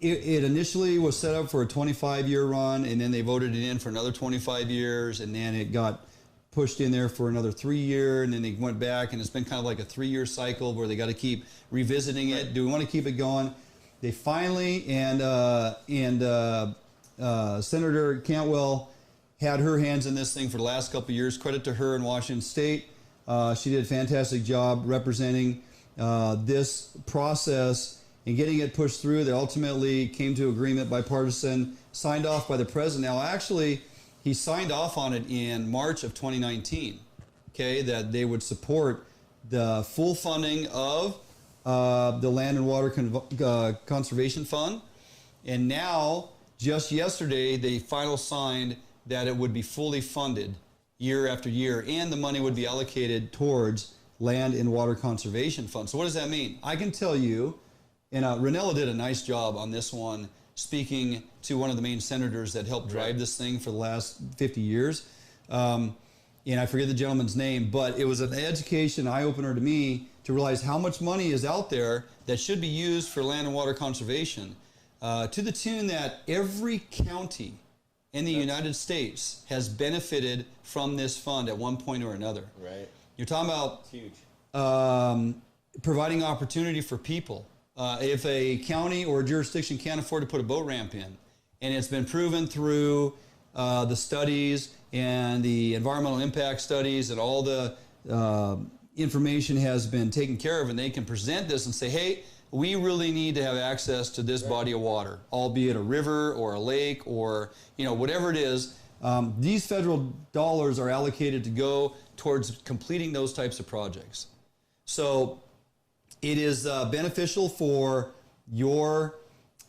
It initially was set up for a 25-year run, and then they voted it in for another 25 years, and then it got pushed in there for another 3 years, and then they went back, and it's been kind of like a 3-year cycle where they got to keep revisiting it. Do we want to keep it going? They finally, Senator Cantwell had her hands in this thing for the last couple of years. Credit to her in Washington State. She did a fantastic job representing this process and getting it pushed through. They ultimately came to agreement, bipartisan, signed off by the president. Now, actually, he signed off on it in March of 2019, okay, that they would support the full funding of the Land and Water Conservation Fund. And now, just yesterday, they finally signed that it would be fully funded year after year, and the money would be allocated towards Land and Water Conservation Fund. So what does that mean? I can tell you, and Ranella did a nice job on this one, speaking to one of the main senators that helped drive this thing for the last 50 years. And I forget the gentleman's name, but it was an education eye-opener to me to realize how much money is out there that should be used for land and water conservation, to the tune that every county in the United States has benefited from this fund at one point or another. Right. You're talking about... It's huge. providing opportunity for people. If a county or a jurisdiction can't afford to put a boat ramp in, and it's been proven through the studies and the environmental impact studies and all the information has been taken care of, and they can present this and say, hey, we really need to have access to this body of water, albeit a river or a lake or, you know, whatever it is. These federal dollars are allocated to go towards completing those types of projects. So it is beneficial for your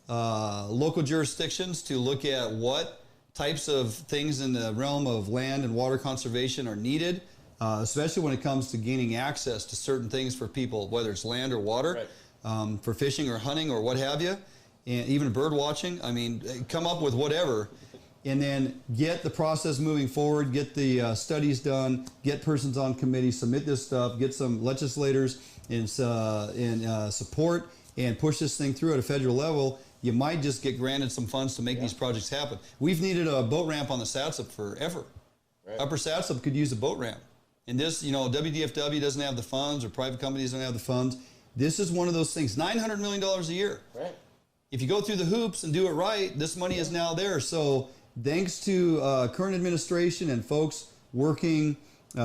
local jurisdictions to look at what types of things in the realm of land and water conservation are needed, especially when it comes to gaining access to certain things for people, whether it's land or water, for fishing or hunting or what have you, and even bird watching. I mean, come up with whatever, and then get the process moving forward, get the studies done, get persons on committee, submit this stuff, get some legislators in support, and push this thing through at a federal level. You might just get granted some funds to make these projects happen. We've needed a boat ramp on the Satsop forever. Upper Satsop could use a boat ramp. And this, you know, WDFW doesn't have the funds, or private companies don't have the funds. This is one of those things. $900 million a year. If you go through the hoops and do it right, this money is now there. So thanks to current administration and folks working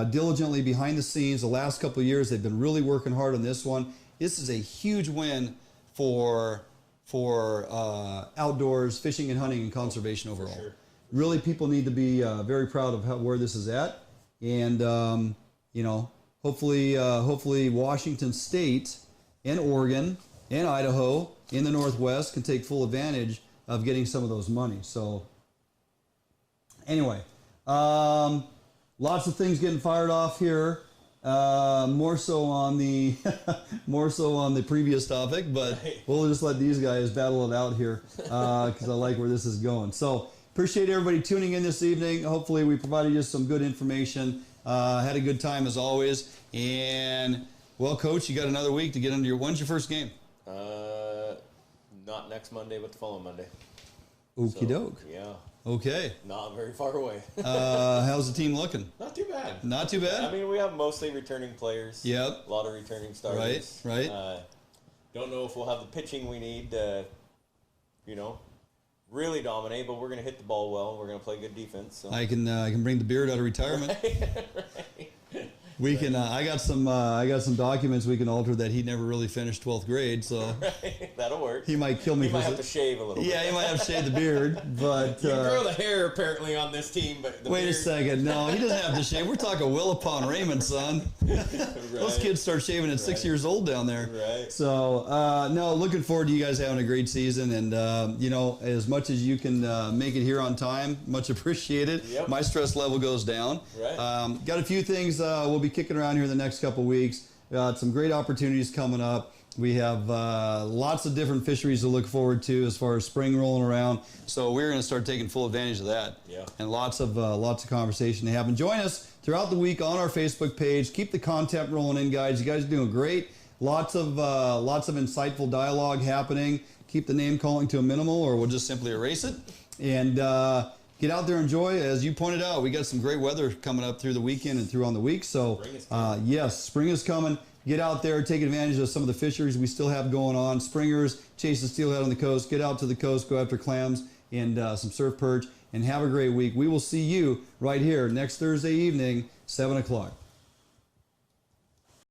diligently behind the scenes the last couple of years, they've been really working hard on this one. This is a huge win for outdoors, fishing and hunting and conservation overall. Really, people need to be very proud of where this is at. And, you know, hopefully Washington State and Oregon and Idaho in the Northwest can take full advantage of getting some of those money. So anyway, lots of things getting fired off here. More so on the previous topic, but we'll just let these guys battle it out here because I like where this is going. So appreciate everybody tuning in this evening. Hopefully we provided you some good information. Had a good time as always. And well, Coach, you got another week to get into your. When's your first game? Not next Monday, but the following Monday. Okie doke. Yeah. Okay. Not very far away. How's the team looking? Not too bad. Not too bad? I mean, we have mostly returning players. Yep. A lot of returning starters. Right. Don't know if we'll have the pitching we need to, you know, really dominate, but we're going to hit the ball well. We're going to play good defense. So. I can bring the beard out of retirement. Right. We can. I got some documents we can alter that he never really finished 12th grade, so that'll work. He might kill me. He might have to shave a little. Yeah, bit. He might have to shave the beard, but you can grow the hair apparently on this team. But the wait beard... a second, no, he doesn't have to shave. We're talking Willapa and Raymond, son. Those kids start shaving at 6 years old down there. Right. So no, looking forward to you guys having a great season, and you know, as much as you can make it here on time, much appreciated. Yep. My stress level goes down. Right. Got a few things we'll be kicking around here in the next couple weeks. Got some great opportunities coming up. We have lots of different fisheries to look forward to as far as spring rolling around. So we're going to start taking full advantage of that. Yeah. And lots of conversation to have. And join us throughout the week on our Facebook page. Keep the content rolling in, guys. You guys are doing great. Lots of insightful dialogue happening. Keep the name calling to a minimal, or we'll just simply erase it. And get out there and enjoy. As you pointed out, we got some great weather coming up through the weekend and through on the week. So, yes, spring is coming. Get out there, take advantage of some of the fisheries we still have going on. Springers, chase the steelhead on the coast. Get out to the coast, go after clams and some surf perch, and have a great week. We will see you right here next Thursday evening, 7 o'clock.